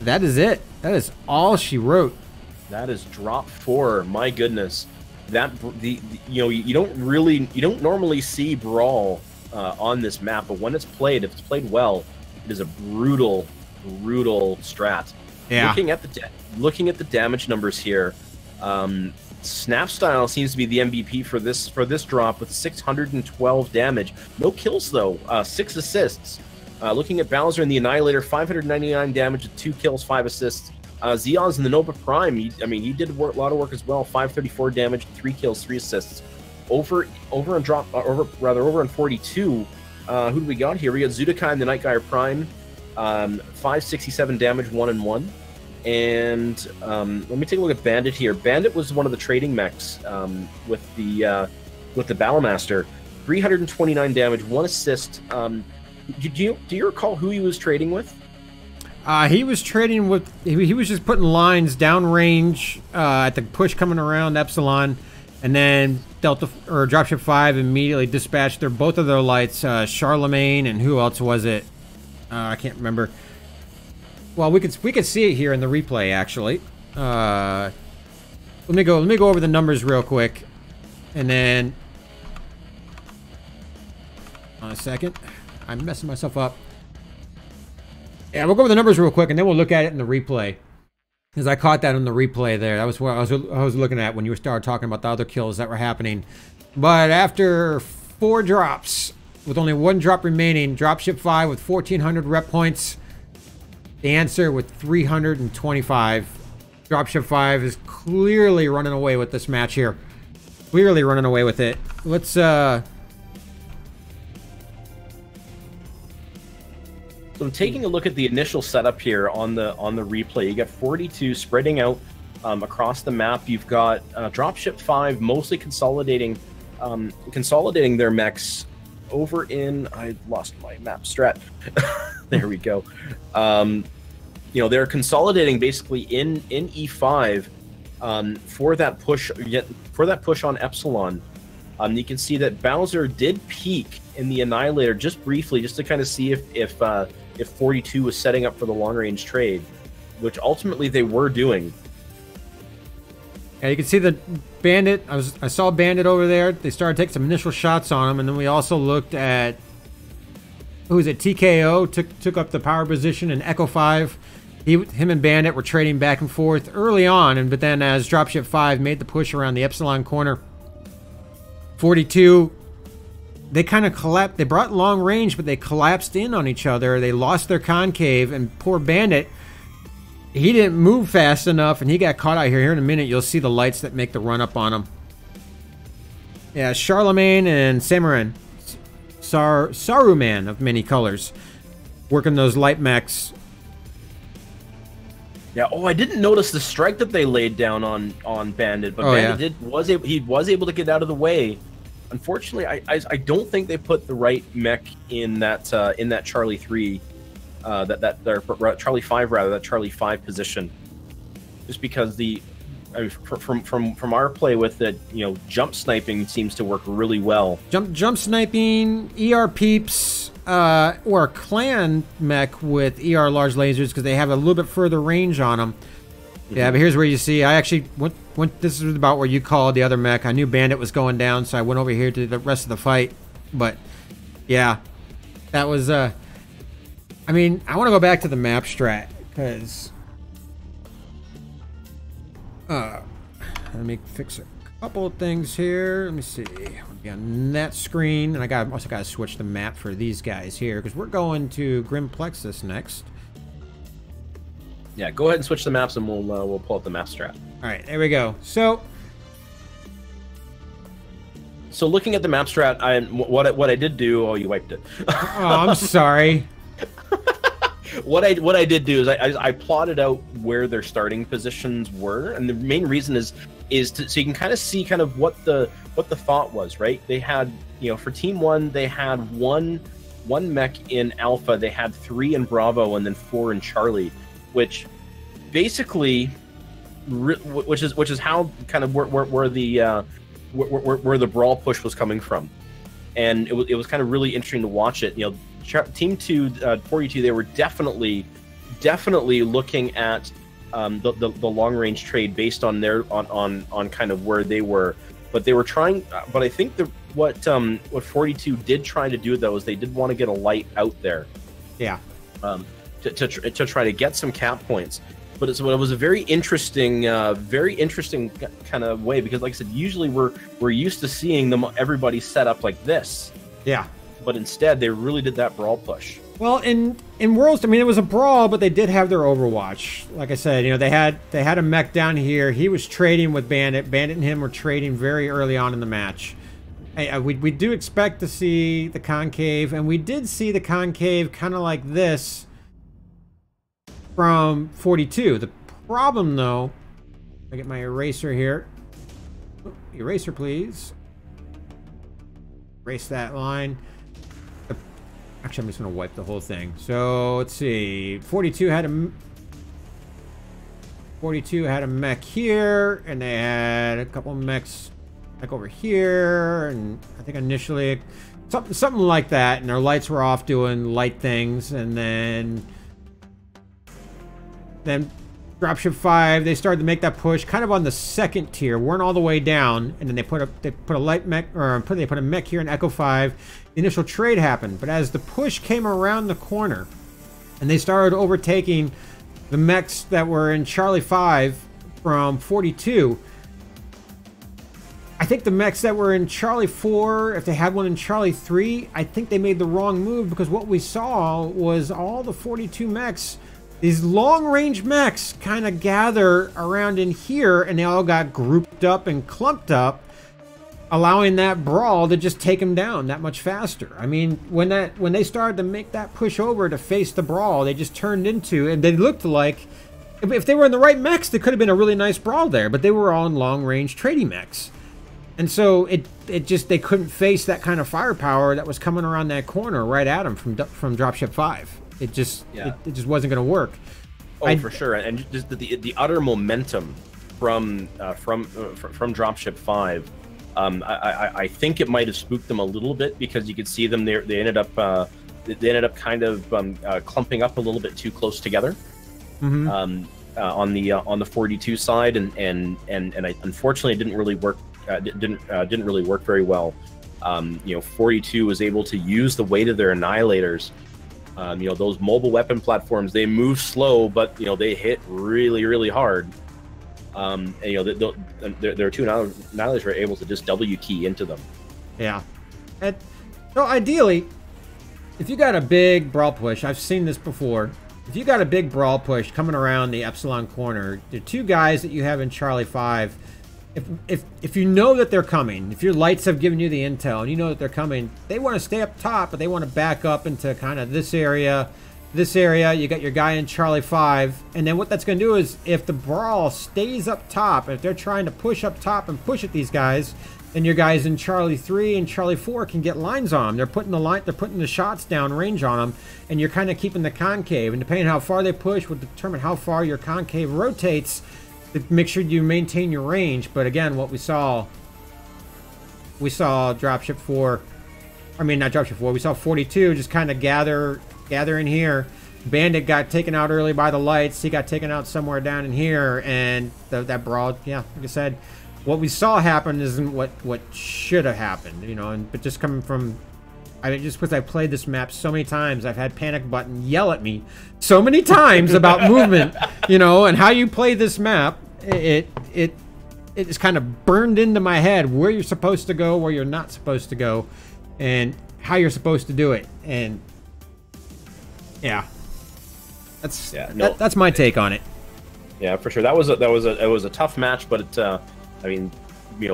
that is it. That is all she wrote. That is drop 4. My goodness. You don't normally see brawl on this map, but when it's played, if it's played well, it is a brutal strat. Yeah. Looking at the damage numbers here, Snapstyle seems to be the MVP for this drop with 612 damage. No kills though. 6 assists. Looking at Bowser and the Annihilator, 599 damage with 2 kills, 5 assists. Zeon's in the Nova Prime. He did a lot of work as well. 534 damage, 3 kills, 3 assists. Over on 42. Who do we got here? We got Zudakai and the Nightgyre Prime. 567 damage, 1 and 1. And let me take a look at Bandit here. Bandit was one of the trading mechs with the Battlemaster. 329 damage, 1 assist. Do you recall who he was trading with? He was trading with. He was just putting lines downrange at the push coming around Epsilon, and then Delta or Dropship 5 immediately dispatched both of their lights. Charlemagne and who else was it? I can't remember. Well, we could see it here in the replay actually. Let me go over the numbers real quick, and then on a second, I'm messing myself up. Yeah, we'll go over the numbers real quick, and then we'll look at it in the replay, because I caught that in the replay there. That was what I was looking at when you started talking about the other kills that were happening. But after 4 drops, with only 1 drop remaining, Dropship 5 with 1,400 rep points. The answer with 325. Dropship 5 is clearly running away with this match here. Clearly running away with it. Let's So I'm taking a look at the initial setup here on the replay. You got 42 spreading out across the map. You've got Dropship 5 mostly consolidating their mechs over in. I lost my map strat. There we go. You know, they're consolidating basically in E5 for that push on Epsilon. You can see that Bowser did peek in the Annihilator just briefly, just to kind of see if 42 was setting up for the long-range trade, which ultimately they were doing. Yeah, you can see the Bandit. I saw Bandit over there. They started taking some initial shots on him, and then we also looked at who's it? TKO took up the power position, and Echo 5. Him and Bandit were trading back and forth early on, but then as Dropship 5 made the push around the Epsilon corner, 42. They kind of collapsed. They brought long range, but they collapsed in on each other. They lost their concave, and poor Bandit, he didn't move fast enough, and he got caught out here. Here in a minute, you'll see the lights that make the run up on him. Yeah, Charlemagne and Samaran, Saruman of many colors, working those light mechs. Yeah. Oh, I didn't notice the strike that they laid down on Bandit, but Bandit he was able to get out of the way. Unfortunately, I don't think they put the right mech in that Charlie 3, Charlie 5 rather, that Charlie 5 position. Just because from our play with it, you know, jump sniping seems to work really well. Jump sniping, ER peeps, or a clan mech with ER large lasers, because they have a little bit further range on them. Yeah, but here's where you see, I actually went, this is about where you called the other mech. I knew Bandit was going down, so I went over here to the rest of the fight. But, yeah, that was, I mean, I want to go back to the map strat, because, let me fix a couple of things here. Let me see, on that screen, and I also got to switch the map for these guys here, because we're going to Grim Plexus next. Yeah, go ahead and switch the maps, and we'll pull up the map strat. All right, there we go. So looking at the map strat, what I did do. Oh, you wiped it. Oh, I'm sorry. What I did do is I plotted out where their starting positions were, and the main reason is so you can kind of see kind of what the thought was, right? They had, you know, for Team 1 they had one mech in Alpha, they had 3 in Bravo, and then 4 in Charlie. Which basically, which is how kind of where the brawl push was coming from, and it was kind of really interesting to watch it. You know, Team 2, 42, they were definitely looking at the long range trade based on their on kind of where they were, but they were trying. But I think what 42 did try to do though is they did want to get a light out there. Yeah. To try to get some cap points, but it was a very interesting kind of way, because like I said, usually we're used to seeing everybody set up like this. Yeah. But instead, they really did that brawl push. Well, in Worlds, I mean, it was a brawl, but they did have their Overwatch. Like I said, you know, they had a mech down here. He was trading with Bandit. Bandit and him were trading very early on in the match. We do expect to see the concave, and we did see the concave kind of like this. from 42. The problem, though, I get my eraser here. Oh, eraser, please. Erase that line. Actually, I'm just going to wipe the whole thing. So, let's see. 42 had a mech here, and they had a couple mechs like over here, and I think initially something like that, and their lights were off doing light things, and then Dropship 5, they started to make that push kind of on the second tier, weren't all the way down, and then they put a light mech, or they put a mech here in Echo 5. The initial trade happened, but as the push came around the corner, and they started overtaking the mechs that were in Charlie 5 from 42, I think the mechs that were in Charlie 4, if they had one in Charlie 3, I think they made the wrong move, because what we saw was all the 42 mechs, these long-range mechs, kind of gather around in here, and they all got grouped up and clumped up, allowing that brawl to just take them down that much faster. I mean, when they started to make that push over to face the brawl, they just turned into, and they looked like, if they were in the right mechs, there could have been a really nice brawl there, but they were all in long-range trading mechs. And so it just, they couldn't face that kind of firepower that was coming around that corner right at them from Dropship 5. It just it just wasn't going to work. Oh, for sure. And just the utter momentum from Dropship 5, I think it might have spooked them a little bit, because you could see them there. They ended up kind of clumping up a little bit too close together. On the 42 side, and I, unfortunately, it didn't really work. Didn't really work very well. 42 was able to use the weight of their annihilators. Those mobile weapon platforms, they move slow, but they hit really, really hard. And their two annihilators were able to just W key into them. Yeah. And so ideally, if you got a big brawl push, I've seen this before. If you got a big brawl push coming around the Epsilon corner, the two guys that you have in Charlie 5, if you know that they're coming, if your lights have given you the intel and you know that they're coming, they want to stay up top, but they want to back up into kind of this area. You got your guy in Charlie 5, and then what that's going to do is, if the brawl stays up top, if they're trying to push up top and push at these guys, then your guys in Charlie 3 and Charlie 4 can get lines on them. They're putting the shots down range on them, and you're kind of keeping the concave, and depending on how far they push will determine how far your concave rotates to make sure you maintain your range. But again, what we saw Dropship 4, I mean not Dropship 4, we saw 42 just kind of gather in here. Bandit got taken out early by the lights. He got taken out somewhere down in here, and that brawl, yeah, like I said, what we saw happen isn't what should have happened, but just coming from, I mean, just because I played this map so many times, I've had Panic Button yell at me so many times about movement, and how you play this map. It is kind of burned into my head where you're supposed to go, where you're not supposed to go, and how you're supposed to do it. And yeah, that's my take on it. Yeah, for sure. It was a tough match, but I mean,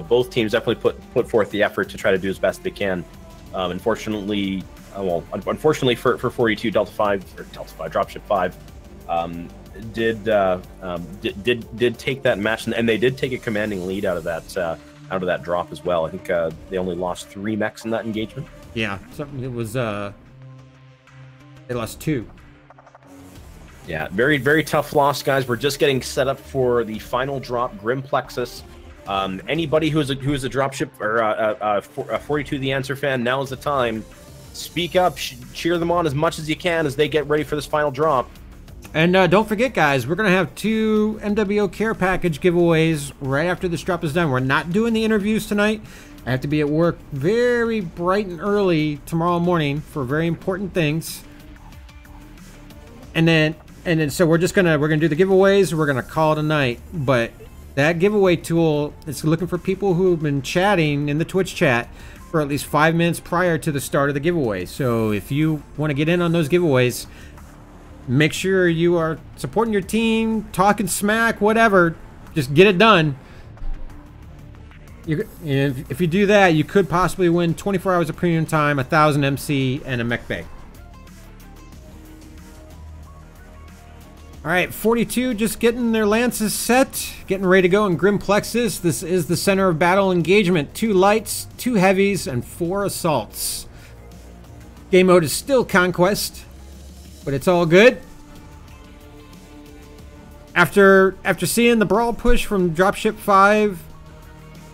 both teams definitely put forth the effort to try to do as best they can. Unfortunately for 42, Delta 5 Dropship 5 did take that match, and they did take a commanding lead out of that drop as well. I think they only lost 3 mechs in that engagement. Yeah, it was they lost 2. Yeah, very, very tough loss, guys. We're just getting set up for the final drop, Grim Plexus. Anybody who is a dropship or a 42 The Answer fan, now is the time. Speak up, cheer them on as much as you can as they get ready for this final drop. And don't forget, guys, we're going to have 2 MWO Care Package giveaways right after this drop is done. We're not doing the interviews tonight. I have to be at work very bright and early tomorrow morning for very important things. And then so we're gonna do the giveaways. We're gonna call it a night. But that giveaway tool is looking for people who've been chatting in the Twitch chat for at least 5 minutes prior to the start of the giveaway. So if you want to get in on those giveaways, make sure you are supporting your team, talking smack, whatever. Just get it done. If you do that, you could possibly win 24 hours of premium time, 1,000 MC, and a mech bay. All right, 42 just getting their lances set, getting ready to go in Grim Plexus. This is the center of battle engagement. 2 lights, 2 heavies, and 4 assaults. Game mode is still Conquest, but it's all good. After seeing the brawl push from Dropship 5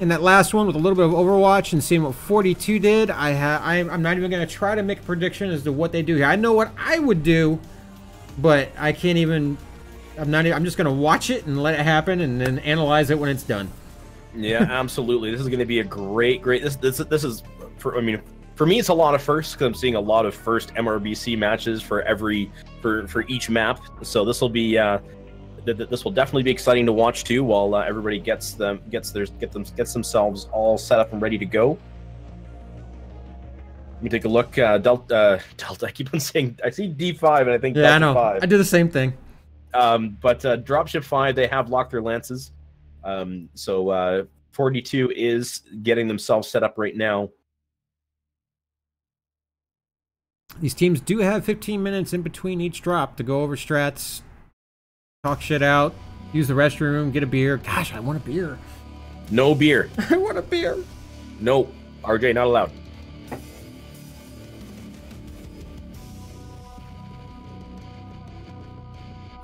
in that last one with a little bit of Overwatch and seeing what 42 did, I'm not even going to try to make a prediction as to what they do here. I know what I would do, but I can't even. I'm just going to watch it and let it happen and then analyze it when it's done. Yeah, absolutely. This is going to be a great. This is for. I mean, for me, it's a lot of firsts because I'm seeing a lot of first MRBC matches for each map. So this will be. This will definitely be exciting to watch too, while everybody gets themselves all set up and ready to go. Let me take a look. Delta. I keep on saying. I see D5, and I think yeah, Delta I know. 5. I do the same thing. But Dropship 5, they have locked their lances. So 42 is getting themselves set up right now. These teams do have 15 minutes in between each drop to go over strats, talk shit out, use the restroom, get a beer. Gosh, I want a beer. No beer. I want a beer. No, RJ, not allowed.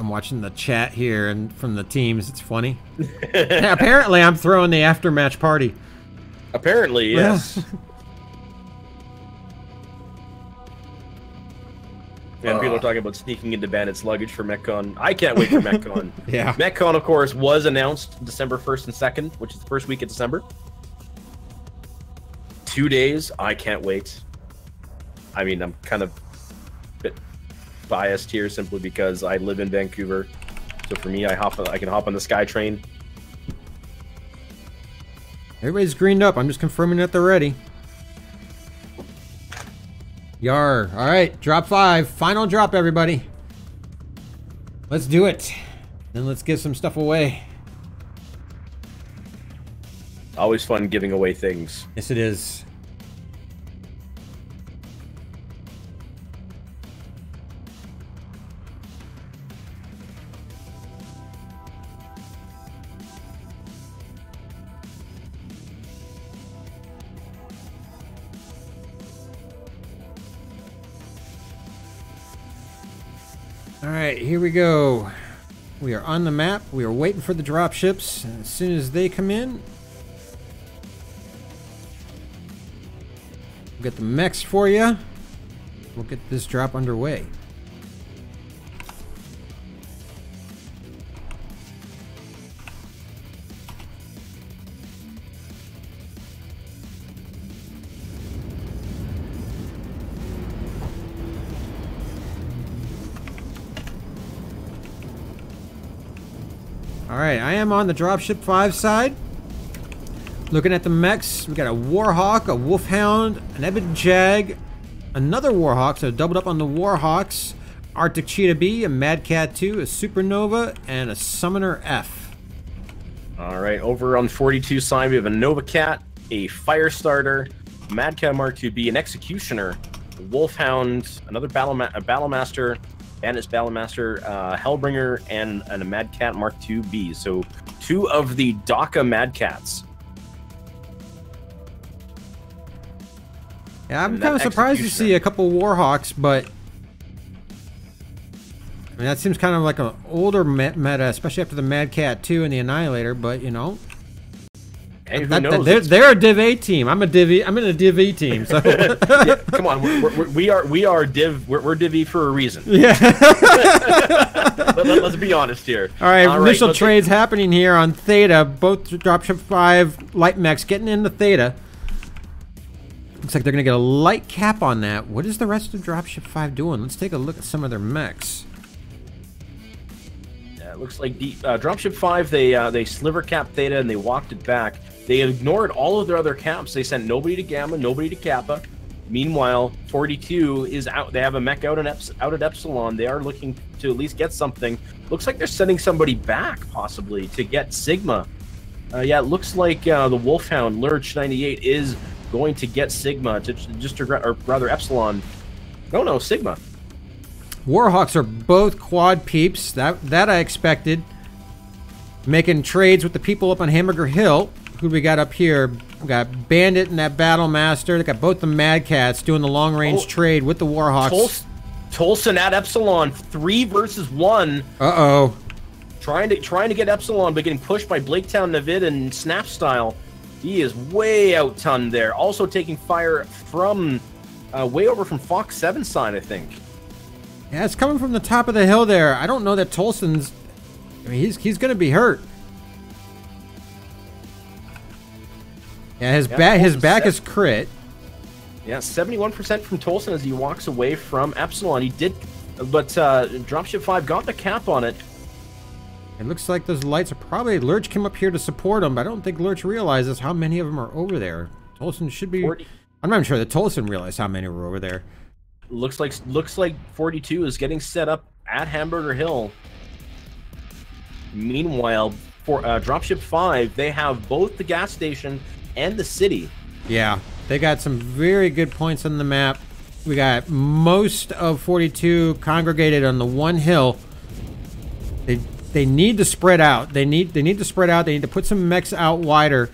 I'm watching the chat here and from the teams. It's funny. Yeah, apparently, I'm throwing the after-match party. Apparently, yes. And people are talking about sneaking into bandits' luggage for MechCon. I can't wait for MechCon. Yeah. MechCon, of course, was announced December 1st and 2nd, which is the first week of December. 2 days. I can't wait. I mean, I'm kind of a bit biased here simply because I live in Vancouver. So for me, I can hop on the SkyTrain. Everybody's greened up. I'm just confirming that they're ready. Yar. All right, drop 5. Final drop, everybody. Let's do it. Then let's give some stuff away. Always fun giving away things. Yes, it is. All right, here we go. We are on the map. We are waiting for the drop ships. And as soon as they come in, we'll get the mechs for you. We'll get this drop underway. Alright, I am on the Dropship 5 side. Looking at the mechs, we got a Warhawk, a Wolfhound, an Ebon Jag, another Warhawk, so doubled up on the Warhawks, Arctic Cheetah B, a Mad Cat 2, a Supernova, and a Summoner F. Alright, over on 42 side, we have a Nova Cat, a Firestarter, Mad Cat Mark 2B, an Executioner, a Wolfhound, another Battlemaster, Bandit's Battlemaster, Hellbringer, and a Mad Cat Mark 2B. So 2 of the DACA Mad Cats. Yeah, I'm kind of surprised to see a couple Warhawks, but I mean, that seems kind of like an older meta, especially after the Mad Cat 2 and the Annihilator, but you know. Hey, who knows? They're a DivA team. I'm in a DivA team. So yeah, come on, we're DivA for a reason. Yeah. Let's be honest here. All right, initial trades happening here on Theta. Both Dropship 5 light mechs getting into Theta. Looks like they're gonna get a light cap on that. What is the rest of Dropship 5 doing? Let's take a look at some of their mechs. Yeah, it looks like the Dropship 5 they sliver capped Theta and they walked it back. They ignored all of their other caps. They sent nobody to Gamma, nobody to Kappa. Meanwhile, 42 is out. They have a mech out at Epsilon. They are looking to at least get something. Looks like they're sending somebody back, possibly, to get Sigma. Yeah, it looks like the Wolfhound, Lurch 98, is going to get Sigma, or rather Epsilon. No, Sigma. Warhawks are both quad peeps. That I expected. Making trades with the people up on Hamburger Hill. Who we got up here? We got Bandit and that Battle Master. They got both the Mad Cats doing the long range trade with the Warhawks. Tolson at Epsilon, 3 versus 1. Uh-oh. Trying to get Epsilon, but getting pushed by Blaketown, Navid, and Snap Style. He is way outgunned there. Also taking fire from way over from Fox 7 side, I think. Yeah, it's coming from the top of the hill there. I don't know that Tolson's... I mean, he's going to be hurt. Yeah, his back is crit. Yeah, 71% from Tolson as he walks away from Epsilon. He did, but Dropship 5 got the cap on it. It looks like those lights are probably... Lurch came up here to support him, but I don't think Lurch realizes how many of them are over there. Tolson should be... 40. I'm not even sure that Tolson realized how many were over there. Looks like 42 is getting set up at Hamburger Hill. Meanwhile, for Dropship 5, they have both the gas station and the city. Yeah, they got some very good points on the map. We got most of 42 congregated on the one hill. They need to spread out. They need to spread out. They need to put some mechs out wider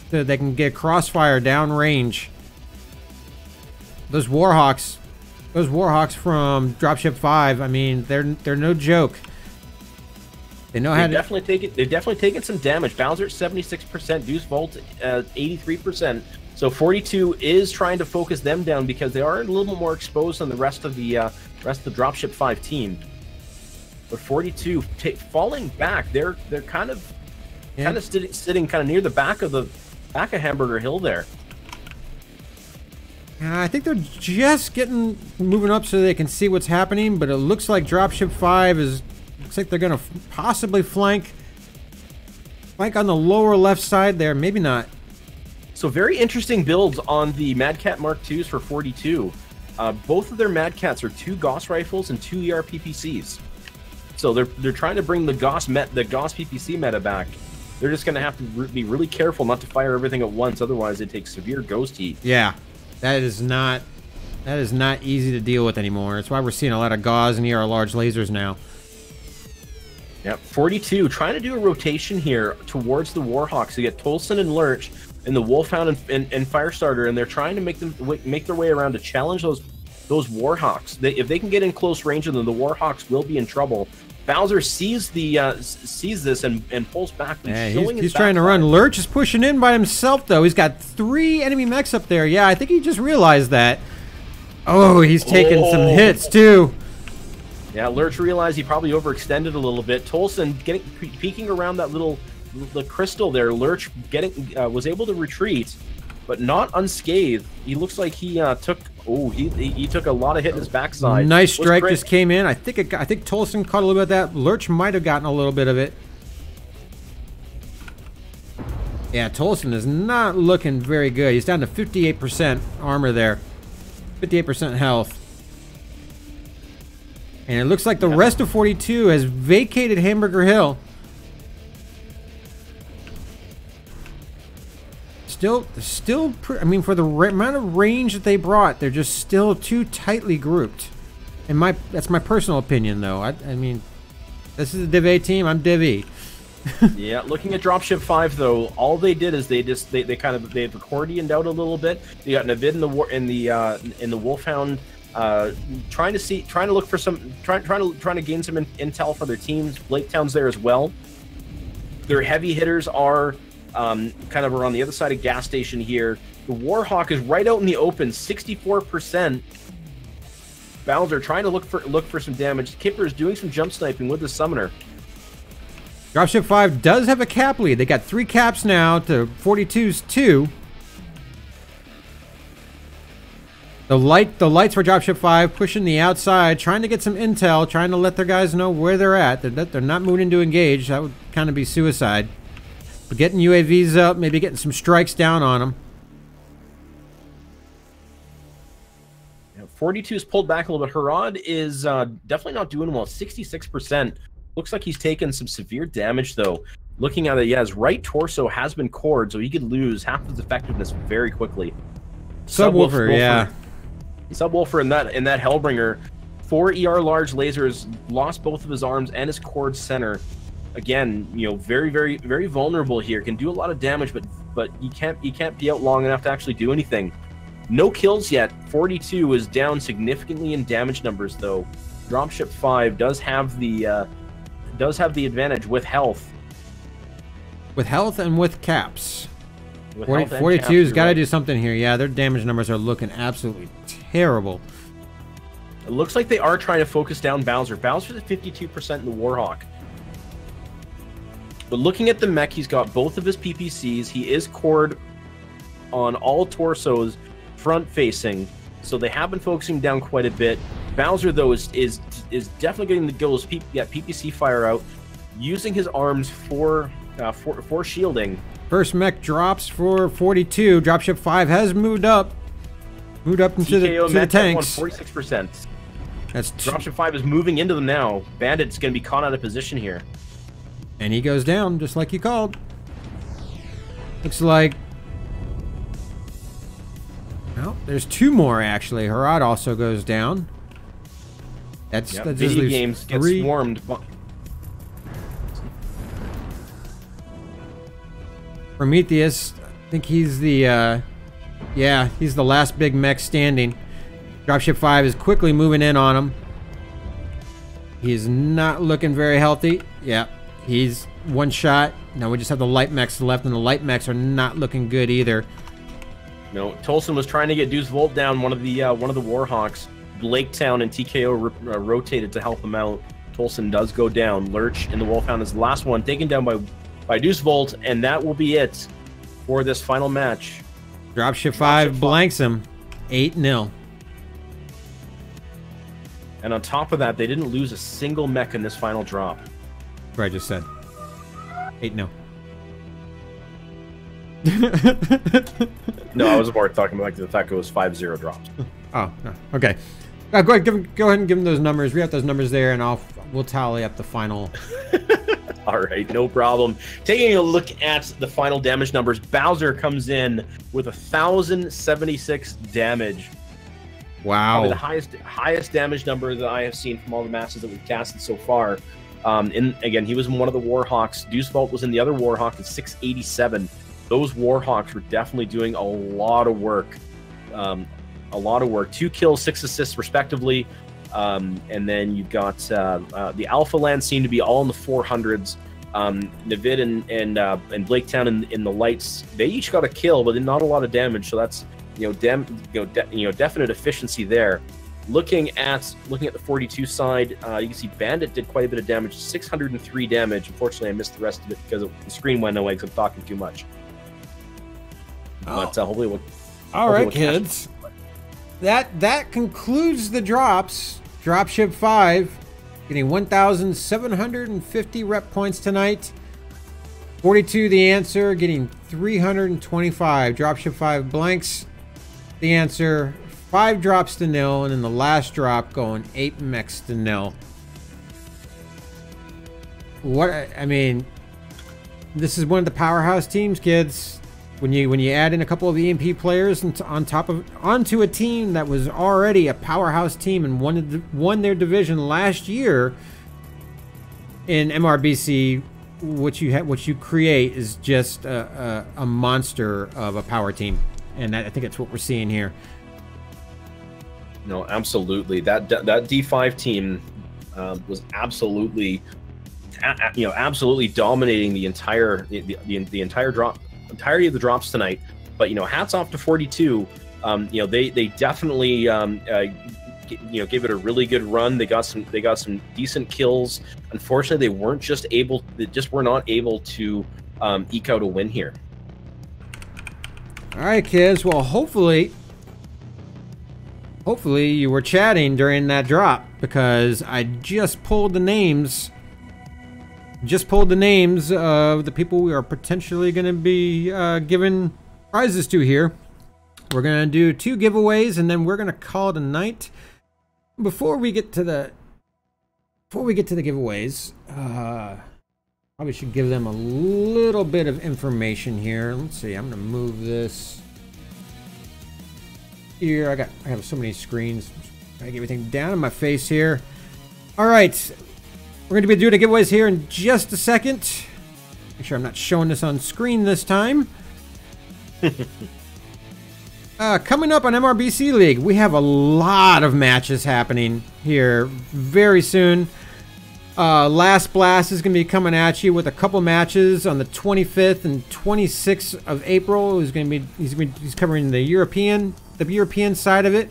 so that they can get crossfire downrange. Those Warhawks from Dropship 5, I mean, they're no joke. They know how to... They've definitely taken some damage. Bowser at 76%, Deuce Volt at 83%. So 42 is trying to focus them down because they are a little bit more exposed than the rest of the Dropship 5 team. But 42 falling back, they're kind of sitting kind of near the back of Hamburger Hill there. I think they're just moving up so they can see what's happening, but it looks like Dropship 5 looks like they're going to possibly flank on the lower left side there. Maybe not. So very interesting builds on the Mad Cat Mark IIs for 42. Both of their Mad Cats are 2 Gauss rifles and 2 ERPPCs. So they're trying to bring the Gauss PPC meta back. They're just going to have to be really careful not to fire everything at once, otherwise they take severe ghost heat. Yeah, that is not easy to deal with anymore. That's why we're seeing a lot of Gauss and ER large lasers now. Yep, 42 trying to do a rotation here towards the Warhawks to get Tolson and Lurch and the Wolfhound and Firestarter, and they're trying to make their way around to challenge those Warhawks. If they can get in close range of them, the Warhawks will be in trouble. Bowser sees this and pulls back. Yeah, he's trying to run. Lurch is pushing in by himself, though. He's got 3 enemy mechs up there. Yeah, I think he just realized that. Oh, he's taking some hits, too. Yeah, Lurch realized he probably overextended a little bit. Tolson peeking around the crystal there. Lurch was able to retreat, but not unscathed. He looks like he took a lot of hit in his backside. Nice strike just came in. I think Tolson caught a little bit of that. Lurch might have gotten a little bit of it. Yeah, Tolson is not looking very good. He's down to 58% armor there. 58% health. And it looks like the rest of 42 has vacated Hamburger Hill. I mean, for the amount of range that they brought, they're just still too tightly grouped. And that's my personal opinion, though. I mean, this is a DivA team. I'm DivA. Yeah, looking at Dropship 5 though, all they did is they've accordioned out a little bit. They got Navid in the Wolfhound, trying to gain some intel for their teams. Blaketown's there as well. Their heavy hitters are kind of around the other side of gas station here. The Warhawk is right out in the open, 64%. Bowser trying to look for some damage. Kipper is doing some jump sniping with the summoner. Dropship 5 does have a cap lead. They got 3 caps now to 42's 2. The lights for Dropship 5 pushing the outside, trying to get some intel, trying to let their guys know where they're at. They're not moving to engage. That would kind of be suicide. But getting UAVs up, maybe getting some strikes down on them. 42 is pulled back a little bit. Harad is definitely not doing well. 66%. Looks like he's taken some severe damage, though. Looking at it, yeah, his right torso has been cored, so he could lose half of his effectiveness very quickly. Subwoofer, yeah. Subwoofer in that Hellbringer 4 ER large lasers, lost both of his arms and his cord center. Again, you know, very, very, very vulnerable here. Can do a lot of damage, but you can't be out long enough to actually do anything. No kills yet. 42 is down significantly in damage numbers, though. Dropship 5 does have the advantage with health. With health and with caps. With 42's got to do something here. Yeah, their damage numbers are looking absolutely terrible. It looks like they are trying to focus down Bowser. Bowser's at 52% in the Warhawk. But looking at the mech, he's got both of his PPCs. He is cored on all torsos, front-facing. So they have been focusing down quite a bit. Bowser, though, is definitely getting the goals. PPC fire out, using his arms for shielding. First mech drops for 42. Dropship 5 has moved up. Moved up into the tanks. 46%. That's Dropship 5 is moving into them now. Bandit's going to be caught out of position here. And he goes down, just like you called. Looks like... Well, there's 2 more, actually. Harad also goes down. That just Video games get swarmed. Prometheus, I think he's the... yeah, he's the last big mech standing. Dropship 5 is quickly moving in on him. He's not looking very healthy. Yeah, he's one shot. Now we just have the light mechs left, and the light mechs are not looking good either. No, Tolson was trying to get Deuce Volt down, one of the Warhawks. Blaketown and TKO rotated to help him out. Tolson does go down. Lurch and the Wolfhound is the last one, taken down by Deuce Volt, and that will be it for this final match. Dropship 5 blanks him, 8-0. And on top of that, they didn't lose a single mech in this final drop. What I just said. 8-0. No, I was more talking about the fact it was 5-0 drops. Oh, no. Okay. Go ahead and give them those numbers. We have those numbers there, and we'll tally up the final. All right, no problem. Taking a look at the final damage numbers, Bowser comes in with 1,076 damage. Wow. Probably the highest damage number that I have seen from all the matches that we've casted so far. Again, he was in one of the Warhawks. Deuce Volt was in the other Warhawk at 687. Those Warhawks were definitely doing a lot of work. 2 kills, 6 assists respectively. And then you've got the Alpha Land seem to be all in the 400s. Navid and Blaketown in the lights, they each got a kill, but not a lot of damage. So that's definite efficiency there. Looking at the 42 side, you can see Bandit did quite a bit of damage, 603 damage. Unfortunately, I missed the rest of it because the screen went away because I'm talking too much. But hopefully we'll. All right, kids. That concludes the drops. Dropship 5 getting 1,750 rep points tonight. 42 the answer, getting 325. Dropship 5 blanks the answer. 5 drops to nil, and then the last drop going 8 mechs to nil. I mean, this is one of the powerhouse teams, kids. When you add in a couple of EMP players onto a team that was already a powerhouse team and won their division last year in MRBC, what you create is just a monster of a power team, and I think that's what we're seeing here. No, absolutely. That D5 team was absolutely dominating the entirety of the drops tonight. But hats off to 42. They definitely gave it a really good run. They got some decent kills. Unfortunately, they just were not able to eke out a win here. All right, kids. Well, hopefully you were chatting during that drop, because I just pulled the names. Of the people we are potentially going to be giving prizes to here. We're going to do 2 giveaways, and then we're going to call it a night. Before we get to the giveaways, probably should give them a little bit of information here. Let's see. I'm going to move this here. I have so many screens. Try to get everything down in my face here. All right. We're going to be doing the giveaways here in just a second. Make sure I'm not showing this on screen this time. Coming up on MRBC League, we have a lot of matches happening here very soon. Last Blast is going to be coming at you with a couple matches on the 25th and 26th of April. He's covering the European side of it.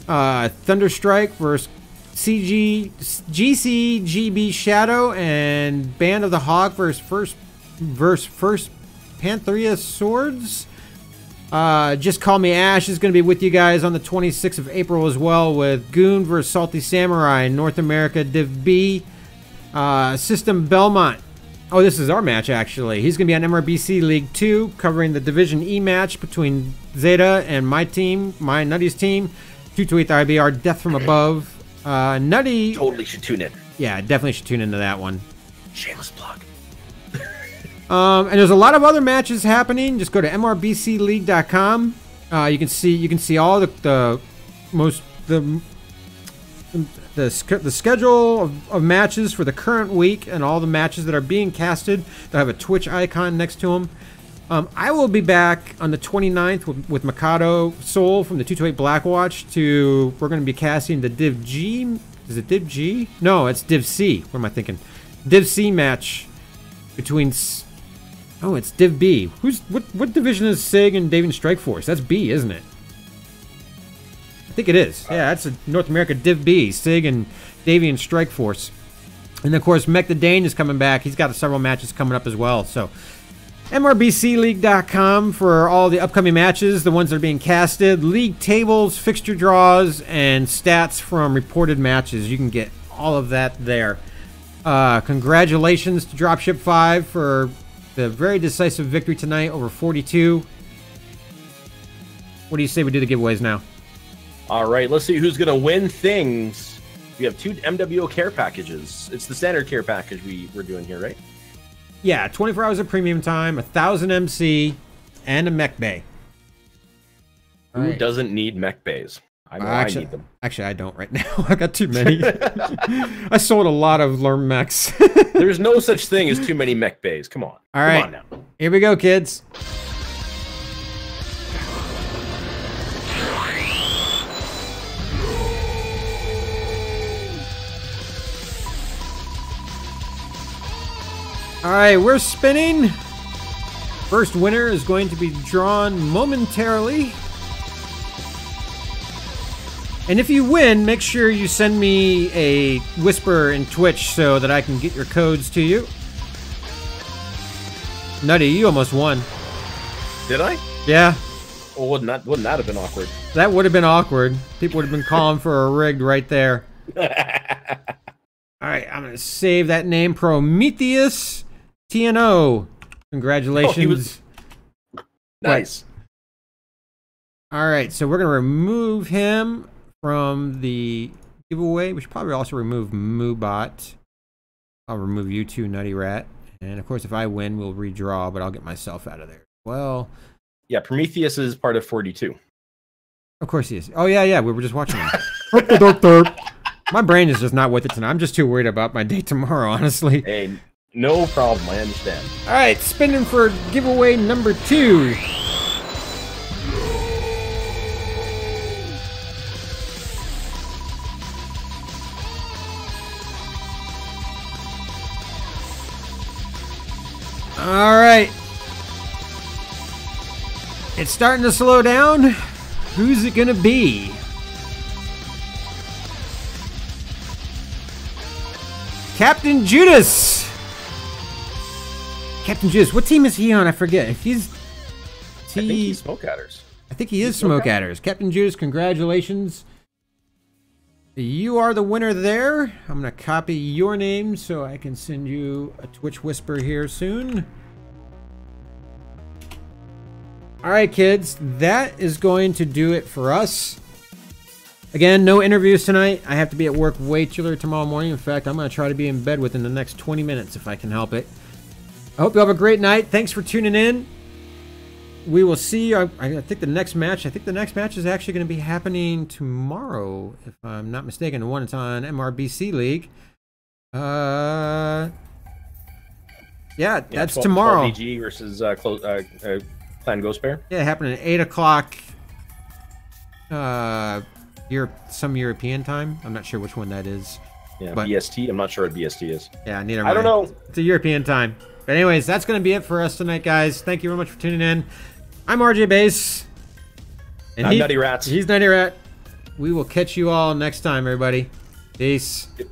Thunderstrike versus GCGB Shadow and Band of the Hawk versus First Pantheria Swords. Just Call Me Ash is going to be with you guys on the 26th of April as well, with Goon versus Salty Samurai in North America Div B. System Belmont. Oh, this is our match, actually. He's going to be on MRBC League 2, covering the Division E match between Zeta and my team, my Nutty's team. 228 IBR, Death from Above. Nutty... Totally should tune in. Yeah, definitely should tune into that one. Shameless plug. And there's a lot of other matches happening. Just go to mrbcleague.com. You can see all the schedule of matches for the current week and all the matches that are being casted. They'll have a Twitch icon next to them. I will be back on the 29th with Mikado Soul from the 228 Blackwatch. We're going to be casting the Div G. Is it Div G? No, it's Div C. What am I thinking? Div C match between... Oh, it's Div B. What division is SIG and Davian Strike Force? That's B, isn't it? I think it is. Yeah, that's a North America Div B, SIG and Davian Strike Force. And of course, Mech the Dane is coming back. He's got several matches coming up as well. So, MRBCleague.com for all the upcoming matches, the ones that are being casted, league tables, fixture draws, and stats from reported matches. You can get all of that there. Congratulations to Dropship 5 for the very decisive victory tonight over 42. What do you say we do the giveaways now? All right, let's see who's going to win things. We have 2 MWO care packages. It's the standard care package we're doing here, right? Yeah, 24 hours of premium time, 1,000 MC, and a mech bay. Who doesn't need mech bays? I know I need them. Actually, I don't right now. I got too many. I sold a lot of Lerm mechs. There's no such thing as too many mech bays. Come on. All right. Come on now. Here we go, kids. All right, we're spinning. First winner is going to be drawn momentarily. And if you win, make sure you send me a whisper in Twitch so that I can get your codes to you. Nutty, you almost won. Did I? Yeah. Well, wouldn't that have been awkward? That would have been awkward. People would have been calling for a rigged right there. All right, I'm going to save that name. Prometheus TNO. Congratulations. Nice. All right, so we're going to remove him from the giveaway. We should probably also remove Moobot. I'll remove you too, Nutty Rat. And of course, if I win, we'll redraw, but I'll get myself out of there. Well, yeah, Prometheus is part of 42. Of course he is. Oh, yeah, we were just watching him. My brain is just not with it tonight. I'm just too worried about my day tomorrow, honestly. Hey, no problem. I understand. All right, spinning for giveaway number 2. All right. It's starting to slow down. Who's it going to be? Captain Judas. Captain Judas. What team is he on? I forget. If he's... I think he's Smoke Adders. I think he is Smoke Adders. Captain Judas, congratulations. You are the winner there. I'm going to copy your name so I can send you a Twitch whisper here soon. All right, kids. That is going to do it for us. Again, no interviews tonight. I have to be at work way too early tomorrow morning. In fact, I'm going to try to be in bed within the next 20 minutes if I can help it. I hope you have a great night. Thanks for tuning in. we will see. I think the next match. I think the next match is actually going to be happening tomorrow, if I'm not mistaken. The one it's on MRBC League. Yeah, that's 12, tomorrow. 12 DG versus Clan Ghost Bear. Yeah, happening at 8 o'clock. Some European time. I'm not sure which one that is. Yeah, but, BST. I'm not sure what BST is. Yeah, neither. I don't know. It's a European time. But anyways, that's going to be it for us tonight, guys. Thank you very much for tuning in. I'm RJ Base. And I'm Nutty Rats. He's Nutty Rat. We will catch you all next time, everybody. Peace. Yep.